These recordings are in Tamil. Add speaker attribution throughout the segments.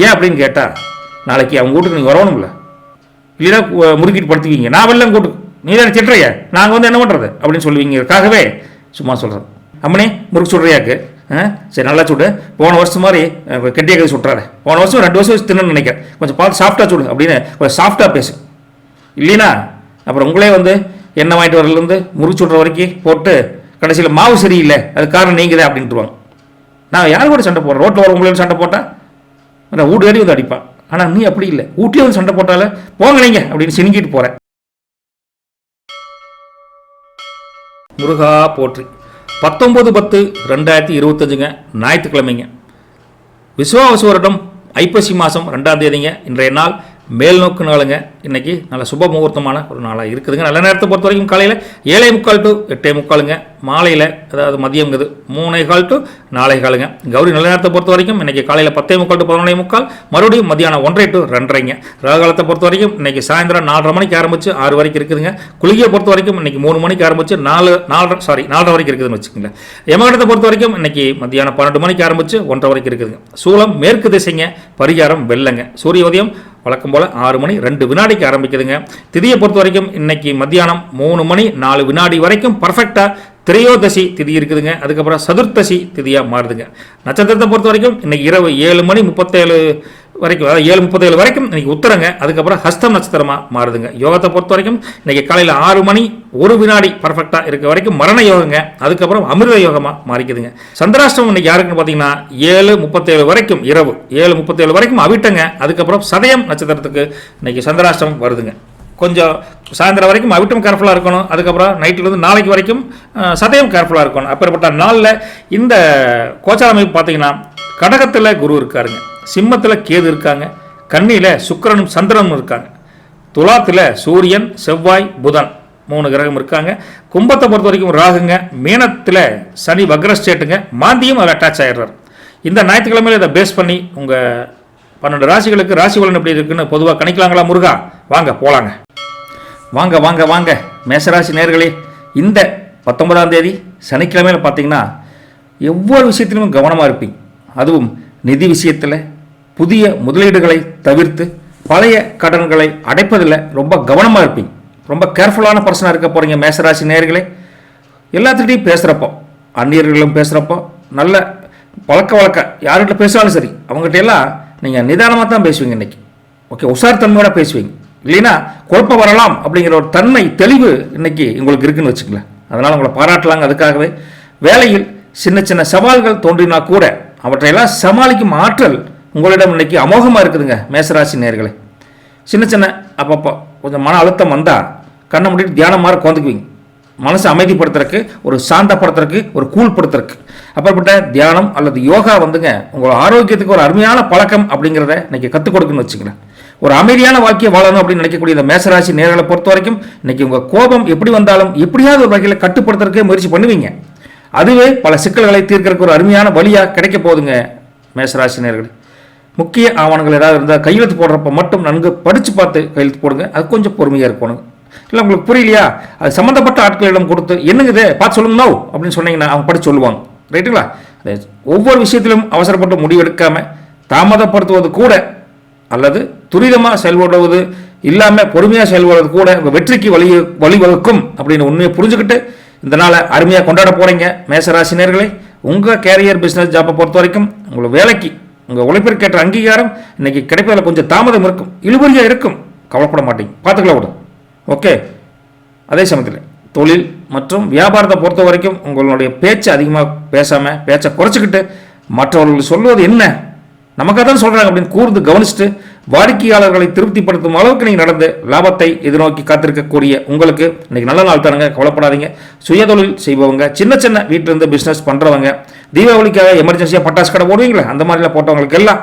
Speaker 1: ஏன் அப்படின்னு கேட்டால் நாளைக்கு அவங்க வீட்டுக்கு நீங்கள் வரணும்ல, இல்லைன்னா முறுக்கிட்டு படுத்துவீங்க. நான் வெள்ளம் கூட்டுக்கு நீ தானே திட்டுறைய, நாங்கள் வந்து என்ன பண்ணுறது அப்படின்னு சொல்லுவீங்கக்காகவே சும்மா சொல்கிறேன். அம்மனே முறுக்கு சுடுறியாக்கு, சரி நல்லா சுடு, போன வருஷம் மாதிரி கெட்டியாக கதை சுட்டுறாரு, போன வருஷம் 2 வருஷம் தின்னு நினைக்கிறேன், கொஞ்சம் பார்த்து சாஃப்டாக சுடு அப்படின்னு கொஞ்சம் சாஃப்டாக பேசு. இல்லைன்னா அப்புறம் உங்களே வந்து எண்ணெய் வாங்கிட்டு வரலேருந்து முறுக்கு சுடுற வரைக்கும் போட்டு கடைசியில் மாவு சரியில்லை அது காரணம் நீங்கள் தான் அப்படின்ட்டுருவாங்க. நான் யார் கூட சண்டை போடுறேன், ரோட்டில் வர உங்களோட சண்டை போட்டால் நான் வீடு ஏறி வந்து அடிப்பான். ஆனால் நீ அப்படி இல்லை, ஊட்டியே வந்து சண்டை போட்டால போங்க நீங்கள் அப்படின்னு சினிக்கிட்டு போகிறேன். முருகா போற்றி. 19/10/2025 ஞாயிற்றுக்கிழமைங்க, விசுவாவசு வருடம் ஐப்பசி மாதம் 2ஆம் தேதிங்க. இன்றைய நாள் மேல்நோக்கு நாளுங்க. இன்றைக்கி நல்ல சுப முகூர்த்தமான ஒரு நாளாக இருக்குதுங்க. நல்ல நேரத்தை பொறுத்த வரைக்கும் காலையில் 7:45 to 8:45, மாலையில் அதாவது மதியங்கிறது 3:15 to 4:15. கௌரி நல்ல நேரத்தை பொறுத்த வரைக்கும் இன்றைக்கி காலையில் 10:45 to 11:45, மறுபடியும் மதியானம் 1:30 to 2:30. ராகாலத்தை பொறுத்த வரைக்கும் இன்றைக்கி சாயந்தரம் 4:30 மணிக்கு ஆரம்பித்து 6 வரைக்கும் இருக்குதுங்க. குளிகையை பொறுத்த வரைக்கும் இன்றைக்கி 3 மணிக்கு ஆரம்பித்து 4:30 வரைக்கும் இருக்குதுன்னு வச்சுக்கோங்களேன். யமகண்டத்தை பொறுத்த வரைக்கும் இன்றைக்கி மதியானம் 12 மணிக்கு ஆரம்பித்து 1:30 வரைக்கும் இருக்குதுங்க. சூலம் மேற்கு திசைங்க, பரிகாரம் வெள்ளங்க. சூரிய உதயம் வழக்கம் போல் 6 மணி 2 வினாடிக்கு ஆரம்பிக்குதுங்க. திதியை பொறுத்த வரைக்கும் இன்னைக்கு மத்தியானம் 3 மணி 4 வினாடி வரைக்கும் பர்ஃபெக்டாக திரையோதசி திதி இருக்குதுங்க. அதுக்கப்புறம் சதுர்த்தசி திதியாக மாறுதுங்க. நட்சத்திரத்தை பொறுத்த வரைக்கும் இன்னைக்கு இரவு 7:37 வரைக்கும், அதாவது 7:37 வரைக்கும் இன்னைக்கு உத்தரங்க. அதுக்கப்புறம் ஹஸ்தம் நட்சத்திரமாக மாறுதுங்க. யோகத்தை பொறுத்த வரைக்கும் இன்னைக்கு காலையில் 6 மணி 1 வினாடி பர்ஃபெக்டாக இருக்க வரைக்கும் மரண யோகங்க. அதுக்கப்புறம் அமிர்த யோகமாக மாறிக்குதுங்க. சந்திராஷ்டமம் இன்னைக்கு யாருக்குன்னு பார்த்தீங்கன்னா 7:37 வரைக்கும், இரவு 7:37 வரைக்கும் அவிட்டங்க. அதுக்கப்புறம் சதயம் நட்சத்திரத்துக்கு இன்னைக்கு சந்திராஷ்டமம் வருதுங்க. கொஞ்சம் சாயந்தரம் வரைக்கும் அவிட்டம் கேர்ஃபுல்லாக இருக்கணும். அதுக்கப்புறம் நைட்லேருந்து நாளைக்கு வரைக்கும் சதயம் கேர்ஃபுல்லாக இருக்கணும். அப்பேற்பட்ட நாளில் இந்த கோச்சார அமைப்பு பார்த்தீங்கன்னா கடகத்தில் குரு இருக்காருங்க, சிம்மத்தில் கேது இருக்காங்க, கன்னியில் சுக்கிரனும் சந்திரனும் இருக்காங்க, துலாத்தில் சூரியன் செவ்வாய் புதன் 3 கிரகம் இருக்காங்க. கும்பத்தை பொறுத்த வரைக்கும் ராகுங்க, மீனத்தில் சனி வக்ரஸ்டேட்டுங்க, மாந்தியும் அவர் அட்டாச் ஆகிடுறார். இந்த ஞாயிற்றுக்கிழமையில் இதை பேஸ் பண்ணி உங்கள் 12 ராசிகளுக்கு ராசி பலன் எப்படி இருக்குன்னு பொதுவாக கணிக்கலாங்களா? முருகா வாங்க போகலாங்க. வாங்க வாங்க வாங்க மேசராசி நேயர்களே, இந்த 19ஆம் தேதி சனிக்கிழமையில் பார்த்தீங்கன்னா ஒவ்வொரு விஷயத்திலும் கவனமாக இருப்பீங்க. அதுவும் நிதி விஷயத்தில் புதிய முதலீடுகளை தவிர்த்து பழைய கடன்களை அடைப்பதில் ரொம்ப கவனமாக இருப்பீங்க. ரொம்ப கேர்ஃபுல்லான பர்சனாக இருக்க போகிறீங்க மேசராசி நேயர்களே. எல்லாத்துக்கிட்டையும் பேசுகிறப்போ, அந்நியர்களும் பேசுகிறப்போ நல்ல பழக்க வழக்கம் யார்கிட்ட பேசினாலும் சரி அவங்ககிட்ட எல்லாம் நீங்கள் நிதானமாக தான் பேசுவீங்க. இன்றைக்கி ஓகே, உஷார்த்தன்மையோட பேசுவீங்க. இல்லைன்னா குழப்பம் வரலாம் அப்படிங்கிற ஒரு தன்மை தெளிவு இன்னைக்கு உங்களுக்கு இருக்குன்னு வச்சுக்கலாம். அதனால் உங்களை பாராட்டலாங்க. அதுக்காகவே வேலையில் சின்ன சின்ன சவால்கள் தோன்றினா கூட அவற்றையெல்லாம் சமாளிக்கும் ஆற்றல் உங்களிடம் இன்னைக்கு அமோகமாக இருக்குதுங்க மேசராசி நேயர்களே. சின்ன சின்ன அப்பப்போ கொஞ்சம் மன அழுத்தம் வந்தால் கண்ணை மூடிட்டு தியானம் மாதிரி உட்காந்துக்குவீங்க. மனசை அமைதிப்படுத்துறதுக்கு, ஒரு சாந்தப்படுத்துறதுக்கு, ஒரு கூழ்படுத்துறதுக்கு. அப்படிப்பட்ட தியானம் அல்லது யோகா வந்துங்க உங்களோட ஆரோக்கியத்துக்கு ஒரு அருமையான பழக்கம் அப்படிங்கிறத இன்னைக்கு கற்றுக் கொடுக்குன்னு வச்சுக்கிறேன். ஒரு அமைதியான வாழ்க்கையை வாழணும் அப்படின்னு நினைக்கக்கூடிய இந்த மேசராசி நேர்களை பொறுத்த வரைக்கும் இன்னைக்கு உங்கள் கோபம் எப்படி வந்தாலும் எப்படியாவது ஒரு வகையில் கட்டுப்படுத்துறதுக்கே முயற்சி பண்ணுவீங்க. அதுவே பல சிக்கல்களை தீர்க்கறதுக்கு ஒரு அருமையான வழியாக கிடைக்க போகுதுங்க மேசராசி நேர்கள். முக்கிய ஆவணங்கள் ஏதாவது இருந்தால் கையெழுத்து போடுறப்ப மட்டும் நன்கு படித்து பார்த்து கையெழுத்து போடுங்க. அது கொஞ்சம் பொறுமையாக இருக்கணும். இல்லை உங்களுக்கு புரியலையா, அது சம்மந்தப்பட்ட ஆட்களிடம் கொடுத்து என்னங்க இதை பார்த்து சொல்லுங்கண்ணோ அப்படின்னு சொன்னீங்கன்னா அவங்க படித்து சொல்லுவாங்க. ரைட்டுங்களா? ஒவ்வொரு விஷயத்திலும் அவசரப்பட்டு முடிவெடுக்காமல் தாமதப்படுத்துவது கூட அல்லது துரிதமாக செயல்படுவது இல்லாமல் பொறுமையாக செயல்படுவது கூட உங்கள் வெற்றிக்கு வழிவகுக்கும் அப்படின்னு உண்மையை புரிஞ்சுக்கிட்டு இந்த நாளை அருமையாக கொண்டாட போகிறீங்க மேசராசி நேயர்களே. உங்கள் கேரியர் பிஸ்னஸ் ஜாப்பை பொறுத்த வரைக்கும் உங்களை வேலைக்கு உங்கள் உழைப்பிற்கேற்ற அங்கீகாரம் இன்னைக்கு கிடைப்பதில் கொஞ்சம் தாமதம் இருக்கும், இழுபறியாக இருக்கும். கவலைப்பட மாட்டீங்க, பார்த்துக்கலாம் விடும். ஓகே. அதே சமயத்தில் தொழில் மற்றும் வியாபாரத்தை பொறுத்த வரைக்கும் உங்களுடைய பேச்சை அதிகமாக பேசாமல் பேச்சை குறைச்சிக்கிட்டு மற்றவர்கள் சொல்வது என்ன நமக்காக தான் சொல்கிறாங்க அப்படின்னு கூர்ந்து கவனிச்சுட்டு வாடிக்கையாளர்களை திருப்திப்படுத்தும் அளவுக்கு நீங்கள் நடந்து லாபத்தை எதிர்நோக்கி காத்திருக்கக்கூடிய உங்களுக்கு இன்றைக்கி நல்ல நாள் தானுங்க. கவலைப்படாதீங்க. சுயதொழில் செய்பவங்க, சின்ன சின்ன வீட்டிலேருந்து பிஸ்னஸ் பண்ணுறவங்க, தீபாவளிக்காக எமர்ஜென்சியாக பட்டாசு கடை போடுவீங்களே அந்த மாதிரிலாம் போட்டவங்களுக்கு எல்லாம்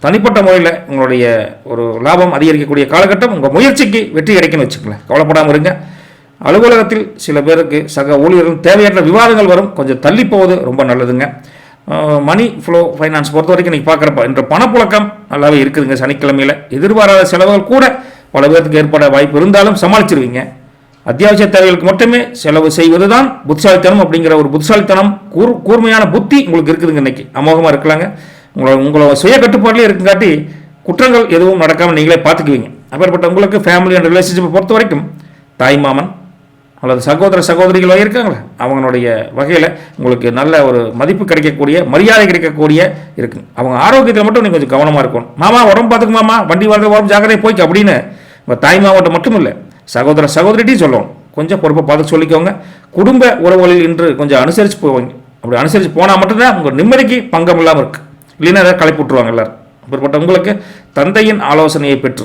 Speaker 1: தனிப்பட்ட முறையில் உங்களுடைய ஒரு லாபம் அதிகரிக்கக்கூடிய காலகட்டம். உங்கள் முயற்சிக்கு வெற்றி கிடைக்குன்னு வச்சுக்கலாம். கவலைப்படாமல் இருங்க. அலுவலகத்தில் சில பேருக்கு சக ஊழியர்கள் தேவையற்ற விவாதங்கள் வரும், கொஞ்சம் தள்ளி போவது ரொம்ப நல்லதுங்க. மணி ஃப்ளோ ஃபைனான்ஸ் பொறுத்த வரைக்கும் நீங்கள் பார்க்குறப்ப இன்று பணப்புழக்கம் நல்லாவே இருக்குதுங்க. சனிக்கிழமையில் எதிர்பாராத செலவுகள் கூட பல பேருக்கு ஏற்பட வாய்ப்பு இருந்தாலும் சமாளிச்சிருவீங்க. அத்தியாவசிய தேவைகளுக்கு மட்டுமே செலவு செய்வது தான் புத்திசாலித்தனம் அப்படிங்கிற ஒரு புத்திசாலித்தனம் கூர்மையான புத்தி உங்களுக்கு இருக்குதுங்க. இன்னைக்கு அமோகமாக இருக்கலாங்க. உங்களை சுய கட்டுப்பாடுலேயே இருக்குங்காட்டி குற்றங்கள் எதுவும் நடக்காமல் நீங்களே பார்த்துக்குவீங்க. அப்பேற்பட்ட உங்களுக்கு ஃபேமிலி அண்ட் ரிலேஷன்ஷிப்பை பொறுத்த வரைக்கும் தாய் மாமன் அல்லது சகோதர சகோதரிகள் இருக்காங்களே அவங்களுடைய வகையில் உங்களுக்கு நல்ல ஒரு மதிப்பு கிடைக்கக்கூடிய, மரியாதை கிடைக்கக்கூடிய இருக்குங்க. அவங்க ஆரோக்கியத்தில் மட்டும் நீங்கள் கொஞ்சம் கவனமாக இருக்கணும். மாமா உடம்பு பார்த்துக்கு, மாமா வண்டி வரது உடம்பு ஜாக்கிரதை போய்க்கு அப்படின்னு உங்கள் தாய் மாவட்ட மட்டும் இல்லை, சகோதர சகோதரிட்டையும் சொல்லணும். கொஞ்சம் பொறுப்பை பார்த்து சொல்லிக்கோங்க. குடும்ப உறவுகளில் இன்று கொஞ்சம் அனுசரித்து போவாங்க. அப்படி அனுசரித்து போனால் மட்டும்தான் உங்கள் நிம்மதிக்கு பங்கம் இல்லாமல் இருக்குது. இல்லைன்னா ஏதாவது களைப்பு விட்டுருவாங்க எல்லோரும். அப்படிப்பட்ட உங்களுக்கு தந்தையின் ஆலோசனையை பெற்று,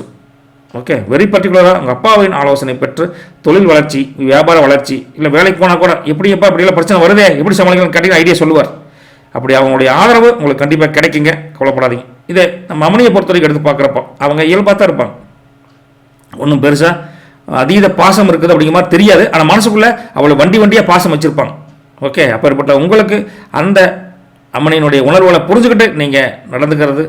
Speaker 1: ஓகே, வெரி பர்டிகுலராக உங்கள் அப்பாவின் ஆலோசனை பெற்று தொழில் வளர்ச்சி, வியாபார வளர்ச்சி, இல்லை வேலைக்கு போனால் கூட எப்படியப்பா இப்படியெல்லாம் பிரச்சனை வருதே எப்படி சமாளிக்கணும்னு கண்டிப்பாக ஐடியா சொல்லுவார். அப்படி அவங்களுடைய ஆதரவு உங்களுக்கு கண்டிப்பாக கிடைக்குங்க, கவலைப்படாதீங்க. இதை நம்ம அம்மனியை பொறுத்த வரைக்கும் எடுத்து பார்க்குறப்போ அவங்க இயல்பாக தான் இருப்பாங்க. ஒன்றும் பெருசாக அதீத பாசம் இருக்குது அப்படிங்கிற மாதிரி தெரியாது. ஆனால் மனசுக்குள்ளே அவ்வளோ வண்டியாக பாசம் வச்சுருப்பாங்க. ஓகே, அப்பேற்பட்ட உங்களுக்கு அந்த அம்மனியினுடைய உணர்வுகளை புரிஞ்சுக்கிட்டு நீங்கள் நடந்துக்கிறது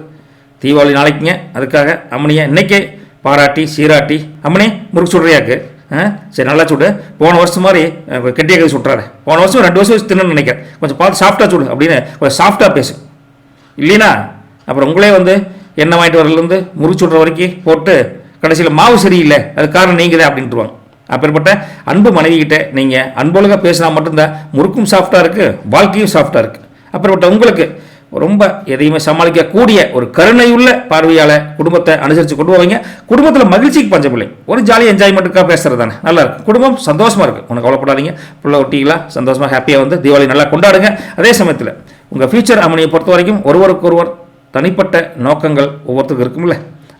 Speaker 1: தீபாவளி நாளைக்குங்க. அதுக்காக அம்மனியை இன்றைக்கே பாராட்டி சீராட்டி, அம்மனே முறுக்கு சுடுறியாக்கு, சரி நல்லா சுடு, போன வருஷம் மாதிரி கெட்டியாக கை சுட்டுறாரு, போன வருஷம் 2 வருஷம் தின்னு நினைக்கிறேன், கொஞ்சம் பார்த்து சாஃப்டாக சுடு அப்படின்னு கொஞ்சம் சாஃப்டாக பேசு. இல்லைனா அப்புறம் உங்களே எண்ணெய் வாங்கிட்டு வரலேருந்து முறுக்கு சுடுற வரைக்கும் போட்டு கடைசியில் மாவு சரியில்லை, அது காரணம் நீங்கள் தான் அப்படின்ட்டுருவாங்க. அப்பேற்பட்ட அன்பு மனைவிக்கிட்ட நீங்கள் அன்பொழுகாக பேசினா மட்டும்தான் முறுக்கும் சாஃப்டாக இருக்குது, வாழ்க்கையும் சாஃப்டாக இருக்குது. அப்பேற்பட்ட உங்களுக்கு ரொம்ப எதையுமே சமாளிக்கக்கூடிய ஒரு கருணையுள்ள பார்வையால் குடும்பத்தை அனுசரித்து கொண்டு போவீங்க. குடும்பத்தில் மகிழ்ச்சிக்கு பஞ்சமில்லை, ஒரு ஜாலி என்ஜாய்மெண்ட்டுக்காக பேசுகிறது தானே, நல்லா இருக்கும். குடும்பம் சந்தோஷமாக இருக்குது, ஒன்று கவலைப்படாதீங்க. பிள்ளை ஒட்டிங்களா சந்தோஷமாக ஹாப்பியாக தீபாவளி நல்லா கொண்டாடுங்க. அதே சமயத்தில் உங்கள் ஃபியூச்சர் அம்மனியை பொறுத்த வரைக்கும் ஒருவருக்கொருவர் தனிப்பட்ட நோக்கங்கள் ஒவ்வொருத்தருக்கும் இருக்கும்ல,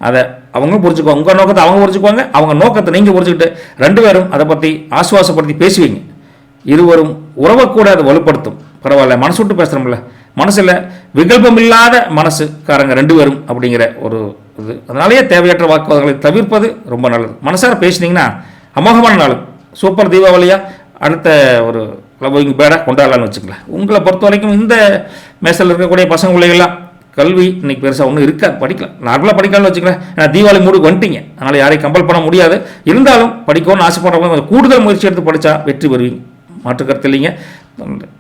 Speaker 1: அதை அவங்க புரிஞ்சுக்குவாங்க, உங்கள் நோக்கத்தை அவங்க புரிஞ்சுக்குவாங்க, அவங்க நோக்கத்தை நீங்கள் புரிஞ்சுக்கிட்டு 2 பேரும் அதை பற்றி ஆசுவாசப்படுத்தி பேசுவீங்க. இருவரும் உறவை கூட அதை வலுப்படுத்தும். பரவாயில்ல, மனசு விட்டு பேசுகிறோம்ல, மனசில் விகல்பம் இல்லாத மனசுக்காரங்க 2 பேரும் அப்படிங்கிற ஒரு இது. அதனாலேயே தேவையற்ற வாக்குவாதங்களை தவிர்ப்பது ரொம்ப நல்லது. மனசார பேசினீங்கன்னா அமோகமான நாள், சூப்பர் தீபாவளியாக அடுத்த ஒரு லவ்விங் பேடாக கொண்டாடலான்னு வச்சுக்கலாம். உங்களை பொறுத்த வரைக்கும் இந்த மேசல் இருக்கக்கூடிய பசங்க பிள்ளைகள்லாம் கல்வி இன்றைக்கி பெருசாக ஒன்றும் இருக்காது, படிக்கலாம், நார்மலாக படிக்கலாம்னு வச்சுக்கலாம். ஏன்னா தீபாவளி மூடுக்கு வந்துட்டீங்க, அதனால் யாரையும் கம்பல் பண்ண முடியாது. இருந்தாலும் படிக்கணும்னு ஆசைப்படுறவங்க கூடுதல் முயற்சி எடுத்து படித்தா வெற்றி பெறுவீங்க, மாற்று கருத்து இல்லைங்க.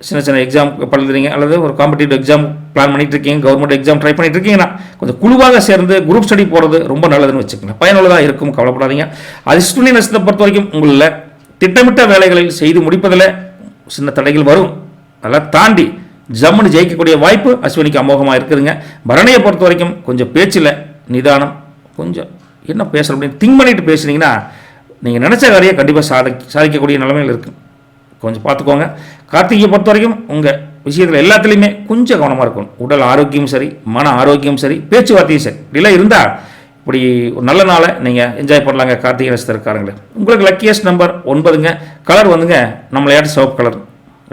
Speaker 1: சின்ன சின்ன எக்ஸாம் பழுதுறீங்க அல்லது ஒரு காம்படிட்டிவ் எக்ஸாம் பிளான் பண்ணிட்டு இருக்கீங்க, கவர்மெண்ட் எக்ஸாம் ட்ரை பண்ணிட்டு இருக்கீங்கன்னா கொஞ்சம் குழுவாக சேர்ந்து குரூப் ஸ்டடி போகிறது ரொம்ப நல்லதுன்னு வச்சுக்கோங்க, பயனுள்ளதாக இருக்கும், கவலைப்படாதீங்க. அதிர்ஷ்ட நட்சத்திரத்தை பொறுத்த வரைக்கும் உங்களில் திட்டமிட்ட வேலைகளில் செய்து முடிப்பதில் சின்ன தடைகள் வரும், அதெல்லாம் தாண்டி ஜம்முன்னு ஜெயிக்கக்கூடிய வாய்ப்பு அஸ்வினிக்கு அமோகமாக இருக்குதுங்க. பரணியை பொறுத்த வரைக்கும் கொஞ்சம் பேச்சில் நிதானம், கொஞ்சம் என்ன பேசுகிறோம் அப்படின்னு திங்க் பண்ணிட்டு பேசுனீங்கன்னா நீங்கள் நினச்ச காரியம் கண்டிப்பாக சாதிக்கக்கூடிய நிலைமையில் இருக்குது, கொஞ்சம் பார்த்துக்கோங்க. கார்த்திகையை பொறுத்த வரைக்கும் உங்கள் விஷயத்தில் எல்லாத்துலேயுமே கொஞ்சம் கவனமாக இருக்கணும். உடல் ஆரோக்கியம் சரி, மன ஆரோக்கியம் சரி, பேச்சுவார்த்தையும் சரி, இப்படிலாம் இருந்தால் இப்படி ஒரு நல்ல நாளை நீங்கள் என்ஜாய் பண்ணலாங்க. கார்த்திகை நட்சத்திரக்காரங்களே, உங்களுக்கு லக்கியஸ்ட் நம்பர் 9ங்க. கலர் நம்மளையாட்டு சிவப்பு கலர்,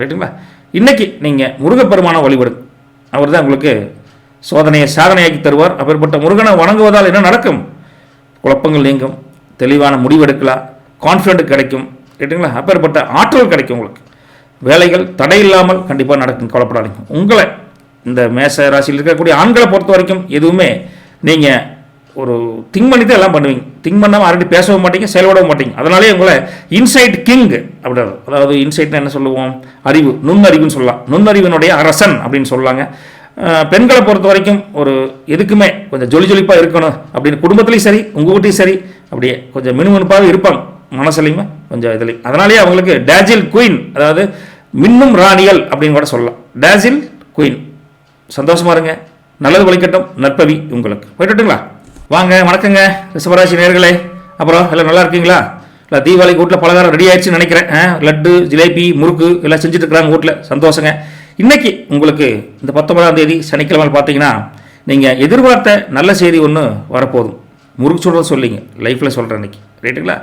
Speaker 1: ரைட்டுங்களா? இன்றைக்கி நீங்கள் முருகப்பெருமான வழிபடு, அவர் தான் உங்களுக்கு சோதனையை சாதனையாக்கி தருவார். அப்பேற்பட்ட முருகனை வணங்குவதால் என்ன நடக்கும்? குழப்பங்கள் நீங்கும், தெளிவான முடிவெடுக்கலாம், கான்ஃபிடென்ட் கிடைக்கும், ரைட்டுங்களா? அப்பேற்பட்ட ஆற்றல் கிடைக்கும் உங்களுக்கு. வேலைகள் தடையில்லாமல் கண்டிப்பாக நடக்கும், கவலைப்படாதீங்க. உங்களை இந்த மேச ராசியில் இருக்கக்கூடிய ஆண்களை பொறுத்த வரைக்கும் எதுவுமே நீங்கள் ஒரு திங்க் பண்ணி தான் எல்லாம் பண்ணுவீங்க, திங்க் பண்ணாமல் ஆல்ரெடி பேசவும் மாட்டீங்க, செயல்படவும் மாட்டீங்க. அதனாலே உங்களை இன்சைட் கிங் அப்படின்றது, அதாவது இன்சைட்னா என்ன சொல்லுவோம், அறிவு, நுண்ணறிவுன்னு சொல்லலாம், நுண்ணறிவினுடைய அரசன் அப்படின்னு சொல்லாங்க. பெண்களை பொறுத்த வரைக்கும் ஒரு எதுக்குமே கொஞ்சம் ஜொலிப்பாக இருக்கணும் அப்படின்னு குடும்பத்துலேயும் சரி உங்கள் வீட்டையும் சரி அப்படியே கொஞ்சம் மினுமினுப்பாக இருப்பாங்க, மனசுலையுமே கொஞ்சம் இதுலையும். அதனாலேயே அவங்களுக்கு டேஜில் குயின், அதாவது மின்னும் ராணிகள் அப்படின்னு கூட சொல்லலாம். டேஜில் குயின், சந்தோஷமா இருங்க, நல்லது வழிகட்டும், நற்பவி உங்களுக்கு. போயிட்டுங்களா? வாங்க, வணக்கங்க ரிஷபராசி நேயர்களே. அப்புறம் எல்லாம் நல்லா இருக்கீங்களா? இல்லை தீபாவளிக்கு வீட்டில் பலகாரம் ரெடி ஆயிடுச்சுன்னு நினைக்கிறேன். லட்டு, ஜிலேபி, முறுக்கு எல்லாம் செஞ்சுட்டு இருக்கிறாங்க வீட்டில், சந்தோஷங்க. இன்றைக்கி உங்களுக்கு இந்த 19ஆம் தேதி சனிக்கிழமை பார்த்தீங்கன்னா நீங்கள் எதிர்பார்த்த நல்ல செய்தி ஒன்று வரப்போதும். முறுக்கு சொல்கிறது சொல்லிங்க, லைஃப்பில் சொல்கிறேன் இன்றைக்கி, ரைட்டுங்களா?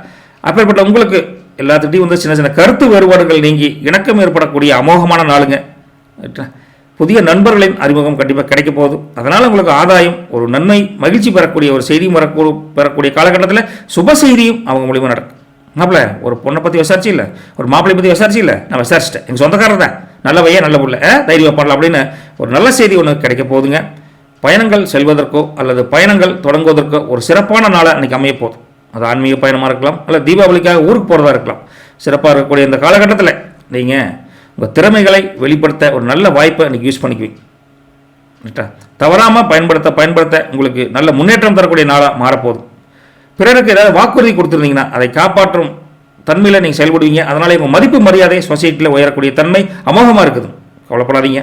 Speaker 1: அப்பேற்பட்ட உங்களுக்கு எல்லாத்துக்கிட்டையும் சின்ன சின்ன கருத்து வேறுபாடுகள் நீங்கி இணக்கம் ஏற்படக்கூடிய அமோகமான நாளுங்க. புதிய நண்பர்களின் அறிமுகம் கண்டிப்பாக கிடைக்க போகுது. அதனால் உங்களுக்கு ஆதாயம், ஒரு நன்மை, மகிழ்ச்சி பெறக்கூடிய ஒரு செய்தியும் பெறக்கூடிய காலகட்டத்தில் சுப செய்தியும் அவங்க மூலியமாக நடக்கும். மாப்பிள்ள ஒரு பொண்ணை பற்றி விசாரிச்சு இல்லை, ஒரு மாப்பிள்ளை பற்றி விசாரிச்சு இல்லை, நான் விசாரிச்சிட்டேன், எங்கள் சொந்தக்காரர் தான், நல்ல பையன் நல்ல புள்ள, தைரியம் பண்ணலாம் அப்படின்னு ஒரு நல்ல செய்தி ஒன்று கிடைக்க போகுதுங்க. பயணங்கள் செல்வதற்கோ அல்லது பயணங்கள் தொடங்குவதற்கோ ஒரு சிறப்பான நாளை அன்றைக்கி அமைய போகுது. அது ஆன்மீக பயணமாக இருக்கலாம், அல்லது தீபாவளிக்காக ஊருக்கு போகிறதா இருக்கலாம். சிறப்பாக இருக்கக்கூடிய இந்த காலகட்டத்தில் நீங்கள் உங்கள் திறமைகளை வெளிப்படுத்த ஒரு நல்ல வாய்ப்பை இன்றைக்கி யூஸ் பண்ணிக்குவீங்க. ரைட்டா? தவறாமல் பயன்படுத்த உங்களுக்கு நல்ல முன்னேற்றம் தரக்கூடிய நாளாக மாறப்போகுது. பிறருக்கு ஏதாவது வாக்குறுதி கொடுத்துருந்தீங்கன்னா அதை காப்பாற்றும் தன்மையில் நீங்கள் செயல்படுவீங்க. அதனால உங்கள் மதிப்பு மரியாதை சொசைட்டியில் உயரக்கூடிய தன்மை அமோகமாக இருக்குது. கவலைப்படாதீங்க.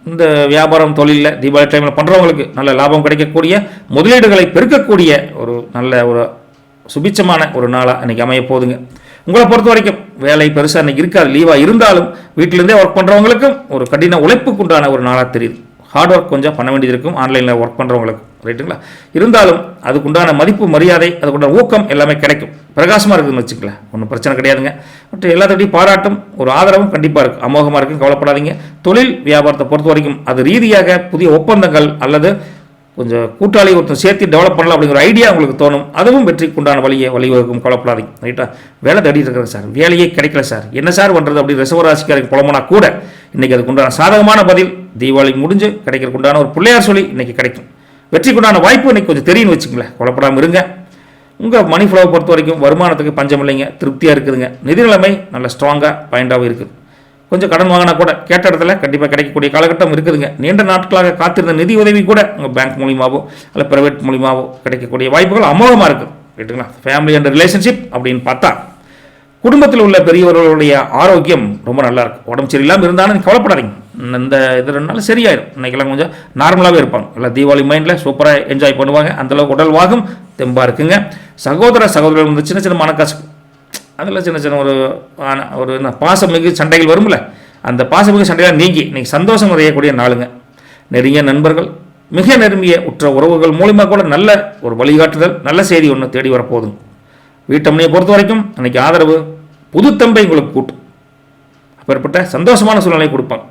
Speaker 1: இந்த வியாபாரம் தொழிலில் தீபாவளி டைமில் பண்ணுறவங்களுக்கு நல்ல லாபம் கிடைக்கக்கூடிய, முதலீடுகளை பெருக்கக்கூடிய ஒரு நல்ல ஒரு சுபிச்சமான ஒரு நாளாக இன்றைக்கி அமைய போகுதுங்க. உங்களை பொறுத்த வரைக்கும் வேலை பெருசாக இன்றைக்கி இருக்காது, லீவாக இருந்தாலும் வீட்டிலேருந்தே ஒர்க் பண்ணுறவங்களுக்கும் ஒரு கடின உழைப்புக்கு உண்டான ஒரு நாளாக தெரியுது. ஹார்ட் ஒர்க் கொஞ்சம் பண்ண வேண்டியது இருக்கும் ஆன்லைனில் ஒர்க் பண்ணுறவங்களுக்கு, ரைட்டுங்களா? இருந்தாலும் அதுக்குண்டான மதிப்பு மரியாதை, அதுக்குண்டான ஊக்கம் எல்லாமே கிடைக்கும். பிரகாசமாக இருக்குதுன்னு வச்சுக்கலாம், ஒன்றும் பிரச்சனை கிடையாதுங்க. பட் எல்லாத்தையும் பாராட்டும் ஒரு ஆதரவும் கண்டிப்பாக இருக்குது, அமோகமாக இருக்கும். கவலைப்படாதீங்க. தொழில் வியாபாரத்தை பொறுத்த வரைக்கும் அது ரீதியாக புதிய ஒப்பந்தங்கள் அல்லது கொஞ்சம் கூட்டாளி ஒருத்தர் சேர்த்து டெவலப் பண்ணலாம் அப்படிங்கிற ஐடியா உங்களுக்கு தோணும். அதுவும் வெற்றிக்கு உண்டான வழிவகுக்கும். கவலைப்படாதீங்க, ரைட்டா? வேலை தேடிட்டு இருக்கிறது சார், வேலையே கிடைக்கல சார், என்ன சார் பண்ணுறது அப்படி ரிசர்வராசிக்காரங்க புலம்புனா கூட இன்றைக்கி அதுக்கு உண்டான சாதகமான பதில் தீபாவளி முடிஞ்சு கிடைக்கிறதுக்கு உண்டான ஒரு பிள்ளையார் சொல்லி இன்றைக்கி கிடைக்கும். வெற்றிக்கு உண்டான வாய்ப்பு இன்றைக்கி கொஞ்சம் தெரியும்னு வச்சுங்களேன். குழப்படாமல் இருங்க. உங்கள் மணி ஃப்ளோவை பொறுத்த வரைக்கும் வருமானத்துக்கு பஞ்சம் இல்லைங்க, திருப்தியாக இருக்குதுங்க. நிதி நிலைமை நல்ல ஸ்ட்ராங்காக பாயிண்டாகவும் இருக்குது. கொஞ்சம் கடன் வாங்கினா கூட கேட்ட இடத்துல கண்டிப்பாக கிடைக்கக்கூடிய காலகட்டம் இருக்குதுங்க. நீண்ட நாட்களாக காத்திருந்த நிதி உதவி கூட உங்கள் பேங்க் மூலியமாகவோ இல்லை ப்ரைவேட் மூலியமாகவோ கிடைக்கக்கூடிய வாய்ப்புகள் அமோகமாக இருக்குது, ரைட்டுங்களா? ஃபேமிலி அண்ட் ரிலேஷன்ஷிப் அப்படின்னு பார்த்தா குடும்பத்தில் உள்ள பெரியவர்களுடைய ஆரோக்கியம் ரொம்ப நல்லா இருக்கும். உடம்பு சரியில்லாமல் இருந்தாலும் கவலைப்படாதீங்க, இந்த இது 2 நாள் சரியாயிடும். இன்றைக்கெல்லாம் கொஞ்சம் நார்மலாகவே இருப்பாங்க. எல்லாம் தீபாவளி மைண்டில் சூப்பராக என்ஜாய் பண்ணுவாங்க. அந்தளவுக்கு உடல் வாகும் தெம்பாக இருக்குங்க. சகோதரர்கள் வந்து சின்ன சின்ன மனக்கசு, அதில் சின்ன சின்ன ஒரு பாசமிகு சண்டைகள் வரும்ல, அந்த பாசமிகு சண்டைகள் நீங்கி இன்றைக்கி சந்தோஷம் அடையக்கூடிய நாளுங்க. நெருங்கிய நண்பர்கள், மிக நெருங்கிய உற்ற உறவுகள் மூலிமா கூட நல்ல ஒரு வழிகாட்டுதல், நல்ல செய்தி ஒன்று தேடி வரப்போகுதுங்க. வீட்டம்மையை பொறுத்த வரைக்கும் அன்றைக்கி ஆதரவு புது தம்பை உங்களுக்கு கூட்டும். அப்பேற்பட்ட சந்தோஷமான சூழ்நிலை கொடுப்பாங்க,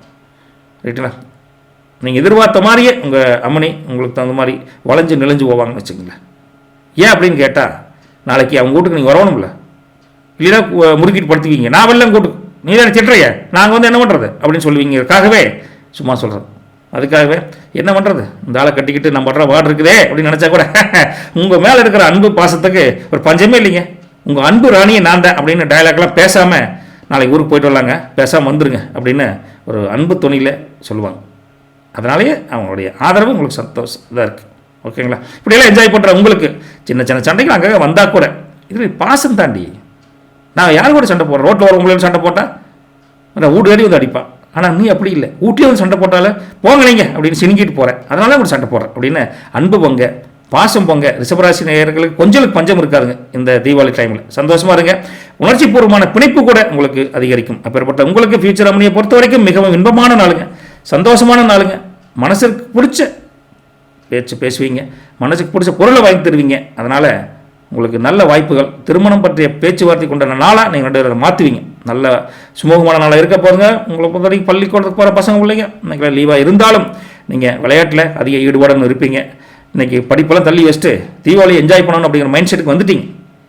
Speaker 1: ரைட்டுங்களா? நீங்கள் எதிர்பார்த்த மாதிரியே உங்கள் அம்மனி உங்களுக்கு தகுந்த மாதிரி வளைஞ்சு நெளிஞ்சு போவாங்கன்னு வச்சுக்கோங்களேன். ஏன் அப்படின்னு கேட்டால், நாளைக்கு அவங்க வீட்டுக்கு நீங்கள் வரணும்ல, இல்லைன்னா முறுக்கிட்டு படுத்துவீங்க. நான் வெள்ளம் கூட்டுக்கு நீ தான் திட்டுறைய, நாங்கள் வந்து என்ன பண்ணுறது அப்படின்னு சொல்லுவீங்கக்காகவே சும்மா சொல்கிறது. அதுக்காகவே என்ன பண்ணுறது, இந்த ஆளை கட்டிக்கிட்டு நம்ம படுற வார்டு இருக்குதே அப்படின்னு நினச்சா கூட உங்கள் மேலே இருக்கிற அன்பு பாசத்துக்கு ஒரு பஞ்சமே இல்லைங்க. உங்கள் அன்பு ராணியை நான் தான் அப்படின்னு டயலாக்லாம் பேசாமல் நாளைக்கு ஊருக்கு போய்ட்டு வரலாங்க, பேசாமல் வந்துருங்க அப்படின்னு ஒரு அன்பு துணியில் சொல்லுவாங்க. அதனாலேயே அவங்களுடைய ஆதரவு உங்களுக்கு சந்தோஷம் இதாக இருக்குது, ஓகேங்களா? இப்படியெல்லாம் என்ஜாய் பண்ணுற உங்களுக்கு சின்ன சின்ன சண்டைகள் அங்கே வந்தால் கூட இது பாசம் தாண்டி. நான் யார் கூட சண்டை போடுறேன், ரோட்டில் வரவங்களோட சண்டை போட்டால் வீடு தேடி வந்து அடிப்பான். ஆனால் நீ அப்படி இல்லை, ஊட்டியே வந்து சண்டை போட்டால போங்க நீங்கள் அப்படின்னு சினிக்கிட்டு போகிறேன், அதனால கூட சண்டை போடுறேன் அப்படின்னு அன்பு பொங்க, பாசம் பொங்க. ரிஷபராசி நேயர்களுக்கு கொஞ்சலுக்கு பஞ்சம் இருக்காதுங்க இந்த தீபாவளி டைமில். சந்தோஷமாக இருங்க. உணர்ச்சி பூர்வமான பிணைப்பு கூட உங்களுக்கு அதிகரிக்கும். அப்பேற்பட்ட உங்களுக்கு ஃபியூச்சர் அம்மனியை பொறுத்த வரைக்கும் மிகவும் இன்பமான நாளுங்க, சந்தோஷமான நாளுங்க. மனசுக்கு பிடிச்ச பேச்சு பேசுவீங்க, மனசுக்கு பிடிச்ச பொருளை வாங்கி தருவீங்க. அதனால் உங்களுக்கு நல்ல வாய்ப்புகள், திருமணம் பற்றிய பேச்சுவார்த்தை கொண்ட நாளாக நீங்கள் 2 பேரை மாற்றுவீங்க. நல்ல சுமூகமான நாளாக இருக்க போதுங்க. உங்களை பொறுத்த வரைக்கும் பள்ளிக்கூடத்துக்கு போகிற பசங்க பிள்ளைங்க இன்றைக்கி லீவாக இருந்தாலும் நீங்கள் விளையாட்டில் அதிக ஈடுபாடுன்னு இருப்பீங்க. இன்றைக்கி படிப்பெல்லாம் தள்ளி வச்சுட்டு தீபாவளி என்ஜாய் பண்ணணும் அப்படிங்கிற மைண்ட் செட்டுக்கு வந்துட்டீங்க,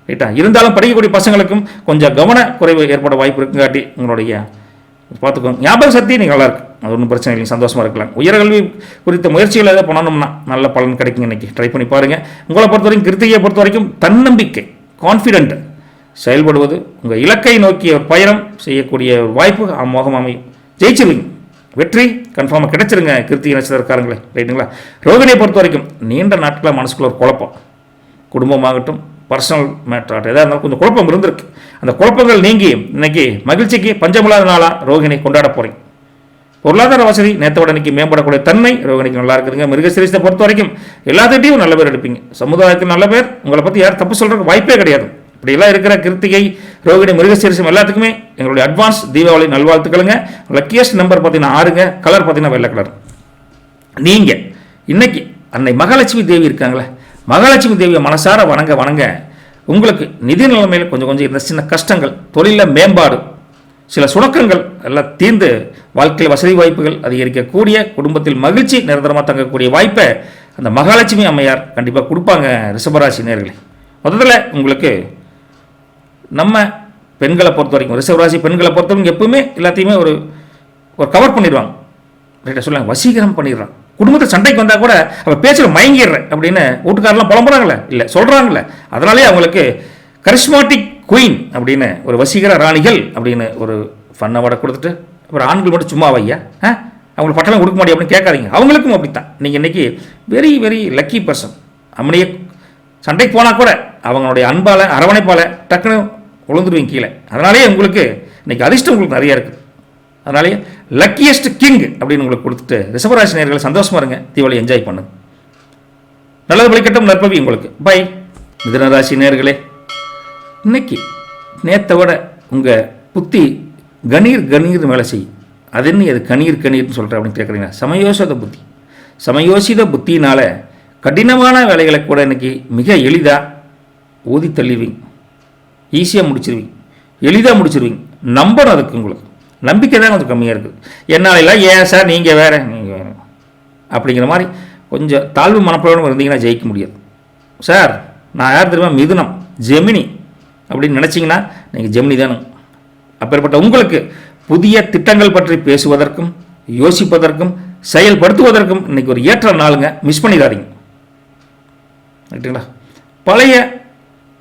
Speaker 1: ரைட்டா? இருந்தாலும் படிக்கக்கூடிய பசங்களுக்கும் கொஞ்சம் கவன குறைவு ஏற்பட வாய்ப்பு இருக்குங்காட்டி உங்களுடைய பார்த்துக்கோங்க. ஞாபக சக்தி நீங்கள் நல்லா இருக்குது, அது ஒன்றும் பிரச்சனை இல்லைங்க, சந்தோஷமாக இருக்கலாம். உயர்கல்வி குறித்த முயற்சிகள் எதாவது பண்ணணும்னா நல்ல பலன் கிடைக்குங்க. இன்றைக்கி ட்ரை பண்ணி பாருங்கள். உங்களை பொறுத்த வரைக்கும் கிருத்திகையை பொறுத்த வரைக்கும் தன்னம்பிக்கை, கான்ஃபிடென்ட் செயல்படுவது, உங்கள் இலக்கை நோக்கிய பயணம் செய்யக்கூடிய வாய்ப்பு அமோகம் அமையும். ஜெயிச்சிருவீங்க, வெற்றி கன்ஃபார்மாக கிடைச்சிருங்க கிருத்திகை நட்சத்திரக்காரங்களே, ரைட்டுங்களா? ரோகிணியை பொறுத்த வரைக்கும் நீண்ட நாட்களாக மனசுக்குள்ள ஒரு குழப்பம், குடும்பமாகட்டும் பர்சனல் மேட்டர் எதாக இருந்தாலும் கொஞ்சம் குழப்பம் இருந்திருக்கு. அந்த குழப்பங்கள் நீங்கி இன்னைக்கு மகிழ்ச்சிக்கு பஞ்சமில்லாத நாளாக ரோகிணி கொண்டாட போகிறீங்க. பொருளாதார வசதி நேற்றோட இன்னைக்கு மேம்படக்கூடிய தன்மை ரோகிணிக்கு நல்லா இருக்குதுங்க. மிருகசீரிசத்தை பொறுத்த வரைக்கும் எல்லாத்திட்டையும் நல்ல பேர் எடுப்பீங்க. சமுதாயத்தில் நல்ல பேர், உங்களை பற்றி யாரும் தப்பு சொல்கிறதுக்கு வாய்ப்பே கிடையாது. இப்படியெல்லாம் இருக்கிற கிருத்திகை, ரோகிணி, மிருகசீரிசம் எல்லாத்துக்குமே எங்களுடைய அட்வான்ஸ் தீபாவளி நல்வாழ்த்துக்களுங்க. லக்கியஸ்ட் நம்பர் பார்த்தீங்கன்னா 6ங்க, கலர் பார்த்தீங்கன்னா வெள்ளை கலர். நீங்கள் இன்னைக்கு அன்னை மகாலட்சுமி தேவி இருக்காங்களே, மகாலட்சுமி தேவியை மனசார வணங்க உங்களுக்கு நிதி நிலைமையில் கொஞ்சம் இருந்த சின்ன கஷ்டங்கள், தொழிலில் மேம்பாடு, சில சுணக்கங்கள் எல்லாம் தீர்ந்து வாழ்க்கையில் வசதி வாய்ப்புகள் அதிகரிக்கக்கூடிய, குடும்பத்தில் மகிழ்ச்சி நிரந்தரமாக தங்கக்கூடிய வாய்ப்பை அந்த மகாலட்சுமி அம்மையார் கண்டிப்பாக கொடுப்பாங்க. ரிஷபராசி நேயர்களே, முதல்ல உங்களுக்கு நம்ம பெண்களை பொறுத்த வரைக்கும், ரிஷபராசி பெண்களை பொறுத்த வரைக்கும் எப்பவுமே எல்லாத்தையுமே ஒரு கவர் பண்ணிடுவாங்க, ரைட்டாக சொல்லுவாங்க, வசீகரம் பண்ணிடுறான். குடும்பத்தை சண்டைக்கு வந்தால் கூட அவள் பேச்சில் மயங்கிடுறேன் அப்படின்னு வீட்டுக்காரெலாம் புலம்புறாங்களே, இல்லை சொல்கிறாங்களே, அதனாலே அவங்களுக்கு கரிஸ்மாட்டிக் குயின் அப்படின்னு ஒரு வசீகர ராணிகள் அப்படின்னு ஒரு ஃபன் அவார்டை கொடுத்துட்டு, அப்புறம் ஆண்கள் மட்டும் சும்மா வையா அவங்களுக்கு பட்டணம் கொடுக்க மாட்டேன் அப்படின்னு கேட்காதீங்க. அவங்களுக்கும் அப்படித்தான். நீங்கள் இன்றைக்கி வெரி வெரி லக்கி பர்சன். அப்படியே சண்டைக்கு போனால் கூட அவங்களுடைய அன்பால் அரவணைப்பால் டக்குன்னு விழுந்துருவீங்க கீழே. அதனாலேயே உங்களுக்கு இன்றைக்கி அதிர்ஷ்டம் உங்களுக்கு நிறையா இருக்குது. அதனாலேயே லக்கியஸ்ட் கிங் அப்படின்னு உங்களுக்கு கொடுத்துட்டு ரிஷபராசி நேயர்களை சந்தோஷமாக இருங்க, தீபாவளி என்ஜாய் பண்ணுங்க. நல்லது பலிக்கட்டும், நற்பவி உங்களுக்கு. பை. மிதுனராசி நேயர்களே, இன்னைக்கு நேற்றை விட உங்கள் புத்தி கணீர் மேலே செய்யும். அது என்ன அது கணீர்னு சொல்கிறேன் அப்படின்னு கேட்குறீங்க. சமயோசித புத்தினால் கடினமான வேலைகளை கூட இன்றைக்கி மிக எளிதாக ஊதி தள்ளிடுவீங்க, ஈஸியாக முடிச்சிருவீங்க, எளிதாக முடிச்சிருவீங்க. நம்பணும், அதுக்கு உங்களுக்கு நம்பிக்கை தான் கொஞ்சம் கம்மியாக இருக்குது. என்னால் இல்லை, ஏன் சார் நீங்கள் வேறு அப்படிங்கிற மாதிரி கொஞ்சம் தாழ்வு மனப்போடு இருந்தீங்கன்னா ஜெயிக்க முடியாது. சார் நான் யார் தெரியுமா, மிதுனம் ஜெமினி அப்படின்னு நினச்சிங்கன்னா நீங்கள் ஜெமினி தானே. அப்பேற்பட்ட உங்களுக்கு புதிய திட்டங்கள் பற்றி பேசுவதற்கும் யோசிப்பதற்கும் செயல்படுத்துவதற்கும் இன்றைக்கி ஒரு ஏற்ற நாளுங்க. மிஸ் பண்ணிடாதீங்க, ரைட்டுங்களா? பழைய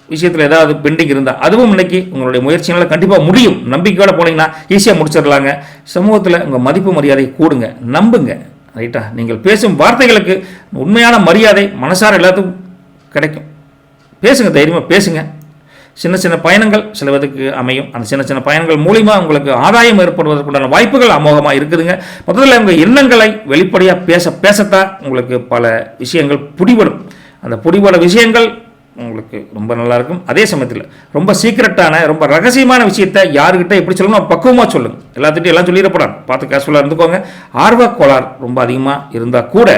Speaker 1: விஷயத்தில் ஏதாவது பெண்டிங் இருந்தால் அதுவும் இன்றைக்கி உங்களுடைய முயற்சினால் கண்டிப்பாக முடியும். நம்பிக்கையோடு போனீங்கன்னா ஈஸியாக முடிச்சிடலாங்க. சமூகத்தில் உங்கள் மதிப்பு மரியாதை கூடுங்க, நம்புங்க, ரைட்டா? நீங்கள் பேசும் வார்த்தைகளுக்கு உண்மையான மரியாதை மனசார எல்லாத்துக்கும் கிடைக்கும். பேசுங்க, தைரியமாக பேசுங்க. சின்ன சின்ன பயணங்கள் சிலவதுக்கு அமையும். அந்த சின்ன சின்ன பயணங்கள் மூலிமா உங்களுக்கு ஆதாயம் ஏற்படுவதற்குண்டான வாய்ப்புகள் அமோகமாக இருக்குதுங்க. முதல்ல உங்கள் எண்ணங்களை வெளிப்படையாக பேசத்தான் உங்களுக்கு பல விஷயங்கள் பிடிபடும். அந்த பிடிபட விஷயங்கள் உங்களுக்கு ரொம்ப நல்லாயிருக்கும். அதே சமயத்தில் ரொம்ப சீக்ரெட்டான ரொம்ப ரகசியமான விஷயத்தை யாருக்கிட்ட எப்படி சொல்லணும் பக்குவமாக சொல்லுங்கள். எல்லாத்துட்டையும் எல்லாம் சொல்லிடப்படாது, பார்த்து கேஷுவலாக இருந்துக்கோங்க. ஆர்வக்கோளாறு ரொம்ப அதிகமாக இருந்தால் கூட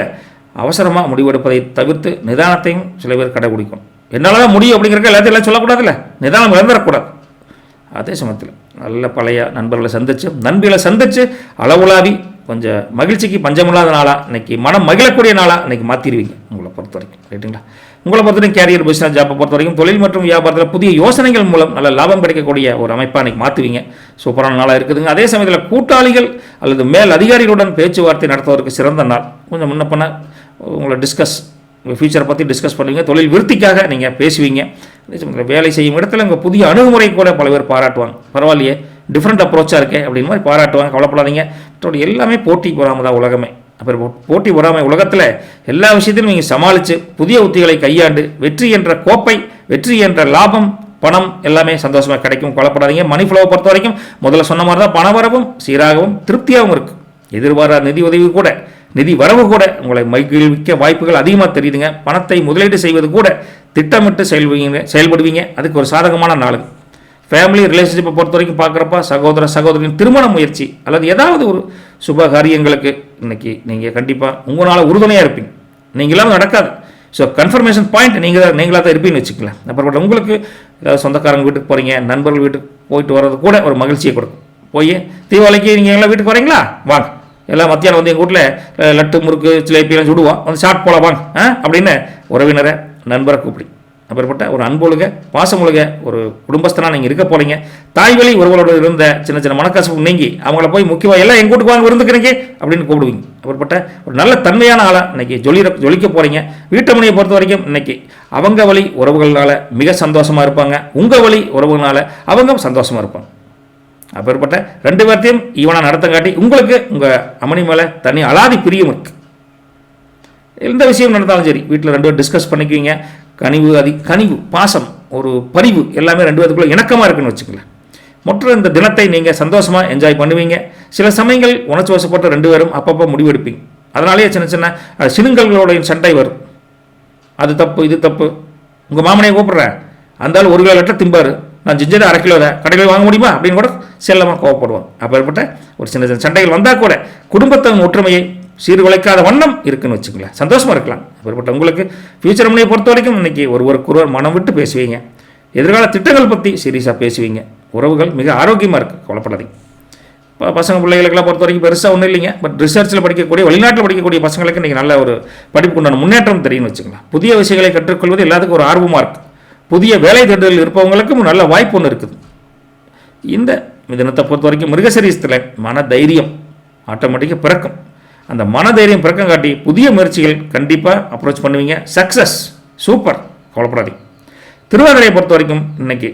Speaker 1: அவசரமாக முடிவெடுப்பதை தவிர்த்து நிதானத்தையும் சில பேர் கடைபிடிக்கும். என்னால் தான் முடியும் அப்படிங்கிறக்க எல்லாத்தையும் எல்லாம் சொல்லக்கூடாதுல்ல, நிதானம் இழந்துடக்கூடாது. அதே சமயத்தில் நல்ல பழைய நண்பர்களை சந்தித்து அளவுலாவி கொஞ்சம் மகிழ்ச்சிக்கு பஞ்சமில்லாத நாளாக இன்றைக்கி மனம் மகிழக்கூடிய நாளாக இன்றைக்கி மாற்றிடுவீங்க உங்களை பொறுத்த வரைக்கும், ரைட்டுங்களா? உங்களை பொறுத்த வரைக்கும் கேரியர், பிஸ்னஸ், ஜாப்பை பொறுத்த வரைக்கும் தொழில் மற்றும் வியாபாரத்தில் புதிய யோசனைகள் மூலம் நல்ல லாபம் கிடைக்கக்கூடிய ஒரு அமைப்பாக இன்றைக்கி மாற்றுவீங்க. சூப்பரான நாளாக இருக்குதுங்க. அதே சமயத்தில் கூட்டாளிகள் அல்லது மேல் அதிகாரிகளுடன் பேச்சுவார்த்தை நடத்துவதற்கு சிறந்த நாள். கொஞ்சம் முன்ன பண்ண உங்களை உங்கள் ஃபியூச்சரை பற்றி டிஸ்கஸ் பண்ணுவீங்க. தொழில் விருத்திக்காக நீங்கள் பேசுவீங்க. அதே சமயத்தில் வேலை செய்யும் இடத்துல உங்கள் புதிய அணுகுமுறை கூட பல பேர் பாராட்டுவாங்க. பரவாயில்லையே, டிஃப்ரெண்ட் அப்ரோச்சாக இருக்கே அப்படின்னு மாதிரி பாராட்டுவாங்க. கவலைப்படாதீங்க. மற்றபடி எல்லாமே போட்டி பொறாமை தான் உலகமே. அப்புறம் போட்டி பொறாமை உலகத்தில் எல்லா விஷயத்திலும் நீங்கள் சமாளித்து புதிய உத்திகளை கையாண்டு வெற்றி என்ற கோப்பை, வெற்றி என்ற லாபம், பணம் எல்லாமே சந்தோஷமாக கிடைக்கும். கவலைப்படாதீங்க. மணி ஃப்ளோவை பொறுத்த வரைக்கும் முதல்ல சொன்ன மாதிரி தான் பணவரவும் சீராகவும் திருப்தியாகவும் இருக்குது. எதிர்பாராத நிதி உதவி கூட, நிதி வரவு கூட உங்களை மகிழ்விக்க வாய்ப்புகள் அதிகமாக தெரியுதுங்க. பணத்தை முதலீடு செய்வது கூட திட்டமிட்டு செயல்படுவீங்க. அதுக்கு ஒரு சாதகமான நாள். ஃபேமிலி ரிலேஷன்ஷிப்பை பொறுத்த வரைக்கும் பார்க்குறப்ப சகோதரின் திருமண முயற்சி அல்லது ஏதாவது ஒரு சுப காரியங்களுக்கு இன்றைக்கி நீங்கள் கண்டிப்பாக உங்களால் உறுதுணையாக இருப்பீங்க. நீங்களாம் நடக்காது. ஸோ கன்ஃபர்மேஷன் பாயிண்ட் நீங்களாக தான் இருப்பீங்கன்னு வச்சுக்கலாம். அப்புறப்பட்ட உங்களுக்கு ஏதாவது சொந்தக்காரங்க வீட்டுக்கு போகிறீங்க, நண்பர்கள் வீட்டுக்கு போயிட்டு வர்றது கூட ஒரு மகிழ்ச்சியை கொடுக்கும். போய் தீபாவளிக்கு நீங்கள் எல்லாம் வீட்டுக்கு வரீங்களா, வாங்க எல்லாம் மத்தியானம் வந்து எங்கள் வீட்டில் லட்டு, முறுக்கு, ஜிலேபியெல்லாம் சுடுவோம், வந்து ஷார்ட் போல வாங்க அப்படின்னு உறவினரை, நண்பரை கூப்பிடி அப்படிப்பட்ட ஒரு அன்பொழுக பாசமொழுக ஒரு குடும்பஸ்தனாக நீங்கள் இருக்க போகிறீங்க. தாய்வழி உறவுகளோடு இருந்த சின்ன சின்ன மனக்கசப்பு நீங்கி அவங்கள போய் முக்கியமாக எல்லாம் எங்கள் வீட்டுக்கு வாங்க விருந்துக்கிறீங்க அப்படின்னு கூப்பிடுவீங்க. அப்படிப்பட்ட ஒரு நல்ல தன்மையான ஆளாக இன்றைக்கி ஜொலிக்க போகிறீங்க. வீட்டமணியை பொறுத்த வரைக்கும் இன்றைக்கி அவங்க வழி உறவுகளால் மிக சந்தோஷமாக இருப்பாங்க. உங்கள் வழி உறவுகளால் அவங்க சந்தோஷமாக இருப்பாங்க. அப்படிப்பட்ட ரெண்டு பேர்த்தையும் ஈவனாக நடத்தங்காட்டி உங்களுக்கு உங்கள் அம்மணி மேலே தனி அலாதி பிரியம் இருக்குது. எந்த விஷயம் நடந்தாலும் சரி வீட்டில் ரெண்டு பேர் டிஸ்கஸ் பண்ணிக்குவீங்க. கனிவு, பாசம், ஒரு பரிவு எல்லாமே ரெண்டு பேருக்குள்ள இணக்கமாக இருக்குன்னு வச்சுக்கலாம். மற்ற இந்த தினத்தை நீங்கள் சந்தோஷமாக என்ஜாய் பண்ணுவீங்க. சில சமயங்கள் உணர்ச்சி வசப்பட்டு ரெண்டு பேரும் அப்பப்போ முடிவெடுப்பீங்க. அதனாலேயே சின்ன சின்ன சினுங்கல்களோடைய சண்டை வரும். அது தப்பு, இது தப்பு. உங்கள் மாமனையை கூப்பிட்றேன், அந்த ஆள் 1 கிலோ லெட்டர் திம்பார், நான் ஜிஞ்சது 1/2 கிலோ கடையில் வாங்க முடியுமா அப்படின்னு கூட செல்லமாக கோவப்படுவாங்க. அப்பேற்பட்ட ஒரு சின்ன சின்ன சண்டைகள் வந்தால் கூட குடும்பத்தின் ஒற்றுமையை சீர்குலைக்காத வண்ணம் இருக்குன்னு வச்சுக்கலாம். சந்தோஷமாக இருக்கலாம். அப்படிப்பட்ட உங்களுக்கு ஃபியூச்சர் மணியை பொறுத்த வரைக்கும் இன்றைக்கி ஒருவருக்கொருவர் மனம் விட்டு பேசுவீங்க. எதிர்கால திட்டங்கள் பற்றி சீரியஸாக பேசுவீங்க. உறவுகள் மிக ஆரோக்கியமாக இருக்குது. கவலைப்படாதீங்க. இப்போ பசங்க பிள்ளைகளுக்கெல்லாம் பொறுத்த வரைக்கும் பெருசாக ஒன்றும் இல்லைங்க. பட் ரிசர்ச்சில் படிக்கக்கூடிய, வெளிநாட்டில் படிக்கக்கூடிய பசங்களுக்கு இன்றைக்கி நல்ல ஒரு படிப்புக்கு உண்டான முன்னேற்றம் தெரியும்னு வச்சுக்கலாம். புதிய விஷயங்களை கற்றுக்கொள்வது எல்லாத்துக்கும் ஒரு ஆர்வமாக இருக்குது. புதிய வேலை தேடுதல் இருப்பவங்களுக்கும் நல்ல வாய்ப்பு ஒன்று இருக்குது. இந்த தினத்தை பொறுத்த வரைக்கும் மிருகசீரிசத்தில் மன தைரியம் ஆட்டோமேட்டிக்காக பிறக்கும். அந்த மனதைரியம் பிறக்கம் காட்டி புதிய முயற்சிகள் கண்டிப்பாக அப்ரோச் பண்ணுவீங்க. சக்ஸஸ் சூப்பர், கவலைப்படாதீங்க. திருவாதிரையை பொறுத்த வரைக்கும் இன்றைக்கி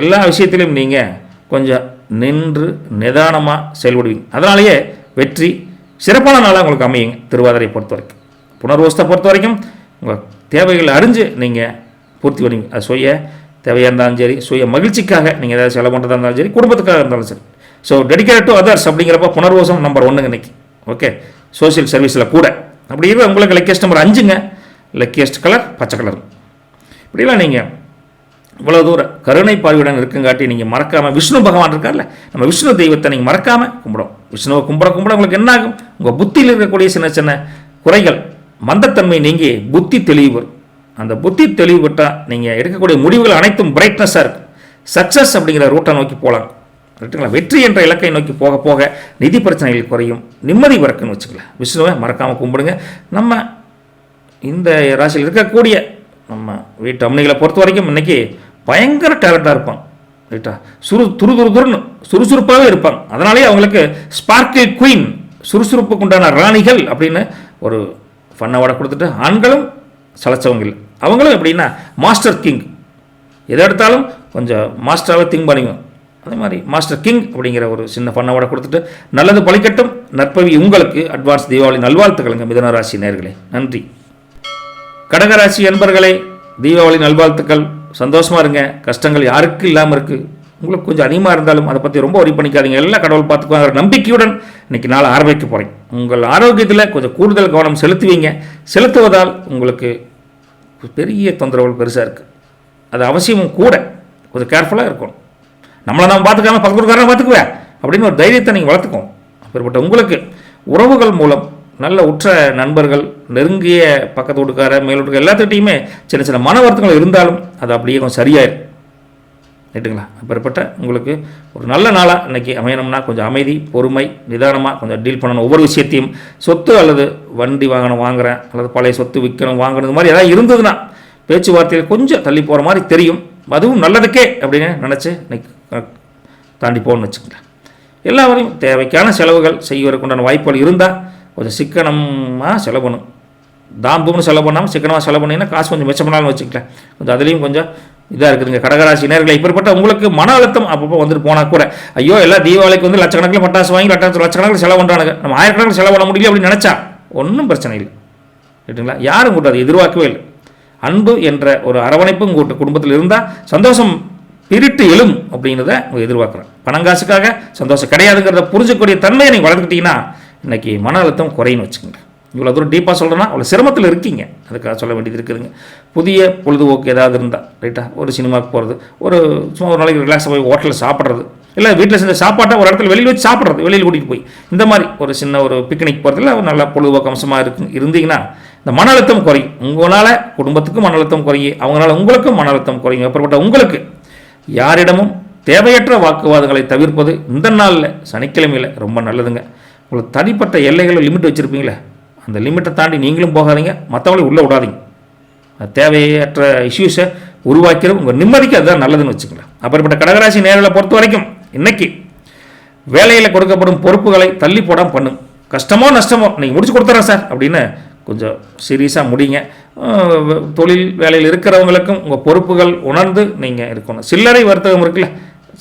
Speaker 1: எல்லா விஷயத்திலும் நீங்கள் கொஞ்சம் நின்று நிதானமாக செயல்படுவீங்க. அதனாலேயே வெற்றி சிறப்பான நாளாக உங்களுக்கு அமையுங்க. திருவாதிரையை பொறுத்த வரைக்கும், புனர்வசத்தை பொறுத்த வரைக்கும் உங்கள் தேவைகளை அறிஞ்சு நீங்கள் பூர்த்தி பண்ணுவீங்க. அது சுய தேவையாக இருந்தாலும் சரி, சுய மகிழ்ச்சிக்காக நீங்கள் ஏதாவது செலவு பண்ணுறதா இருந்தாலும் சரி, குடும்பத்துக்காக இருந்தாலும் சரி. ஸோ டெடிகேட் டு அதர்ஸ் அப்படிங்கிறப்ப புனர்வசம் நம்பர் 1 இன்னைக்கு. ஓகே, சோசியல் சர்வீஸில் கூட அப்படி இருக்க உங்களுக்கு லக்கியஸ்ட் நம்பர் 5ங்க. லக்கியஸ்ட் கலர் பச்சை கலர். இப்படிலாம் நீங்கள் இவ்வளோ தூரம் கருணை பார்வையுடன் இருக்குங்காட்டி நீங்கள் மறக்காமல் விஷ்ணு பகவான் இருக்கார்ல, நம்ம விஷ்ணு தெய்வத்தை நீங்கள் மறக்காமல் கும்பிடும். விஷ்ணுவை கும்பிட உங்களுக்கு என்ன ஆகும்? உங்கள் புத்தியில் இருக்கக்கூடிய சின்ன சின்ன குறைகள், மந்தத்தன்மை நீங்கி புத்தி தெளிவு வரும். அந்த புத்தி தெளிவு விட்டால் நீங்கள் எடுக்கக்கூடிய முடிவுகள் அனைத்தும் பிரைட்னஸாக இருக்கும். சக்ஸஸ் அப்படிங்கிற ரூட்டை நோக்கி போகலாம். ரைட்டுங்களா? வெற்றி என்ற இலக்கை நோக்கி போக போக நிதி பிரச்சனைகள் குறையும், நிம்மதி பிறக்குன்னு வச்சுக்கலாம். விஷ்ணுவை மறக்காமல் கும்பிடுங்க. நம்ம இந்த ராசியில் இருக்கக்கூடிய நம்ம வீட்டு அம்னிகளை பொறுத்த வரைக்கும் இன்றைக்கி பயங்கர டேலண்டாக இருப்பாங்க. ரைட்டா? துருதுருன்னு சுறுசுறுப்பாகவே இருப்பாங்க. அதனாலேயே அவங்களுக்கு ஸ்பார்க்கிள் குயின், சுறுசுறுப்புக்கு உண்டான ராணிகள் அப்படின்னு ஒரு ஃபன் கொடுத்துட்டு, ஆண்களும் சலைச்சவங்க இல்லை, அவங்களும் எப்படின்னா மாஸ்டர் கிங். எதை எடுத்தாலும் கொஞ்சம் மாஸ்டராகவே திங்க் பண்ணிக்குவோம். அதே மாதிரி மாஸ்டர் கிங் அப்படிங்கிற ஒரு சின்ன ஃபன் கொடுத்துட்டு, நல்லது பழிக்கட்டும். நற்பவி உங்களுக்கு. அட்வான்ஸ் தீபாவளி நல்வாழ்த்துக்களுங்க மிதுன ராசி நேயர்களே. நன்றி. கடகராசி என்பர்களே, தீபாவளி நல்வாழ்த்துக்கள். சந்தோஷமாக இருங்க. கஷ்டங்கள் யாருக்கு இல்லாமல் இருக்குது. உங்களுக்கு கொஞ்சம் அதிகமாக இருந்தாலும் அதை பற்றி ரொம்ப ஒரி பண்ணிக்காதீங்க. எல்லாம் கடவுள் பார்த்துக்குவாங்க நம்பிக்கையுடன் இன்றைக்கி நாள் ஆரம்பிக்க போகிறேன். உங்கள் ஆரோக்கியத்தில் கொஞ்சம் கூடுதல் கவனம் செலுத்துவீங்க. செலுத்துவதால் உங்களுக்கு பெரிய தொந்தரவுகள் பெருசாக இருக்குது. அது அவசியமும் கூட. கொஞ்சம் கேர்ஃபுல்லாக இருக்கணும். நம்மளை நம்ம பார்த்துக்காம பக்கத்துக்காரனை பார்த்துக்குவேன் அப்படின்னு ஒரு தைரியத்தை நீங்கள் வளர்த்துக்கோங்க. அப்படிப்பட்ட உங்களுக்கு உறவுகள் மூலம் நல்ல உற்ற நண்பர்கள், நெருங்கிய பக்கத்து வீட்டுக்கார, மேல் வீட்டுக்கார எல்லாத்துக்கிட்டையுமே சின்ன சின்ன மன வருத்தங்கள் இருந்தாலும் அது அப்படியே கொஞ்சம் சரியாயிடும். ரைட்டுங்களா? அப்படிப்பட்ட உங்களுக்கு ஒரு நல்ல நாளாக இன்றைக்கி அமையணும்னா கொஞ்சம் அமைதி, பொறுமை, நிதானமாக கொஞ்சம் டீல் பண்ணணும். ஒவ்வொரு விஷயத்தையும் சொத்து அல்லது வண்டி வாகனம் வாங்குகிறேன் அல்லது பழைய சொத்து விற்கணும் வாங்கணும் மாதிரி ஏதாவது இருந்ததுன்னா பேச்சுவார்த்தையில் கொஞ்சம் தள்ளி போகிற மாதிரி தெரியும். அதுவும் நல்லதுக்கே அப்படின்னு நினச்சி இன்னைக்கு தாண்டி போகணும்னு வச்சுக்கோங்களேன். எல்லாவரையும் தேவைக்கான செலவுகள் செய்வதற்குண்டான வாய்ப்புகள் இருந்தால் கொஞ்சம் சிக்கனமாக செலவு பண்ணும். தாம்பும்னு செலவு பண்ணாமல் சிக்கனமாக செலவு பண்ணிங்கன்னா காசு கொஞ்சம் மிச்சம் பண்ணாலும் வச்சுக்கலாம். கொஞ்சம் அதுலேயும் கொஞ்சம் இதாக இருக்குதுங்க. கடகராசி நேர்களை இப்படிப்பட்ட உங்களுக்கு மன அழுத்தம் அப்பப்போ வந்துட்டு போனால் கூட, ஐயோ எல்லாம் தீபாவளிக்கு வந்து லட்சக்கணக்கில் பட்டாசு வாங்கி லட்சக்கணக்கில் செலவு பண்ணுறாங்க, நம்ம ஆயிரக்கணக்கில் செலவு பண்ண முடியல அப்படின்னு நினச்சா ஒன்றும் பிரச்சனை இல்லை. ரைட்டுங்களா? யாரும் கூட அதை எதிர்பார்க்கவே இல்லை. அன்பு என்ற ஒரு அரவணைப்பு உங்கள் குடும்பத்தில் இருந்தால் சந்தோஷம் பிரிட்டு எழும் அப்படிங்கிறத உங்கள் எதிர்பார்க்குறேன். பணங்காசுக்காக சந்தோஷம் கிடையாதுங்கிறத புரிஞ்சக்கூடிய தன்மையை நீங்கள் வளர்த்துக்கிட்டீங்கன்னா இன்றைக்கி மன அழுத்தம் குறைன்னு வச்சுக்கோங்க. இவ்வளோ தூரம் டீப்பாக சொல்கிறேன்னா அவ்வளோ சிரமத்தில் இருக்கீங்க, அதுக்காக சொல்ல வேண்டியது இருக்குதுங்க. புதிய பொழுதுபோக்கு ஏதாவது இருந்தால் ரைட்டா, ஒரு சினிமாவுக்கு போகிறது, ஒரு சும்மா ஒரு நாளைக்கு ரிலாக்ஸாக போய் ஹோட்டலில் சாப்பிட்றது, இல்லை வீட்டில் செஞ்ச சாப்பாட்டை ஒரு இடத்துல வெளியில் வச்சு சாப்பிட்றது, வெளியில் கூட்டிகிட்டு போய் இந்த மாதிரி ஒரு சின்ன ஒரு பிக்னிக் போகிறதுல ஒரு நல்ல பொழுதுபோக்கு அம்சமாக இருந்தீங்கன்னா இந்த மன அழுத்தம் குறையும். உங்களால் குடும்பத்துக்கும் மன அழுத்தம் குறையும், அவங்களால உங்களுக்கும் மன அழுத்தம் குறையும். அப்புறப்பட்ட உங்களுக்கு யாரிடமும் தேவையற்ற வாக்குவாதங்களை தவிர்ப்பது இந்த நாளில் சனிக்கிழமையில் ரொம்ப நல்லதுங்க. உங்களுக்கு தனிப்பட்ட எல்லைகளை லிமிட் வச்சுருப்பீங்களே, அந்த லிமிட்டை தாண்டி நீங்களும் போகாதீங்க, மற்றவங்களையும் உள்ளே விடாதீங்க. தேவையற்ற இஷ்யூஸை உருவாக்கிறது உங்கள் நிம்மதிக்கு அதுதான் நல்லதுன்னு வச்சுக்கலாம். அப்படிப்பட்ட கடகராசி நேர்களை பொறுத்த வரைக்கும் இன்றைக்கி வேலையில் கொடுக்கப்படும் பொறுப்புகளை தள்ளி போடாமல் பண்ணும். கஷ்டமோ நஷ்டமோ நீங்கள் முடிச்சு கொடுத்துறேன் சார் அப்படின்னு கொஞ்சம் சீரியஸாக முடிங்க. தொழில் வேலையில் இருக்கிறவங்களுக்கும் உங்கள் பொறுப்புகள் உணர்ந்து நீங்கள் இருக்கணும். சில்லறை வர்த்தகம் இருக்குல்ல,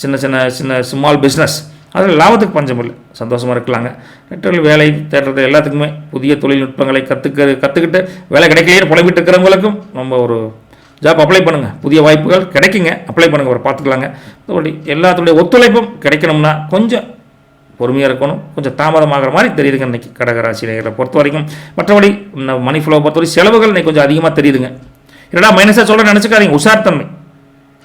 Speaker 1: சின்ன சின்ன சின்ன ஸ்மால் பிஸ்னஸ், அதில் லாபத்துக்கு பஞ்சம் இல்லை, சந்தோஷமாக இருக்கலாங்க. நெட்டர்கள் வேலை தேடுறது எல்லாத்துக்குமே புதிய தொழில்நுட்பங்களை கற்றுக்கிட்டு வேலை கிடைக்கலையே புலம்பிட்டு இருக்கிறவங்களுக்கும் நம்ம ஒரு ஜாப் அப்ளை பண்ணுங்கள். புதிய வாய்ப்புகள் கிடைக்குங்க, அப்ளை பண்ணுங்கள், ஒரு பார்த்துக்கலாங்க. எல்லாத்துடைய ஒத்துழைப்பும் கிடைக்கணும்னா கொஞ்சம் பொறுமையாக இருக்கணும். கொஞ்சம் தாமதமாகிற மாதிரி தெரியுதுங்க இன்றைக்கி கடகராசி நேயர்களை பொறுத்த வரைக்கும். மற்றபடி மணி ஃப்ளோ பொறுத்தவரை செலவுகள் இன்றைக்கி கொஞ்சம் அதிகமாக தெரியுதுங்க. என்னடா மைனஸாக சொல்ல நினச்சிக்காதீங்க, உஷார்த்தன்மை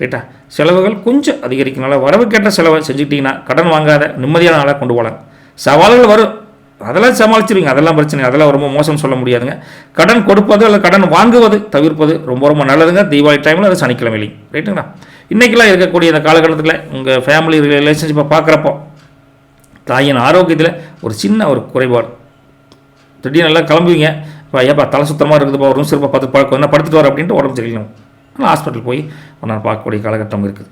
Speaker 1: ரைட்டா. செலவுகள் கொஞ்சம் அதிகரிக்கனால வரவுக்கேற்ற செலவை செஞ்சுக்கிட்டிங்கன்னா கடன் வாங்காத நிம்மதியான நாளாக கொண்டு போகலாம். சவால்கள் வரும், அதெல்லாம் சமாளிச்சிருவீங்க, அதெல்லாம் பிரச்சனை, அதெல்லாம் ரொம்ப மோசம் சொல்ல முடியாதுங்க. கடன் கொடுப்பது அல்லது கடன் வாங்குவது தவிர்ப்பது ரொம்ப ரொம்ப நல்லதுங்க. தீபாவளி டைமில் அது சனிக்கிழமையிலையும் ரைட்டுங்களா. இன்றைக்கெல்லாம் இருக்கக்கூடிய இந்த காலகட்டத்தில் உங்கள் ஃபேமிலி ரிலேஷன்ஷிப்பை பார்க்குறப்போ தாயின் ஆரோக்கியத்தில் ஒரு சின்ன ஒரு குறைபாடு, திடீர்னு நல்லா கிளம்புவீங்க, இப்போ ஏப்பா தலை சுத்தமாக இருக்குதுப்பா, ஒரு நிமிஷம் பார்த்து என்ன படுத்துட்டு வர அப்படின்ட்டு உடம்பு சரியில்லை, ஆனால் ஹாஸ்பிட்டல் போய் நான் பார்க்கக்கூடிய காலகட்டம் இருக்குது.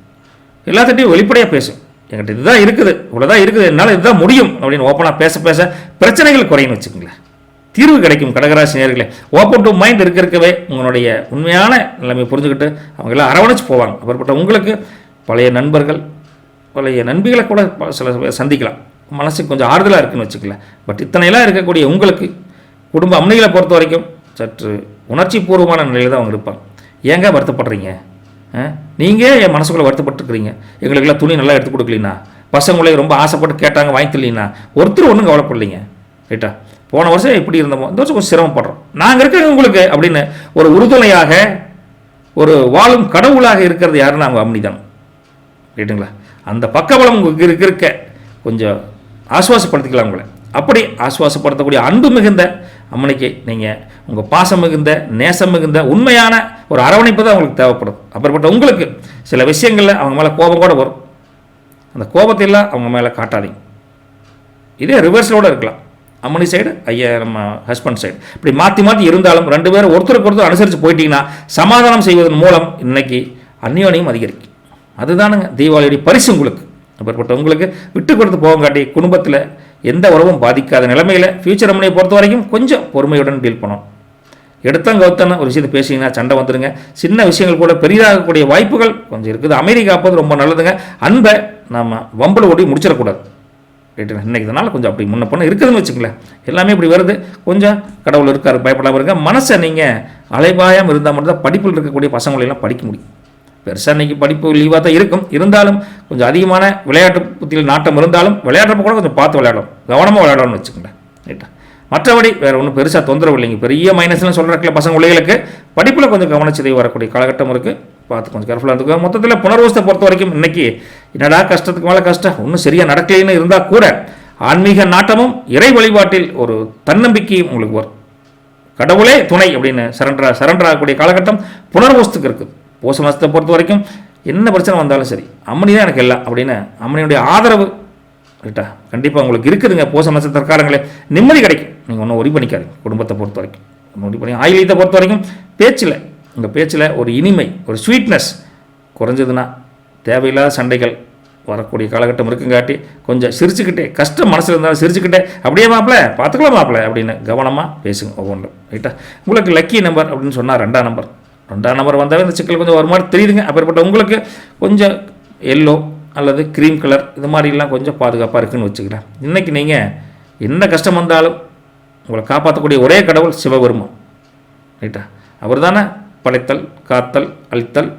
Speaker 1: எல்லாத்திட்டையும் வெளிப்படையாக பேசும், என்கிட்ட இதுதான் இருக்குது, இவ்வளோதான் இருக்குது, என்னால் இதுதான் முடியும் அப்படின்னு ஓப்பனாக பேச பேச பிரச்சனைகள் குறையும் வச்சுக்கோங்களேன். தீர்வு கிடைக்கும். கடகராசி நேயர்களே, ஓப்பன் டு மைண்ட் இருக்கவே உங்களுடைய உண்மையான நிலைமையை புரிஞ்சுக்கிட்டு அவங்களாம் அரவணைச்சு போவாங்க. அப்படிப்பட்ட உங்களுக்கு பழைய நண்பர்கள், பழைய நண்பிகளை கூட சில சந்திக்கலாம். மனசுக்கு கொஞ்சம் ஆறுதலாக இருக்குன்னு வச்சுக்கல. பட் இத்தனையெல்லாம் இருக்கக்கூடிய உங்களுக்கு குடும்ப அம்மைகளை பொறுத்த வரைக்கும் சற்று உணர்ச்சி பூர்வமான நிலையில் தான் அவங்க இருப்பாங்க. ஏங்க வருத்தப்படுறீங்க? நீங்கள் என் மனசுக்குள்ளே வருத்தப்பட்டுருக்கிறீங்க, எங்களுக்கெல்லாம் துணி நல்லா எடுத்து கொடுக்கலீண்ணா, பசங்களே ரொம்ப ஆசைப்பட்டு கேட்டாங்க வாங்கி தரலீண்ணா, ஒருத்தர் ஒன்றும் கவலைப்படலைங்க. ரைட்டா? போன வருஷம் எப்படி இருந்தோமோ இந்த வருஷம் கொஞ்சம் சிரமப்படுறோம், நாங்கள் இருக்கிற உங்களுக்கு அப்படின்னு ஒரு உறுதுணையாக ஒரு வாழும் கடவுளாக இருக்கிறது யாருன்னு அவங்க அம்மனி தான். ரைட்டுங்களா? அந்த பக்கபலம் உங்களுக்கு இருக்க கொஞ்சம் ஆசுவாசப்படுத்திக்கலாம் உங்களை. அப்படி ஆசுவாசப்படுத்தக்கூடிய அன்பு மிகுந்த அம்மனிக்கு நீங்கள் உங்கள் பாசம் மிகுந்த நேசம் மிகுந்த உண்மையான ஒரு அரவணைப்பு தான் உங்களுக்கு தேவைப்படும். அப்படிப்பட்ட உங்களுக்கு சில விஷயங்களில் அவங்க மேலே கோபம் கூட வரும். அந்த கோபத்தையெல்லாம் அவங்க மேலே காட்டாதீங்க. இதே ரிவர்ஸோடு இருக்கலாம். அம்மனி சைடு, ஐயா நம்ம ஹஸ்பண்ட் சைடு, இப்படி மாற்றி மாற்றி இருந்தாலும் 2 பேரும் ஒருத்தருக்கு ஒருத்தர் அனுசரித்து போயிட்டீங்கன்னா சமாதானம் செய்வதன் மூலம் இன்னைக்கு அந்யோன்யம் அதிகரிக்கும். அதுதானுங்க தீபாவளியுடைய பரிசு உங்களுக்கு. அப்படிப்பட்ட உங்களுக்கு விட்டு கொடுத்து போகங்காட்டி குடும்பத்தில் எந்த உறவும் பாதிக்காத நிலைமையில் ஃபியூச்சர் அம்மனியை பொறுத்த வரைக்கும் கொஞ்சம் பொறுமையுடன் டீல் பண்ணணும். எடுத்தங்க கவுத்தான ஒரு விஷயத்தை பேசிங்கன்னா சண்டை வந்துடுங்க. சின்ன விஷயங்கள் கூட பெரிதாகக்கூடிய வாய்ப்புகள் கொஞ்சம் இருக்குது. அமைதி காப்பது ரொம்ப நல்லதுங்க. அன்பை நம்ம வம்பல் ஓடி முடிச்சிடக்கூடாது. ரைட்டு? இன்றைக்கி இதனால் கொஞ்சம் அப்படி முன்ன பண்ண இருக்குதுன்னு வச்சுக்கல. எல்லாமே இப்படி வருது, கொஞ்சம் கடவுள் இருக்கார், பயப்படாமல் இருங்க. மனசை நீங்கள் அலைபாயம் இருந்தால் மட்டும்தான் படிப்பில் இருக்கக்கூடிய பசங்களெல்லாம் படிக்க முடியும். பெருசாக இன்றைக்கி படிப்பு லீவாக தான் இருக்கும், இருந்தாலும் கொஞ்சம் அதிகமான விளையாட்டு புத்தியில் நாட்டம் இருந்தாலும் விளையாடுறப்ப கூட கொஞ்சம் பார்த்து விளையாடணும், கவனமாக விளையாடணும்னு வச்சுக்கோங்க. ரைட்டா? மற்றபடி வேறு ஒன்றும் பெருசாக தொந்தரவு இல்லைங்க. பெரிய மைனஸ்லாம் சொல்கிறக்கில்ல பசங்க பிள்ளைகளுக்கு படிப்பில் கொஞ்சம் கவனச்சிதை வரக்கூடிய காலகட்டம் இருக்குது. பார்த்து கொஞ்சம் கேர்ஃபுல்லாக இருந்துக்கோ. மொத்தத்தில் புனர்வசத்தை பொறுத்த வரைக்கும் இன்றைக்கி என்னடா கஷ்டத்துக்கு மேலே கஷ்டம், ஒன்றும் சரியாக நடக்கலைன்னு இருந்தால் கூட ஆன்மீக நாட்டமும் இறை வழிபாட்டில் ஒரு தன்னம்பிக்கையும் உங்களுக்கு வரும். கடவுளே துணை அப்படின்னு சரண்டர் ஆகக்கூடிய காலகட்டம் புனர்வசத்துக்கு இருக்குது. பூச மாதத்தை பொறுத்த வரைக்கும் என்ன பிரச்சனை வந்தாலும் சரி அம்மனி தான் எனக்கு எல்லாம் அப்படின்னு அம்மனியுடைய ஆதரவு ரைட்டா கண்டிப்பாக உங்களுக்கு இருக்குதுங்க. பூச நட்சத்திரக்காரங்களே நிம்மதி கிடைக்கும். நீங்கள் ஒன்றும் ஒரி பண்ணிக்காதீங்க. குடும்பத்தை பொறுத்த வரைக்கும் ஒன்றும் ஒரி பண்ணி ஆயிலியத்தை பொறுத்த வரைக்கும் பேச்சில் உங்கள் பேச்சில் ஒரு இனிமை, ஒரு ஸ்வீட்னஸ் குறைஞ்சதுன்னா தேவையில்லாத சண்டைகள் வரக்கூடிய காலகட்டம் இருக்குங்காட்டி கொஞ்சம் சிரிச்சுக்கிட்டே, கஷ்டம் மனசில் இருந்தாலும் சிரிச்சுக்கிட்டே அப்படியே மாப்பிள்ள பார்த்துக்கலாம் மாப்பிள்ள அப்படின்னு கவனமாக பேசுங்க ஒவ்வொன்றும். ரைட்டா? உங்களுக்கு லக்கி நம்பர் அப்படின்னு சொன்னால் 2ஆம் நம்பர். 2ஆம் நம்பர் வந்தாவே இந்த சிக்கல் கொஞ்சம் ஒரு மாதிரி தெரியுதுங்க. அப்பேற்பட்ட உங்களுக்கு கொஞ்சம் எல்லோ அல்லது க்ரீம் கலர் இது மாதிரிலாம் கொஞ்சம் பாதுகாப்பாக இருக்குதுன்னு வச்சுக்கிறேன். இன்றைக்கி நீங்கள் என்ன கஷ்டம் வந்தாலும் உங்களை காப்பாற்றக்கூடிய ஒரே கடவுள் சிவபெருமான். ரைட்டா? அவர் தானே படைத்தல், காத்தல், அழித்தல்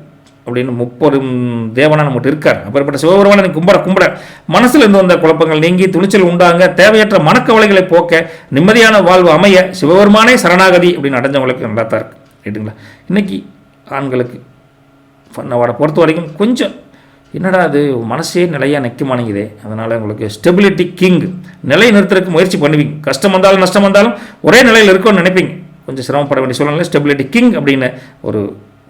Speaker 1: அப்படின்னு 30 தேவனாக நம்மகிட்ட இருக்கார். அப்படிப்பட்ட சிவபெருமானை நீ கும்பிட மனசில் இருந்து வந்த குழப்பங்கள் நீங்கி துணிச்சல் உண்டாங்க, தேவையற்ற மனக்கவலைகளை போக்க, நிம்மதியான வாழ்வு அமைய சிவபெருமானே சரணாகதி அப்படின்னு அடைஞ்சவங்களுக்கு நல்லா தான் இருக்குது. ரைட்டுங்களா? இன்றைக்கி ஆண்களுக்கு பண்ணவாட பொறுத்த வரைக்கும் கொஞ்சம் என்னடா அது மனசே நிலையாக நிற்குமானங்குதே, அதனால் உங்களுக்கு ஸ்டெபிலிட்டி கிங் நிலை நிறுத்துறதுக்கு முயற்சி பண்ணுவீங்க. கஷ்டம் வந்தாலும் நஷ்டம் வந்தாலும் ஒரே நிலையில் இருக்கும்னு நினைப்பீங்க. கொஞ்சம் சிரமப்பட வேண்டிய சூழ்நிலை ஸ்டெபிலிட்டி கிங் அப்படின்னு ஒரு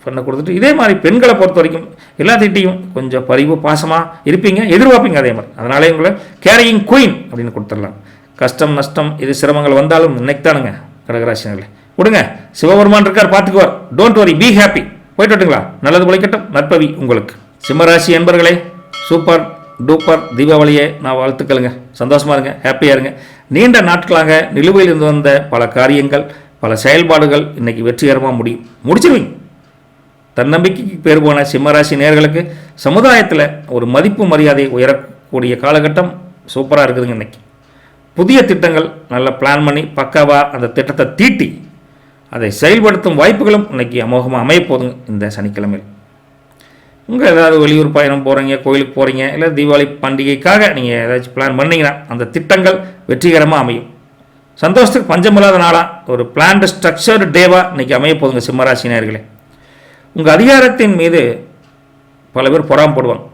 Speaker 1: பண்ண கொடுத்துட்டு இதே மாதிரி பெண்களை பொறுத்த வரைக்கும் எல்லாத்திட்டையும் கொஞ்சம் பரிவு பாசமாக இருப்பீங்க, எதிர்பார்ப்பீங்க அதே மாதிரி. அதனாலே உங்களை கேரியிங் குயின் அப்படின்னு கொடுத்துடலாம். கஷ்டம் நஷ்டம் இது சிரமங்கள் வந்தாலும் இன்னைக்கு தானுங்க கடகராசினர்களே விடுங்க, சிவபெருமான் இருக்கார் பார்த்துக்குவார். Don't worry, be happy. போயிட்டு விட்டுங்களா? நல்லது பிழைக்கட்டும். நற்பவி உங்களுக்கு. சிம்மராசி என்பர்களே, சூப்பர் டூப்பர் தீபாவளியை நான் வாழ்த்துக்களுங்க. சந்தோஷமாக இருங்க, ஹாப்பியாக இருங்க. நீண்ட நாட்களாக நிலுவையில் இருந்து வந்த பல காரியங்கள், பல செயல்பாடுகள் இன்றைக்கி வெற்றிகரமாக முடிச்சிருவீங்க. தன்னம்பிக்கைக்கு பேர் போன சிம்மராசி நேயர்களுக்கு சமுதாயத்தில் ஒரு மதிப்பு மரியாதை உயரக்கூடிய காலகட்டம் சூப்பராக இருக்குதுங்க. இன்றைக்கி புதிய திட்டங்கள் நல்லா பிளான் பண்ணி பக்காவாக அந்த திட்டத்தை தீட்டி அதை செயல்படுத்தும் வாய்ப்புகளும் இன்றைக்கி அமோகமாக அமையப்போதுங்க. இந்த சனிக்கிழமையில் உங்கள் ஏதாவது வெளியூர் பயணம் போகிறீங்க, கோயிலுக்கு போகிறீங்க, இல்லை தீபாவளி பண்டிகைக்காக நீங்கள் ஏதாச்சும் பிளான் பண்ணிங்கன்னா அந்த திட்டங்கள் வெற்றிகரமாக அமையும். சந்தோஷத்துக்கு பஞ்சமில்லாத நாளாக ஒரு பிளான்டு ஸ்ட்ரக்சர்டு டேவாக இன்றைக்கி அமைய போதுங்க. சிம்மராசினியர்களே, உங்கள் அதிகாரத்தின் மீது பல பேர் பொறாமப்படுவாங்க.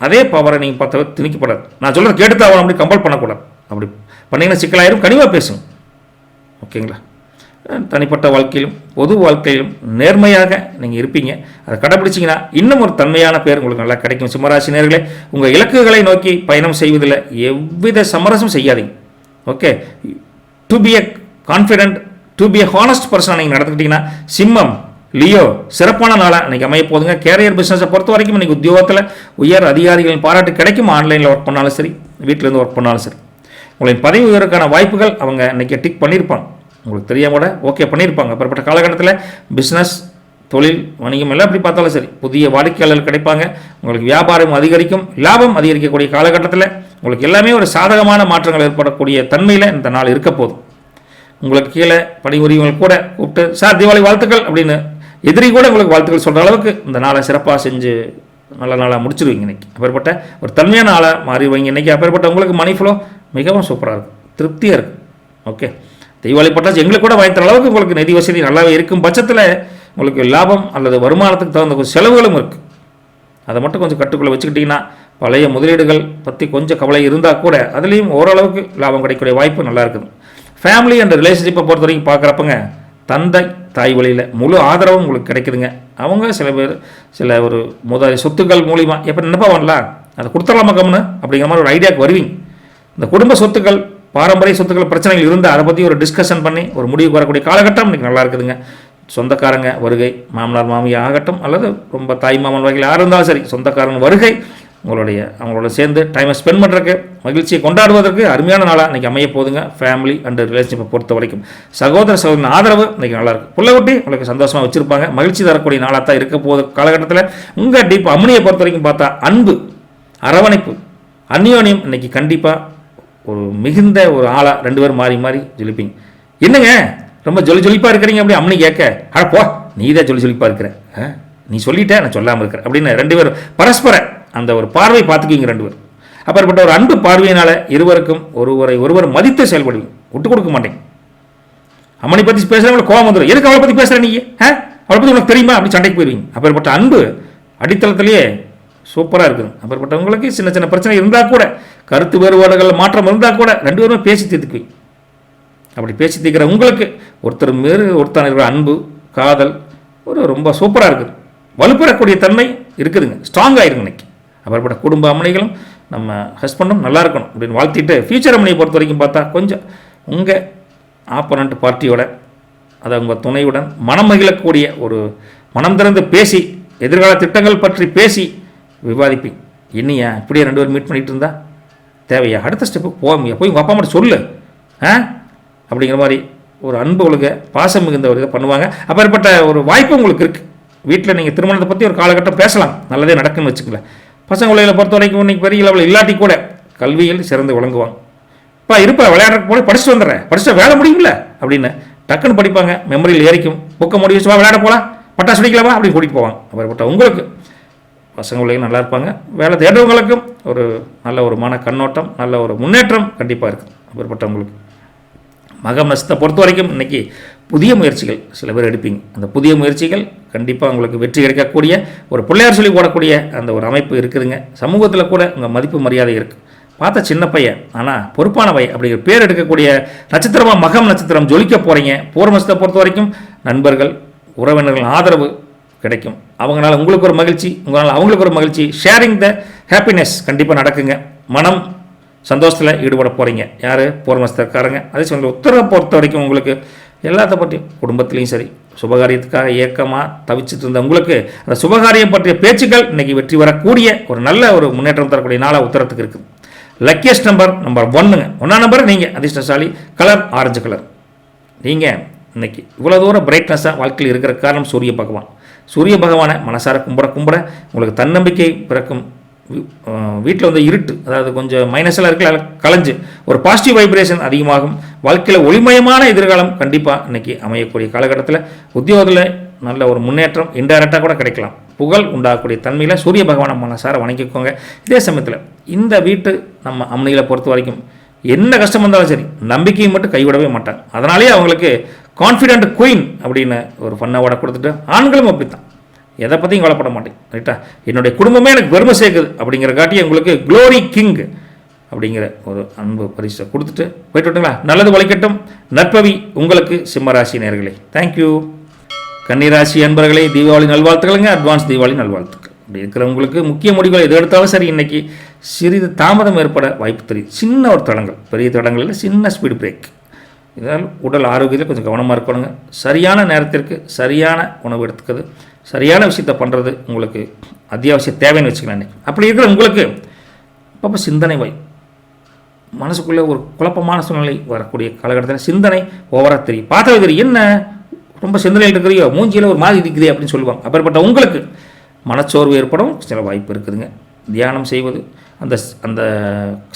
Speaker 1: அதே பவரை நீங்கள் பார்த்த திணிக்கப்படாது. நான் சொல்கிறத கேட்டு அவன் அப்படி கம்பல் பண்ணக்கூடாது. அப்படி பண்ணிங்கன்னா சிக்கலாயிரும். கனிவாக பேசுங்க. ஓகேங்களா? தனிப்பட்ட வாழ்க்கையிலும் பொது வாழ்க்கையிலும் நேர்மையாக நீங்கள் இருப்பீங்க. அதை கடைப்பிடிச்சிங்கன்னா இன்னும் ஒரு தன்மையான பேர் உங்களுக்கு நல்லா கிடைக்கும். சிம்மராசி நேயர்களே, உங்கள் இலக்குகளை நோக்கி பயணம் செய்வதில் எவ்வித சமரசம் செய்யாதீங்க. Okay? To be a confident, to be a honest பர்சனாக நீங்கள் நடந்துக்கிட்டீங்கன்னா சிம்மம் லியோ சிறப்பான நாளாக இன்றைக்கி அமைய போதுங்க. கேரியர் பிஸ்னஸை பொறுத்த வரைக்கும் இன்றைக்கி உத்தியோகத்தில் உயர் அதிகாரிகளின் பாராட்டு கிடைக்கும். ஆன்லைனில் ஒர்க் பண்ணாலும் சரி, வீட்டிலேருந்து ஒர்க் பண்ணாலும் சரி, உங்களின் பதவி உயர்வுக்கான வாய்ப்புகள் அவங்க இன்றைக்கி டிக் பண்ணியிருப்பாங்க. உங்களுக்கு தெரியாம கூட ஓகே பண்ணியிருப்பாங்க. அப்படிப்பட்ட காலகட்டத்தில் பிஸ்னஸ் தொழில் வணிகம் எல்லாம் எப்படி பார்த்தாலும் சரி புதிய வாடிக்கையாளர்கள் கிடைப்பாங்க. உங்களுக்கு வியாபாரம் அதிகரிக்கும், லாபம் அதிகரிக்கக்கூடிய காலகட்டத்தில் உங்களுக்கு எல்லாமே ஒரு சாதகமான மாற்றங்கள் ஏற்படக்கூடிய தன்மையில் இந்த நாள் இருக்க போதும். உங்களுக்கு கீழே பணிபுரியவங்க கூட கூப்பிட்டு சார் தீபாவளி வாழ்த்துக்கள் அப்படின்னு எதிரி கூட உங்களுக்கு வாழ்த்துக்கள் சொல்கிற அளவுக்கு இந்த நாளை சிறப்பாக செஞ்சு நல்ல நாளாக முடிச்சிருவீங்க. இன்றைக்கி அப்பேற்பட்ட ஒரு தன்மையான ஆளாக மாறிடுவீங்க. இன்றைக்கி அப்பேற்பட்ட உங்களுக்கு மணி ஃப்ளோ மிகவும் சூப்பராக இருக்கும், திருப்தியாக இருக்கும். ஓகே, தீபாவளி பட்டாசு எங்களுக்கு கூட வாங்கி தர அளவுக்கு உங்களுக்கு நிதி வசதி நல்லாவே இருக்கும் பட்சத்தில் உங்களுக்கு லாபம் அல்லது வருமானத்துக்கு தகுந்த கொஞ்சம் செலவுகளும் இருக்குது. அதை மட்டும் கொஞ்சம் கட்டுக்குள்ளே வச்சுக்கிட்டிங்கன்னா பழைய முதலீடுகள் பற்றி கொஞ்சம் கவலை இருந்தால் கூட அதுலேயும் ஓரளவுக்கு லாபம் கிடைக்கக்கூடிய வாய்ப்பு நல்லா இருக்குது. ஃபேமிலி அண்ட் ரிலேஷன்ஷிப்பை பொறுத்த வரைக்கும் பார்க்குறப்பங்க தந்தை தாய் வழியில் முழு ஆதரவும் உங்களுக்கு கிடைக்குதுங்க. அவங்க சில பேர் சில ஒரு முதல் சொத்துக்கள் மூலிமா எப்போ நினைப்பா வரலாம் அதை கொடுத்துடலாமா கம்னு அப்படிங்கிற மாதிரி ஒரு ஐடியாவுக்கு வருவீங்க. இந்த குடும்ப சொத்துக்கள் பாரம்பரிய சொத்துக்கள் பிரச்சனைகள் இருந்தால் அதை பற்றி ஒரு டிஸ்கஷன் பண்ணி ஒரு முடிவுக்கு வரக்கூடிய காலகட்டம் இன்றைக்கி நல்லா இருக்குதுங்க. சொந்தக்காரங்க வருகை, மாமனார் மாமியா ஆகட்டும் அல்லது ரொம்ப தாய் மாமன் வகையில் யார் இருந்தாலும் சரி சொந்தக்காரங்க வருகை அவங்களோட சேர்ந்து டைமை ஸ்பெண்ட் பண்ணுறதுக்கு மகிழ்ச்சியை கொண்டாடுவதற்கு அருமையான நாளாக இன்றைக்கி அமைய போதுங்க. ஃபேமிலி அண்ட் ரிலேஷன்ஷிப்பை பொறுத்த வரைக்கும் சகோதர சகோதரின் ஆதரவு இன்றைக்கி நல்லாயிருக்கும். பிள்ளைக்குட்டி உங்களுக்கு சந்தோஷமாக வச்சுருப்பாங்க. மகிழ்ச்சி தரக்கூடிய நாளாக தான் இருக்க போகுது காலகட்டத்தில். உங்கள் டீப் அம்னியை பொறுத்த வரைக்கும் பார்த்தா அன்பு, அரவணைப்பு, அந்யோன்யம் இன்றைக்கி கண்டிப்பாக ஒரு மிகுந்த ஒரு ஆளாக ரெண்டு பேரும் மாறி மாறி ஜொலிப்பீங்க. என்னங்க ரொம்ப ஜொலிப்பாக இருக்கிறீங்க அப்படி அம்மனி கேட்க, போ நீ தான் ஜொலிப்பாக இருக்கிற, நீ சொல்லிட்டே நான் சொல்லாமல் இருக்கிறேன் அப்படின்னு ரெண்டு பேரும் பரஸ்பர அந்த ஒரு பார்வை பார்த்துக்குவீங்க ரெண்டு பேரும். அப்படிப்பட்ட ஒரு அன்பு பார்வையினால் இருவருக்கும் ஒருவர் மதித்து செயல்படுவீங்க, விட்டு கொடுக்க மாட்டேங்க. அம்மனை பற்றி பேசுகிறவங்களுக்கு கோவம் வந்துடும், எதுக்கு அவளை பற்றி பேசுகிற நீங்க, அவளை பற்றி உனக்கு தெரியுமா அப்படி சண்டைக்கு போயிடுவீங்க. அப்படிப்பட்ட அன்பு அடித்தளத்திலேயே சூப்பராக இருக்குது. அப்படிப்பட்டவங்களுக்கு சின்ன சின்ன பிரச்சனை இருந்தால் கூட கருத்து வேறுபாடுகள் மாற்றம் இருந்தால் கூட ரெண்டு பேருமே பேசி தீர்த்துக்குவீங்க. அப்படி பேசி தீர்க்கிற உங்களுக்கு ஒருத்தர் மீது ஒருத்தர் இருக்கிற அன்பு காதல் ரொம்ப சூப்பராக இருக்குது. வலுப்பெறக்கூடிய தன்மை இருக்குதுங்க, ஸ்ட்ராங் ஆகிருங்க இன்னைக்கு. அப்படிப்பட்ட குடும்ப அம்மனைகளும் நம்ம ஹஸ்பண்டும் நல்லா இருக்கணும் அப்படின்னு வாழ்த்திட்டு ஃபியூச்சர் அம்மனையை பொறுத்த வரைக்கும் பார்த்தா கொஞ்சம் உங்கள் ஆப்போனண்ட் பார்ட்டியோட அதை உங்கள் துணையுடன் மனம் மகிழக்கூடிய ஒரு மனம் திறந்து பேசி எதிர்கால திட்டங்கள் பற்றி பேசி விவாதிப்பீங்க. இன்னையா இப்படியே ரெண்டு பேரும் மீட் பண்ணிகிட்டு இருந்தா தேவையா, அடுத்த ஸ்டெப்புக்கு போய் உங்கள் அப்பா மட்டும் சொல்லு அப்படிங்கிற மாதிரி ஒரு அன்பு உங்களுக்கு பாசம் மிகுந்த ஒரு இதை பண்ணுவாங்க. அப்பேற்பட்ட ஒரு வாய்ப்பு உங்களுக்கு இருக்குது. வீட்டில் நீங்கள் திருமணத்தை பற்றி ஒரு காலகட்டம் பேசலாம், நல்லதே நடக்குன்னு வச்சுக்கல. பசங்க பிள்ளைகளை பொறுத்த வரைக்கும் இன்னைக்கு பெரிய லெவலில் இல்லாட்டி கூட கல்வியில் சிறந்து விளங்குவாங்க. இப்போ இருப்பா விளையாடுறதுக்கு போய் படிச்சுட்டு வந்துடுறேன், படிச்சுட்டு வேலை முடியும்ல அப்படின்னு டக்குன்னு படிப்பாங்க, மெமரியில் ஏறிக்கும். புக்கை முடி வச்சு விளையாட போகலாம், பட்டாசு வெடிக்கலாமா அப்படின்னு கூட்டிகிட்டு போவாங்க. அப்பேற்பட்ட உங்களுக்கு பசங்க பிள்ளைகள் நல்லா இருப்பாங்க. வேலை தேடுறவங்களுக்கும் ஒரு நல்ல ஒரு மன கண்ணோட்டம், நல்ல ஒரு முன்னேற்றம் கண்டிப்பாக இருக்குது. அப்பேற்பட்டவங்களுக்கு மகம் நட்சத்திரத்தை பொறுத்த வரைக்கும் இன்றைக்கி புதிய முயற்சிகள் சில பேர் எடுப்பீங்க. அந்த புதிய முயற்சிகள் கண்டிப்பாக உங்களுக்கு வெற்றி கிடைக்கக்கூடிய ஒரு பிள்ளையார் சொல்லி போடக்கூடிய அந்த ஒரு அமைப்பு இருக்குதுங்க. சமூகத்தில் கூட உங்கள் மதிப்பு மரியாதை இருக்குது. பார்த்த சின்ன பையன் ஆனால் பொறுப்பான பையன் அப்படிங்கிற பேர் எடுக்கக்கூடிய நட்சத்திரமாக மகம் நட்சத்திரம் ஜொலிக்க போகிறீங்க. பூர நட்சத்திரத்தை பொறுத்த வரைக்கும் நண்பர்கள் உறவினர்கள் ஆதரவு கிடைக்கும். அவங்களால உங்களுக்கு ஒரு மகிழ்ச்சி, உங்களால் அவங்களுக்கு ஒரு மகிழ்ச்சி, ஷேரிங் த ஹாப்பினஸ் கண்டிப்பாக நடக்குங்க. மனம் சந்தோஷத்தில் ஈடுபட போகிறீங்க. யார் பூர்ணஸ்தக்காரங்க. அதே சமயம் உத்தரவை பொறுத்த வரைக்கும் உங்களுக்கு எல்லாத்த பற்றியும் குடும்பத்துலேயும் சரி சுபகாரியத்துக்காக ஏக்கமாக தவிச்சிட்டு இருந்த உங்களுக்கு அந்த சுபகாரியம் பற்றிய பேச்சுக்கள் இன்றைக்கி வெற்றி வரக்கூடிய ஒரு நல்ல ஒரு முன்னேற்றம் தரக்கூடிய நாளாக உத்தரத்துக்கு இருக்குது. லக்கியஸ்ட் நம்பர் 1ங்க. 1ஆம் நம்பர் நீங்கள் அதிர்ஷ்டசாலி. Colour orange colour. நீங்கள் இன்றைக்கி இவ்வளோ தூரம் பிரைட்னஸாக வாழ்க்கையில் இருக்கிற காரணம் சூரிய பகவான். சூரிய பகவானை மனசார கும்பிட உங்களுக்கு தன்னம்பிக்கை பிறக்கும். வீட்டில் வந்து இருட்டு, அதாவது கொஞ்சம் மைனஸெல்லாம் இருக்கல கலைஞ்சு ஒரு பாசிட்டிவ் வைப்ரேஷன் அதிகமாகும். வாழ்க்கையில் ஒளிமயமான எதிர்காலம் கண்டிப்பாக இன்றைக்கி அமையக்கூடிய காலகட்டத்தில் உத்தியோகத்தில் நல்ல ஒரு முன்னேற்றம் இன்டைரக்டாக கூட கிடைக்கலாம். புகழ் உண்டாகக்கூடிய தன்மையில் சூரிய பகவானை மனசார வணங்கிக்கோங்க. இதே சமயத்தில் இந்த வீட்டு நம்ம அம்மனிகளை பொறுத்த வரைக்கும் என்ன கஷ்டம் வந்தாலும் சரி நம்பிக்கையை மட்டும் கைவிடவே மாட்டாங்க. அதனாலேயே அவங்களுக்கு கான்ஃபிடென்ட் குயின் அப்படின்னு ஒரு ஃபன்னாவோட கொடுத்துட்டு ஆண்களும் அப்படித்தான், எதை பற்றியும் கவலைப்பட மாட்டேன். ரைட்டா, என்னுடைய குடும்பமே எனக்கு பெருமை சேர்க்குது அப்படிங்கிற காட்டி உங்களுக்கு க்ளோரி கிங் அப்படிங்கிற ஒரு அன்பு பரிசை கொடுத்துட்டு போயிட்டு விட்டுங்களா. நல்லது வலிக்கட்டும். நற்பவி உங்களுக்கு சிம்மராசி நேயர்களே. தேங்க்யூ. கன்னிராசி அன்பர்களே, தீபாவளி நல்வாழ்த்துக்களுங்க. அட்வான்ஸ் தீபாவளி நல்வாழ்த்துக்கள். அப்படி இருக்கிறவங்களுக்கு முக்கிய முடிவுகள் எது எடுத்தாலும் சரி இன்றைக்கி சிறிது தாமதம் ஏற்பட வாய்ப்பு தெரியுது. சின்ன ஒரு தடங்கள், பெரிய தடங்களில் சின்ன ஸ்பீடு பிரேக். இதனால் உடல் ஆரோக்கியத்தில் கொஞ்சம் கவனமாக இருக்கணுங்க. சரியான நேரத்திற்கு சரியான உணவு எடுத்துக்கிறது, சரியான விஷயத்தை பண்ணுறது உங்களுக்கு அத்தியாவசிய தேவைன்னு வச்சுக்கலாம். இன்றைக்கி அப்படி இருக்கிற உங்களுக்கு அப்பப்போ சிந்தனை மனசுக்குள்ளே ஒரு குழப்பமான சூழ்நிலை வரக்கூடிய காலகட்டத்தில் சிந்தனை ஓவராக தெரியும். பார்த்தாவே தெரியும் என்ன
Speaker 2: ரொம்ப சிந்தனையில் இருக்கிறீங்க, மூஞ்சியில் ஒரு மாதிரி இருக்குதே அப்படின்னு சொல்லுவாங்க. அப்பேற்பட்ட உங்களுக்கு மனச்சோர்வு ஏற்படும் சில வாய்ப்பு இருக்குதுங்க. தியானம் செய்வது, அந்த அந்த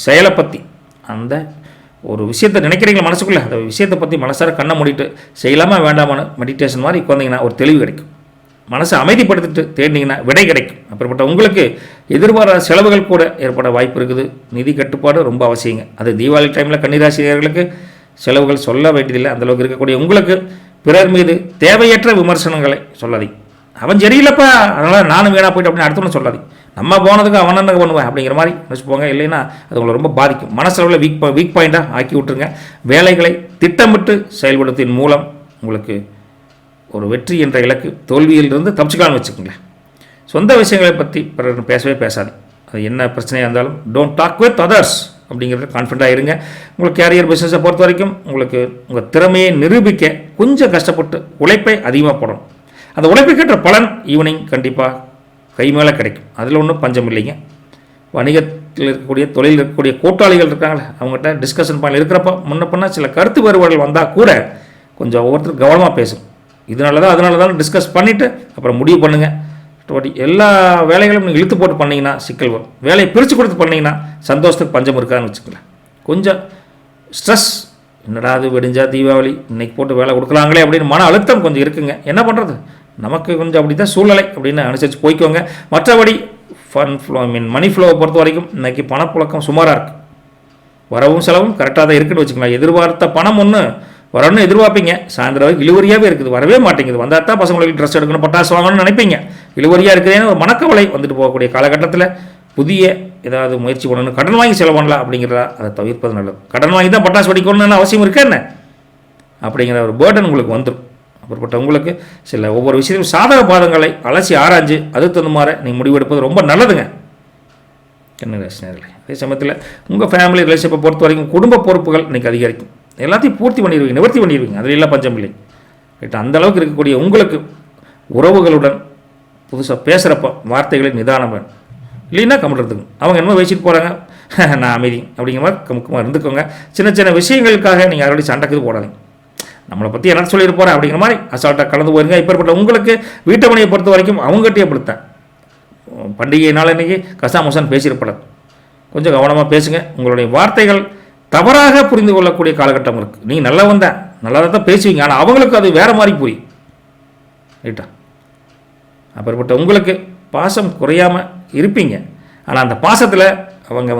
Speaker 2: செயலை பற்றி, அந்த ஒரு விஷயத்தை நினைக்கிறீங்களா மனசுக்குள்ளே, அந்த விஷயத்தை பற்றி மனசார கண்ணை மூடிட்டு செய்யலாமா வேண்டாமான்னு மெடிடேஷன் மாதிரி உட்காந்திங்கன்னா ஒரு தெளிவு கிடைக்கும். மனசை அமைதிப்படுத்திட்டு தேடினீங்கன்னா விடை கிடைக்கும். அப்படிப்பட்ட உங்களுக்கு எதிர்பாராத செலவுகள் கூட ஏற்பட வாய்ப்பு இருக்குது. நிதி கட்டுப்பாடு ரொம்ப அவசியங்க. அது தீபாவளி டைமில் கன்னிராசினியர்களுக்கு செலவுகள் சொல்ல வேண்டியதில்லை. அந்தளவுக்கு இருக்கக்கூடிய உங்களுக்கு பிறர் மீது தேவையற்ற விமர்சனங்களை சொல்லாதீங்க. அவன் சரியில்லைப்பா அதனால் நானும் வீணாக போயிட்டு அப்படின்னு அடுத்தவனு சொல்லாதீங்க. நம்ம போனதுக்கு அவன் என்ன பண்ணுவேன் அப்படிங்கிற மாதிரி நினச்சிப்போங்க. இல்லைன்னா அது உங்களை ரொம்ப பாதிக்கும். மனசளவில் வீக் பாயிண்ட்டாக ஆக்கி விட்டுருங்க. வேலைகளை திட்டமிட்டு செயல்படுத்தின் மூலம் உங்களுக்கு ஒரு வெற்றி என்ற இலக்கு, தோல்வியிலிருந்து தப்பிச்சுக்கலாம்னு வச்சுக்கோங்களேன். சொந்த விஷயங்களை பற்றி பிறர் பேசவே பேசாது. அது என்ன பிரச்சனையாக இருந்தாலும் டோன்ட் டாக் வித் அதர்ஸ் அப்படிங்கிறத கான்ஃபிடண்ட்டாக இருங்க. உங்களுக்கு கேரியர் பிஸ்னஸை பொறுத்த வரைக்கும் உங்களுக்கு உங்கள் திறமையை நிரூபிக்க கொஞ்சம் கஷ்டப்பட்டு உழைப்பை அதிகமாக போடணும். அந்த உழைப்புக்கேற்ற பலன் ஈவினிங் கண்டிப்பாக கை மேலே கிடைக்கும். அதில் ஒன்றும் பஞ்சம் இல்லைங்க. வணிகத்தில் இருக்கக்கூடிய தொழில் இருக்கக்கூடிய கூட்டாளிகள் இருக்காங்களே, அவங்ககிட்ட டிஸ்கஷன் பாயிண்ட் இருக்கிறப்ப முன்ன பண்ணால் சில கருத்து வேறுபாடுகள் வந்தால் கூட கொஞ்சம் ஒவ்வொருத்தர் கவனமாக பேசும். இதனால தான் அதனால தான் டிஸ்கஸ் பண்ணிவிட்டு அப்புறம் முடிவு பண்ணுங்கள். எல்லா வேலைகளும் நீங்கள் இழுத்து போட்டு பண்ணிங்கன்னா சிக்கல் வரும். வேலையை பிரித்து கொடுத்து பண்ணிங்கன்னா சந்தோஷத்துக்கு பஞ்சம் இருக்காதுன்னு வச்சுக்கலாம். கொஞ்சம் ஸ்ட்ரெஸ், என்னடா அது விடிஞ்சா தீபாவளி இன்றைக்கி போட்டு வேலை கொடுக்குறாங்களே அப்படின்னு மன அழுத்தம் கொஞ்சம் இருக்குங்க. என்ன பண்ணுறது, நமக்கு கொஞ்சம் அப்படி தான் சூழ்நிலை அப்படின்னு அனுசரித்து போய்க்கோங்க. மற்றபடி ஃபன் ஃப்ளோ மணி ஃப்ளோவை பொறுத்த வரைக்கும் இன்றைக்கி பணப்புழக்கம் சுமாராக இருக்குது. வரவும் செலவும் கரெக்டாக தான் இருக்குன்னு வச்சுக்கலாம். எதிர்பார்த்த பணம் ஒன்று வரணும்னு எதிர்பார்ப்பீங்க, சாயந்தரம் வரைக்கும் இழுவரியாகவே இருக்குது, வரவே மாட்டேங்குது. வந்தால் தான் பசங்களுக்கு ட்ரெஸ் எடுக்கணும், பட்டாசு வாங்கணும்னு நினைப்பீங்க, இழுவரியாக இருக்குதுன்னு ஒரு மனக்கவலை வந்துட்டு போகக்கூடிய காலகட்டத்தில் புதிய ஏதாவது முயற்சி பண்ணணும், கடன் வாங்கி செலவு பண்ணலாம் அப்படிங்கிறதா அதை தவிர்ப்பது நல்லது. கடன் வாங்கி தான் பட்டாசு வெடிக்கணும்னு அவசியம் இருக்கா என்ன அப்படிங்கிற ஒரு பேர்டன் உங்களுக்கு வந்துடும். அப்படிப்பட்ட உங்களுக்கு சில ஒவ்வொரு விஷயத்தையும் சாதக பாதங்களை அலசி ஆராய்ஞ்சு அதுக்கு தகுந்த மாதிரி நீங்கள் முடிவெடுப்பது ரொம்ப நல்லதுங்க. என்ன நேர்களே, அதே சமயத்தில் உங்கள் ஃபேமிலி ரிலேஷன்ஷிப்பை பொறுத்த வரைக்கும் குடும்ப பொறுப்புகள் இன்றைக்கி அதிகரிக்கும். எல்லாத்தையும் பூர்த்தி பண்ணிடுவீங்க, நிவர்த்தி பண்ணிடுவீங்க, அதில் எல்லாம் பஞ்சம் இல்லை. ரைட், அந்தளவுக்கு இருக்கக்கூடிய உங்களுக்கு உறவுகளுடன் புதுசாக பேசுகிறப்ப வார்த்தைகளை நிதானம் வேணும். இல்லைன்னா கம்முறதுங்க, அவங்க என்னமோ வச்சுட்டு போகிறாங்க நான் அமைதி அப்படிங்கிற மாதிரி கமுக்கமாக இருந்துக்கோங்க. சின்ன சின்ன விஷயங்களுக்காக நீங்கள் யாரோடய சண்டைக்கு போடாதீங்க. நம்மளை பற்றி என்ன சொல்லிட்டு போகிறேன் அப்படிங்கிற மாதிரி அசால்ட்டாக கலந்து போயிருங்க. இப்பேற்பட்ட உங்களுக்கு வீட்டு மனையை பொறுத்த வரைக்கும் அவங்ககிட்டயே படுத்தேன் பண்டிகை நாள் இன்றைக்கி கசாமசான்னு பேசிடப்படாது. கொஞ்சம் கவனமாக பேசுங்க. உங்களுடைய வார்த்தைகள் தவறாக புரிந்து கொள்ளக்கூடிய காலகட்டம் இருக்குது. நீங்கள் நல்லா வந்தேன் நல்லா தான் பேசுவீங்க, ஆனால் அவங்களுக்கு அது வேறு மாதிரி புரியும். ரைட்டா, அப்படிப்பட்ட உங்களுக்கு பாசம் குறையாமல் இருப்பீங்க. ஆனால் அந்த பாசத்தில் அவங்க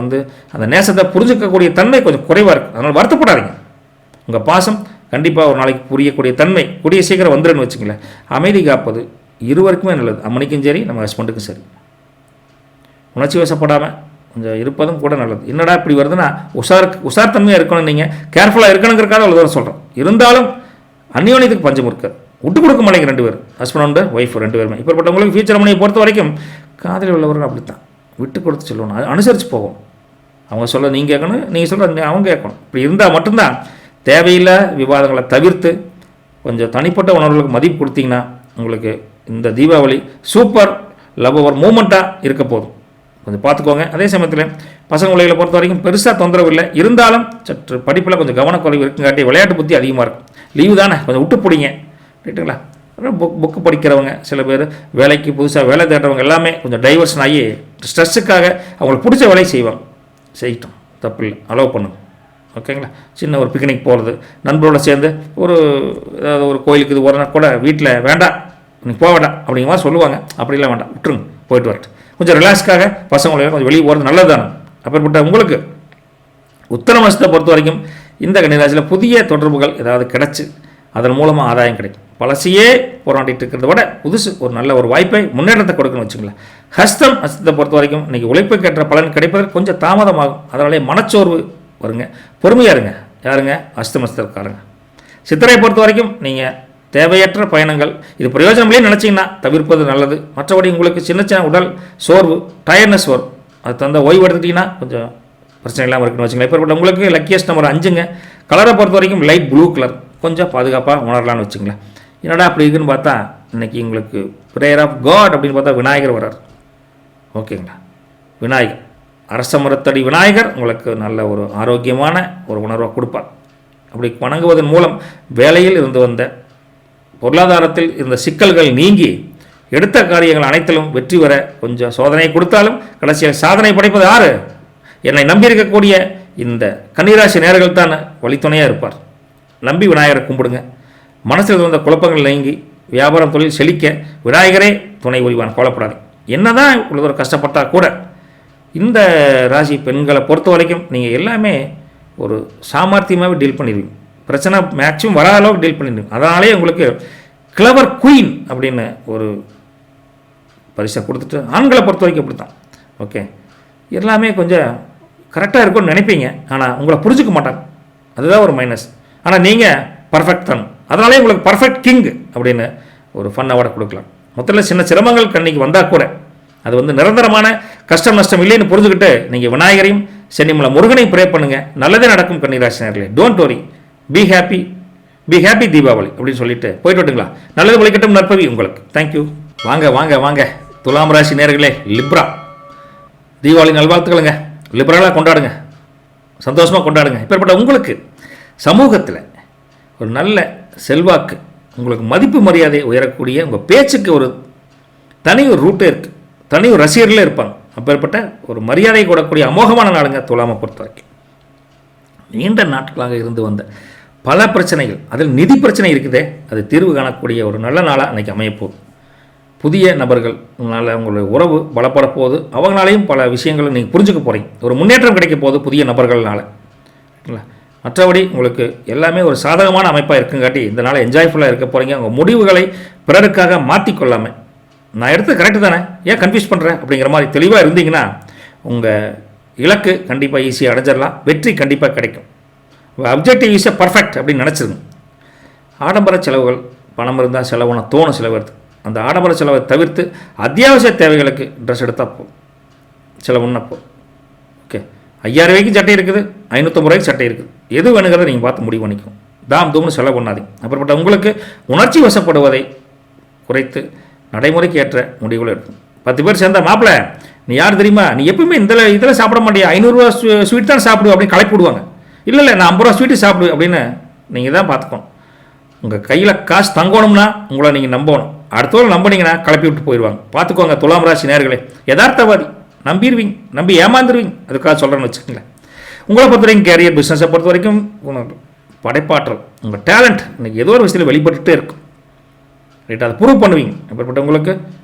Speaker 2: அந்த நேசத்தை புரிஞ்சுக்கக்கூடிய தன்மை கொஞ்சம் குறைவாக இருக்குது. அதனால் வருத்தப்படாதீங்க. உங்கள் பாசம் கண்டிப்பாக ஒரு நாளைக்கு புரியக்கூடிய தன்மை கூடிய சீக்கிரம் வந்துடுன்னு வச்சுங்களேன். அமைதி காப்பது இருவருக்குமே நல்லது. அம்மனிக்கும் சரி, நம்ம ஹஸ்பண்டுக்கும் சரி. உணர்ச்சி வசப்படாமல் கொஞ்சம் இருப்பதும் கூட நல்லது. என்னடா இப்படி வருதுன்னா உஷார் தன்மையாக இருக்கணும், நீங்கள் கேர்ஃபுல்லாக இருக்கணுங்கிறக்காக அவ்வளோ தூரம் சொல்கிறோம். இருந்தாலும் அந்யோன்யத்துக்கு பஞ்சம் இருக்காது. விட்டு கொடுக்க மாட்டேங்க ரெண்டு பேர், ஹஸ்பண்ட் அண்ட் ஒய்ஃப் ரெண்டு பேருமே. இப்போப்பட்டவங்களுக்கு ஃபியூச்சர் மணியை பொறுத்த வரைக்கும் காதலில் உள்ளவர்கள் அப்படித்தான் விட்டு கொடுத்து சொல்லணும், அனுசரித்து போகும். அவங்க சொல்ல நீங்கள் கேட்கணும், நீங்கள் சொல்ல அவங்க கேட்கணும். இப்படி இருந்தால் மட்டும்தான் தேவையில்லை விவாதங்களை தவிர்த்து கொஞ்சம் தனிப்பட்ட உணர்வுகளுக்கு மதிப்பு கொடுத்தீங்கன்னா உங்களுக்கு இந்த தீபாவளி சூப்பர் லவ் ஓவர் மூமெண்ட்டாக இருக்க போதும். கொஞ்சம் பார்த்துக்கோங்க. அதே சமயத்தில் பசங்க பிள்ளைகளை பொறுத்த வரைக்கும் பெருசாக தொந்தரவு இல்லை. இருந்தாலும் சற்று படிப்பில் கொஞ்சம் கவனக்குறைவு இருக்குங்காட்டி விளையாட்டு புத்தி அதிகமாக இருக்கும். லீவு தானே, கொஞ்சம் விட்டு பிடிங்க. ரைட்டுங்களா? புக்கு படிக்கிறவங்க சில பேர், வேலைக்கு புதுசாக வேலை தேடுறவங்க எல்லாமே கொஞ்சம் டைவர்ஷன் ஆகி ஸ்ட்ரெஸ்ஸுக்காக அவங்களுக்கு பிடிச்ச வேலையை செய்வாங்க. செய்யட்டும், தப்பு இல்லை, அலோவ் பண்ணுங்க. ஓகேங்களா? சின்ன ஒரு பிக்னிக் போகிறது, நண்பரோட சேர்ந்து ஏதாவது ஒரு கோயிலுக்கு இது ஒரு கூட வீட்டில் வேண்டாம் நீங்கள் போக வேண்டாம் அப்படிங்கிற மாதிரி சொல்லுவாங்க. அப்படிலாம் வேண்டாம், விட்டுருங்க, போயிட்டு வரட்டு. கொஞ்சம் ரிலாக்ஸ்க்காக பசங்களோட கொஞ்சம் வெளியே போகிறது நல்லது தானே. அப்படிப்பட்ட உங்களுக்கு உத்தர மாதத்தை பொறுத்த வரைக்கும் இந்த கன்னிராசியில் புதிய தொடர்புகள் ஏதாவது கிடச்சி அதன் மூலமாக ஆதாயம் கிடைக்கும். பழசையே போராடிட்டு இருக்கிறத விட புதுசு ஒரு நல்ல ஒரு வாய்ப்பை முன்னேற்றத்தை கொடுக்கணும்னு வச்சுங்களேன். ஹஸ்தத்தை பொறுத்த வரைக்கும் இன்றைக்கி உழைப்புக்கேற்ற பலன் கிடைப்பதற்கு கொஞ்சம் தாமதமாகும். அதனாலே மனச்சோர்வு வருங்க. பொறுமையாக இருங்க. யாருங்க? அஸ்தமஸ்தக்காரங்க. சித்திரை பொறுத்த வரைக்கும் நீங்கள் தேவையற்ற பயணங்கள் இது பிரயோஜனங்களே நினச்சிங்கன்னா தவிர்ப்பது நல்லது. மற்றபடி உங்களுக்கு சின்ன சின்ன உடல் சோர்வு, டயர்ட்னஸ் வரும். அது தந்த ஓய்வு எடுத்துட்டிங்கன்னா கொஞ்சம் பிரச்சனை இல்லாமல் இருக்குன்னு வச்சுங்களேன். இப்போ உங்களுக்கு லக்கியஸ்ட் நம்பர் 5ங்க. கலரை பொறுத்த வரைக்கும் லைட் ப்ளூ கலர், கொஞ்சம் பாதுகாப்பாக உணரலான்னு வச்சுங்களேன். என்னடா அப்படி இருக்குன்னு பார்த்தா இன்றைக்கி உங்களுக்கு ப்ரேயர் ஆஃப் காட் அப்படின்னு பார்த்தா விநாயகர் வர்றார். ஓகேங்களா? விநாயகர், அரச மரத்தடி விநாயகர் உங்களுக்கு நல்ல ஒரு ஆரோக்கியமான ஒரு உணர்வை கொடுப்பார். அப்படி வணங்குவதன் மூலம் வேலையில் இருந்து வந்த பொருளாதாரத்தில் இருந்த சிக்கல்கள் நீங்கி எடுத்த காரியங்கள் அனைத்திலும் வெற்றி வர கொஞ்சம் சோதனை கொடுத்தாலும் கடைசியில் சாதனை படைப்பது யாரு? என்னை நம்பியிருக்கக்கூடிய இந்த கன்னிராசி நேயர்கள் தான் வழித்துணையாக இருப்பார். நம்பி விநாயகரை கும்பிடுங்க. மனசில் இருந்த குழப்பங்கள் நீங்கி வியாபாரம் தொழில் செழிக்க விநாயகரே துணை புரிவான். கவலைப்படாது. என்னதான் இவ்வளோ தூரம் கஷ்டப்பட்டால் கூட இந்த ராசி பெண்களை பொறுத்த வரைக்கும் நீங்கள் எல்லாமே ஒரு சாமர்த்தியமாகவே டீல் பண்ணிடுவீங்க. பிரச்சனை மேக்ஸிமம் வராத அளவுக்கு டீல் பண்ணிடுவீங்க. அதனாலே உங்களுக்கு கிளவர் குயின் அப்படின்னு ஒரு பரிசை கொடுத்துட்டு, ஆண்களை பொறுத்த வரைக்கும் அப்படி தான். ஓகே, எல்லாமே கொஞ்சம் கரெக்டாக இருக்கும்னு நினைப்பீங்க, ஆனால் உங்களை புரிஞ்சுக்க மாட்டாங்க. அதுதான் ஒரு மைனஸ். ஆனால் நீங்கள் பர்ஃபெக்ட் தான். அதனாலே உங்களுக்கு பர்ஃபெக்ட் கிங் அப்படின்னு ஒரு ஃபன் அவார்டை கொடுக்கலாம். மொத்தத்தில் சின்ன சிரமங்கள் கண்ணிக்கு வந்தால் கூட அது வந்து நிரந்தரமான கஷ்டம் நஷ்டம் இல்லைன்னு புரிஞ்சுக்கிட்டு நீங்கள் விநாயகரையும் சென்னிமலை முருகனையும் ப்ரே பண்ணுங்கள். நல்லதே நடக்கும் கன்னிராசினர்களே. Don't worry, be happy Deepavali அப்படின்னு சொல்லிட்டு போயிட்டு விட்டுங்களா. நல்லது ஒழிக்கட்டும், நற்பவி உங்களுக்கு. தேங்க்யூ. வாங்க வாங்க வாங்க துலாம் ராசி நேயர்களே, லிப்ரா தீபாவளி நல்வாழ்த்துக்களுங்க. லிப்ரலாக கொண்டாடுங்க, சந்தோஷமாக கொண்டாடுங்க. இப்பேற்பட்ட உங்களுக்கு சமூகத்தில் ஒரு நல்ல செல்வாக்கு, உங்களுக்கு மதிப்பு மரியாதை உயரக்கூடிய உங்கள் பேச்சுக்கு ஒரு தனி ஒரு ரூட்டே இருக்குது, தனி ஒரு ரசிகர்களே இருப்பாங்க. அப்பேற்பட்ட ஒரு மரியாதை கூடக்கூடிய அமோகமான நாளுங்க துலாமை பொறுத்த வரைக்கும். நீண்ட நாட்களாக இருந்து வந்த பல பிரச்சனைகள், அதில் நிதி பிரச்சனை இருக்குதே, அது தீர்வு காணக்கூடிய ஒரு நல்ல நாளாக அன்றைக்கி அமையப்போகுது. புதிய நபர்கள்னால உங்களுடைய உறவு பலப்பட போகுது. அவங்களாலையும் பல விஷயங்களை நீங்கள் புரிஞ்சுக்க போகிறீங்க. ஒரு முன்னேற்றம் கிடைக்க போகுது புதிய நபர்கள்னால. மற்றபடி உங்களுக்கு எல்லாமே ஒரு சாதகமான அமைப்பாக இருக்குங்காட்டி இந்த நாளை என்ஜாய்ஃபுல்லாக இருக்க போகிறீங்க. உங்கள் முடிவுகளை பிறருக்காக மாற்றிக்கொள்ளாமல், நான் எடுத்து கரெக்டு தானே, ஏன் கன்ஃபியூஸ் பண்ணுறேன் அப்படிங்கிற மாதிரி தெளிவாக இருந்தீங்கன்னா உங்கள் இலக்கு கண்டிப்பாக ஈஸியாக அடைஞ்சிடலாம். வெற்றி கண்டிப்பாக கிடைக்கும். அப்ஜெக்டிவ் ஈஸியாக பர்ஃபெக்ட் அப்படின்னு நினச்சிருங்க. ஆடம்பர செலவுகள், பணம் இருந்தால் செலவுனா தோணும் சில பேருக்கு. அந்த ஆடம்பர செலவை தவிர்த்து அத்தியாவசிய தேவைகளுக்கு ட்ரெஸ் எடுத்தால் போதும், செலவுன்னா போதும். ஓகே, 5000 ரூபாய்க்கு சட்டை இருக்குது, 550 ரூபாய்க்கு சட்டை இருக்குது. எது வேணுங்கிறத நீங்கள் பார்த்து முடிவு பண்ணிக்கணும். தாம் தூம்னு செலவு பண்ணாதீங்க. அப்படிப்பட்ட உங்களுக்கு உணர்ச்சி வசப்படுவதை குறைத்து நடைமுறைக்கு ஏற்ற முடிவுகள் எடுக்கும். 10 பேர் சேர்ந்தா, மாப்பிள்ள நீ யார் தெரியுமா, நீ எப்பவுமே இதில் சாப்பிட மாட்டியா, 500 ரூபா ஸ்வீட் தான் சாப்பிடுவோம் அப்படின்னு கலப்பி விடுவாங்க. இல்லை நான் 50 ரூபா ஸ்வீட்டு சாப்பிடுவேன் அப்படின்னு நீங்கள் தான் பார்த்துக்கணும். உங்கள் கையில் காசு தங்கணும்னா உங்களை நீங்கள் நம்பணும். அடுத்தவரை நம்பினீங்கன்னா கலப்பி விட்டு போயிடுவாங்க. பார்த்துக்கோங்க துலாம் ராசி நேயர்களே. யதார்த்தவாதி, நம்பிடுவீங்க, நம்பி ஏமாந்துருவீங்க. அதுக்காக சொல்கிறேன்னு வச்சுக்கோங்களேன். உங்களை பொறுத்த வரைக்கும் கேரியர் பிஸ்னஸை பொறுத்த வரைக்கும் படைப்பாற்றல், உங்கள் டேலண்ட் இன்றைக்கி ஏதோ ஒரு விஷயத்தில் வெளிப்பட்டுகிட்டே இருக்கும். ரைட், அதை ப்ரூவ் பண்ணுவீங்க. அப்படிப்பட்ட உங்களுக்கு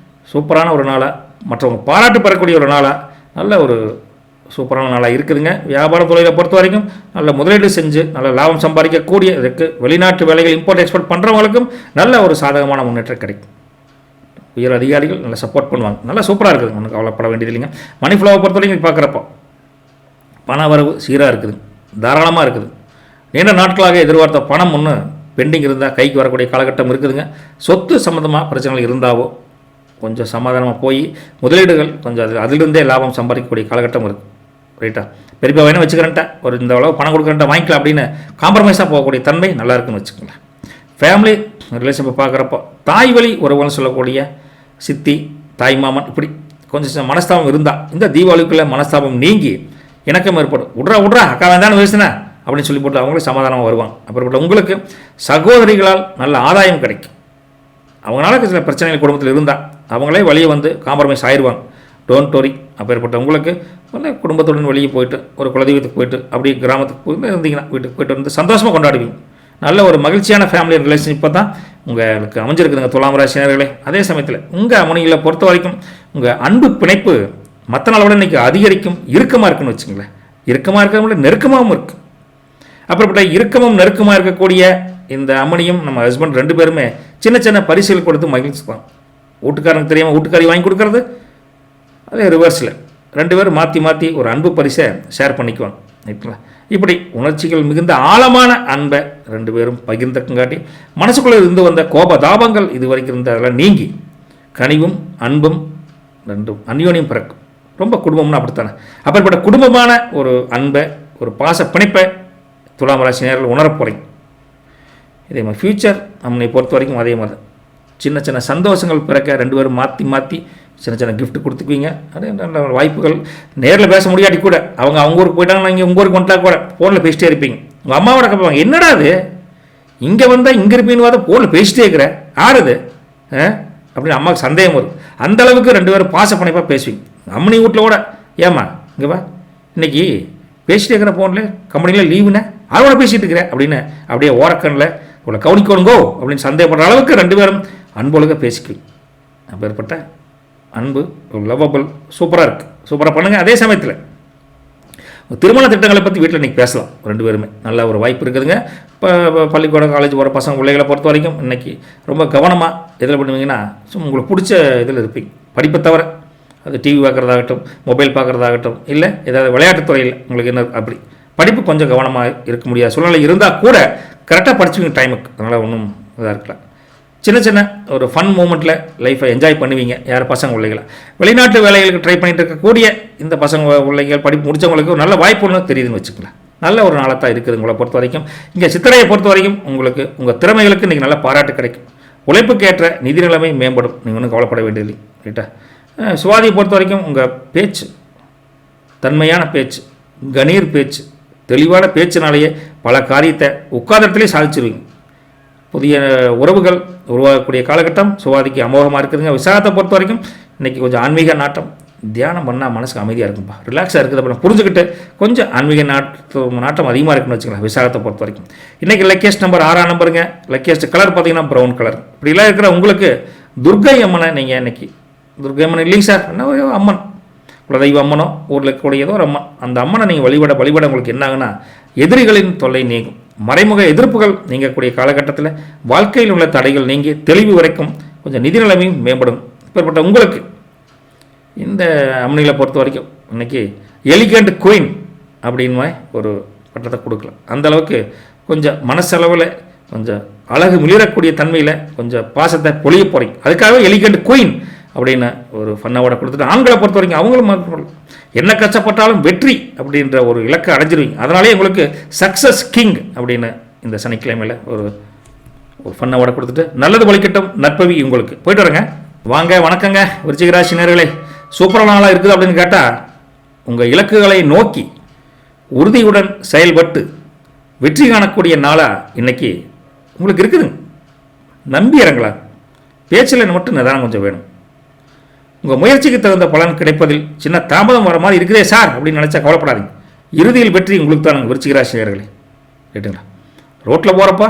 Speaker 2: சூப்பரான ஒரு நாளாக, மற்றவங்க பாராட்டு பெறக்கூடிய ஒரு நாளாக, நல்ல ஒரு சூப்பரான நாளாக இருக்குதுங்க. வியாபார தொழிலை பொறுத்த வரைக்கும் நல்ல முதலீடு செஞ்சு நல்ல லாபம் சம்பாதிக்கக்கூடிய இதற்கு வெளிநாட்டு வேலைகள் இம்போர்ட் எக்ஸ்போர்ட் பண்ணுறவங்களுக்கும் நல்ல ஒரு சாதகமான முன்னேற்றம் கிடைக்கும். உயர் அதிகாரிகள் நல்லா சப்போர்ட் பண்ணுவாங்க. நல்லா சூப்பராக இருக்குது, ஒன்றும் கவலைப்பட வேண்டியது இல்லைங்க. மணி ஃப்ளோவை பொறுத்த வரைக்கும் பார்க்குறப்போ பண வரவு சீராக இருக்குது, தாராளமாக இருக்குது. நீண்ட நாட்களாக எதிர்பார்த்த பணம் ஒன்று பெண்டிங் இருந்தால் கைக்கு வரக்கூடிய காலகட்டம் இருக்குதுங்க. சொத்து சம்மந்தமாக பிரச்சனைகள் இருந்தாவோ கொஞ்சம் சமாதானமாக போய் முதலீடுகள் கொஞ்சம் அதிலிருந்தே லாபம் சம்பாதிக்கக்கூடிய காலகட்டம் இருக்குது. ரைட்டா, பெரியப்பா வேணும் வச்சுக்கிறேன்ட்டா, ஒரு இந்த அளவு பணம் கொடுக்குறேன்ட்டா வாங்கிக்கலாம் அப்படின்னு காம்ப்ரமைஸாக போகக்கூடிய தன்மை நல்லா இருக்குன்னு வச்சுக்கோங்களேன். ஃபேமிலி ரிலேஷன்ஷிப் பார்க்குறப்போ தாய் வழி உறவுன்னு சொல்லக்கூடிய சித்தி, தாய் மாமன், இப்படி கொஞ்சம் மனஸ்தாபம் இருந்தால் இந்த தீபாவளிக்குள்ளே மனஸ்தாபம் நீங்கி இணக்கம் ஏற்படும். விட்றா அக்கா வேண்டான்னு பேசுனேன் அப்படின்னு சொல்லி போட்டு அவங்களே சமாதானமாக வருவாங்க. அப்புறப்பட்ட உங்களுக்கு சகோதரிகளால் நல்ல ஆதாயம் கிடைக்கும். அவங்களால சில பிரச்சனைகள் குடும்பத்தில் இருந்தால் அவங்களே வழியை வந்து காம்ப்ரமைஸ் ஆயிடுவாங்க. Don't worry. அப்பேற்பட்ட உங்களுக்கு குடும்பத்துடன் வெளியே போயிட்டு ஒரு குலதெய்வத்துக்கு போயிட்டு அப்படியே கிராமத்துக்கு போயிட்டு இருந்தீங்கன்னா வீட்டுக்கு போயிட்டு வந்து சந்தோஷமாக கொண்டாடுவீங்க. நல்ல ஒரு மகிழ்ச்சியான ஃபேமிலி ரிலேஷன்ஷிப்பை தான் உங்களுக்கு அமைஞ்சிருக்குதுங்க துலாம் ராசி நேயர்களே. அதே சமயத்தில் உங்கள் மனைவிகளை பொறுத்த வரைக்கும் உங்கள் அன்பு பிணைப்பு மற்ற நாளை விட இன்றைக்கி அதிகரிக்கும், இறுக்கமாக இருக்குன்னு வச்சுங்களேன். இறுக்கமாக இருக்கிறவங்கள நெருக்கமாகவும் இருக்குது. அப்படிப்பட்ட இறுக்கமும் நெருக்கமாக இருக்கக்கூடிய இந்த அம்மனியும் நம்ம ஹஸ்பண்ட் 2 பேருமே சின்ன சின்ன பரிசுகள் கொடுத்து மகிழ்ச்சிப்பாங்க. வீட்டுக்காரனுக்கு தெரியாமல் வீட்டுக்காரி வாங்கி கொடுக்கறது, அதே ரிவர்ஸில் 2 பேரும் மாற்றி ஒரு அன்பு பரிசை ஷேர் பண்ணிக்குவாங்க. ரைட்டுங்களா, இப்படி உணர்ச்சிகள் மிகுந்த ஆழமான அன்பை 2 பேரும் பகிர்ந்துக்குங்காட்டி மனசுக்குள்ளே இருந்து வந்த கோப தாபங்கள் இது வரைக்கும் இருந்த அதெல்லாம் நீங்கி கனிவும் அன்பும் 2 அந்யோன்யம் பிறக்கும். ரொம்ப குடும்பம்னு அப்படித்தானே. அப்படிப்பட்ட குடும்பமான ஒரு அன்பை, ஒரு பாச பிணைப்பை துலாம் ராசி நேயர்கள் உணரப் போகிறீங்க. இதே மாதிரி ஃப்யூச்சர் நம்மளை பொறுத்த வரைக்கும் அதே மாதிரி சின்ன சின்ன சந்தோஷங்கள் பிறக்க 2 பேரும் மாற்றி சின்ன கிஃப்ட் கொடுத்துக்குவீங்க. அதே நல்ல வாய்ப்புகள். நேரில் பேச முடியாட்டி கூட அவங்க ஊருக்கு போயிட்டாங்கன்னா நீங்கள் உங்கள் ஊருக்கு வந்துட்டா கூட ஃபோனில் பேசிட்டே இருப்பீங்க. உங்கள் அம்மாவோட கேட்பாங்க, என்னடா அது இங்கே வந்தால் இங்கே இருப்பீன்னு பார்த்தா ஃபோனில் பேசிட்டே இருக்கிற யார் இது அப்படின்னு அம்மாவுக்கு சந்தேகம் வரும். அந்த அளவுக்கு 2 பேரும் பாசப்பணைப்பாக பேசுவீங்க. அம்மனி வீட்டில் கூட ஏம்மா இங்கே வா இன்னைக்கு பேசிட்டு இருக்கிற ஃபோனில் கம்பெனியில் லீவுண்ணே அதோட பேசிகிட்டு இருக்கிறேன் அப்படின்னு அப்படியே ஓரக்கண்ணில் உங்களை கவனிக்கணுங்கோ அப்படின்னு சந்தேகப்படுற அளவுக்கு 2 பேரும் அன்பொழுக பேசிக்குவீங்க. அப்பேற்பட்ட அன்பு லவ்வபிள் சூப்பராக இருக்குது. சூப்பராக பண்ணுங்கள். அதே சமயத்தில் திருமண திட்டங்களை பற்றி வீட்டில் இன்றைக்கி பேசலாம். 2 பேருமே நல்ல ஒரு வாய்ப்பு இருக்குதுங்க. இப்போ பள்ளிக்கூடம் காலேஜ் போகிற பசங்க பிள்ளைகளை பொறுத்த வரைக்கும் இன்றைக்கி ரொம்ப கவனமாக எதில் பண்ணுவீங்கன்னா உங்களுக்கு பிடிச்ச இதில் இருப்பீங்க. படிப்பை தவிர அது டிவி பார்க்குறதாகட்டும், மொபைல் பார்க்குறதாகட்டும், இல்லை ஏதாவது விளையாட்டுத்துறையில் உங்களுக்கு என்ன அப்படி படிப்பு கொஞ்சம் கவனமாக இருக்க முடியாத சூழ்நிலை இருந்தால் கூட கரெக்டாக படிச்சுவீங்க டைமுக்கு. அதனால் ஒன்றும் இதாக இருக்கலாம். சின்ன சின்ன ஒரு ஃபன் மூமெண்ட்டில் லைஃப்பை என்ஜாய் பண்ணுவீங்க. யார் பசங்க பிள்ளைகளை வெளிநாட்டு வேலைகளுக்கு ட்ரை பண்ணிட்டு இருக்கக்கூடிய இந்த பசங்க பிள்ளைகள் படிப்பு முடித்தவங்களுக்கு ஒரு நல்ல வாய்ப்பு ஒன்று தெரியுதுன்னு வச்சுக்கலாம். நல்ல ஒரு நாளத்தான் இருக்குது உங்களை பொறுத்த வரைக்கும். இங்கே சித்திரையை பொறுத்த வரைக்கும் உங்களுக்கு உங்கள் திறமைகளுக்கு இன்றைக்கி நல்ல பாராட்டு கிடைக்கும். உழைப்புக்கு ஏற்ற நிதி நிலைமை மேம்படும். நீங்கள் ஒன்றும் கவலைப்பட வேண்டியதில்லை. ரைட்டா? சுவாதியை பொறுத்த வரைக்கும் உங்கள் பேச்சு, தன்மையான பேச்சு, கணீர் பேச்சு, தெளிவான பேச்சினாலேயே பல காரியத்தை உட்கார்ந்தத்திலே சாதிச்சிருவீங்க. புதிய உறவுகள் உருவாகக்கூடிய காலகட்டம் சுவாதிக்கு அமோகமாக இருக்குதுங்க. விசாகத்தை பொறுத்த வரைக்கும் இன்றைக்கி கொஞ்சம் ஆன்மீக நாட்டம், தியானம் பண்ணால் மனசுக்கு அமைதியாக இருக்கும்பா, ரிலாக்ஸாக இருக்குது அப்படின்னு புரிஞ்சுக்கிட்டு கொஞ்சம் ஆன்மீக நாட்டம் அதிகமாக இருக்குன்னு வச்சுக்கலாம். விசாகத்தை பொறுத்த வரைக்கும் இன்றைக்கி லக்கியஸ்ட் நம்பர் 6ஆம் நம்பருங்க. லக்கியஸ்ட் கலர் பார்த்தீங்கன்னா ப்ரௌன் கலர். இப்படிலாம் இருக்கிற உங்களுக்கு துர்கை அம்மனை நீங்கள் இன்றைக்கி துர்கை அம்மன் இல்லைங்க சார் என்ன அம்மன் குலதெய்வ அம்மனோ ஊரில் இருக்கக்கூடிய ஏதோ ஒரு அம்மன், அந்த அம்மனை நீங்கள் வழிபட உங்களுக்கு என்னாகுன்னா எதிரிகளின் தொல்லை நீங்கும். மறைமுக எதிர்ப்புகள் நீங்கக்கூடிய காலகட்டத்தில் வாழ்க்கையில் உள்ள தடைகள் நீங்கி தெளிவு வரைக்கும் கொஞ்சம் நிதி நிலைமையும் மேம்படும். இப்பேற்பட்ட உங்களுக்கு இந்த அம்மனிகளை பொறுத்த வரைக்கும் இன்றைக்கி எலிகண்ட் குயின் அப்படின்னு ஒரு பட்டத்தை கொடுக்கலாம். அந்தளவுக்கு கொஞ்சம் மனசளவில் கொஞ்சம் அழகு மிளிரக்கூடிய தன்மையில் கொஞ்சம் பாசத்தை பொழிய போகிறீங்க. அதுக்காகவே எலிகண்ட் குயின் அப்படின்னு ஒரு ஃபன்னாவோட கொடுத்துட்டு ஆண்களை பொறுத்த வரைக்கும் அவங்களும் என்ன கஷ்டப்பட்டாலும் வெற்றி அப்படின்ற ஒரு இலக்கை அடைஞ்சிருவீங்க. அதனாலே உங்களுக்கு சக்ஸஸ் கிங் அப்படின்னு இந்த சனிக்கிழமையில் ஒரு ஃபன்னாவோட கொடுத்துட்டு நல்லது வலிக்கட்டும் நற்பவி உங்களுக்கு. போயிட்டு வரேங்க. வாங்க வணக்கங்க விருச்சிக ராசி நேயர்களே. சூப்பரான நாளாக இருக்குது அப்படின்னு கேட்டால் உங்கள் இலக்குகளை நோக்கி உறுதியுடன் செயல்பட்டு வெற்றி காணக்கூடிய நாளாக இன்றைக்கி உங்களுக்கு இருக்குதுங்க. நம்பி இறங்கலாம். பேச்சில் மட்டும் நிதானம் கொஞ்சம் வேணும். உங்கள் முயற்சிக்கு தகுந்த பலன் கிடைப்பதில் சின்ன தாமதம் வர மாதிரி இருக்குதே சார் அப்படின்னு நினச்சா கவலைப்படாதீங்க. இறுதியில் வெற்றி உங்களுக்கு தான் விருச்சிக ராசி நேயர்களே. ரைட்டுங்களா? ரோட்டில் போகிறப்ப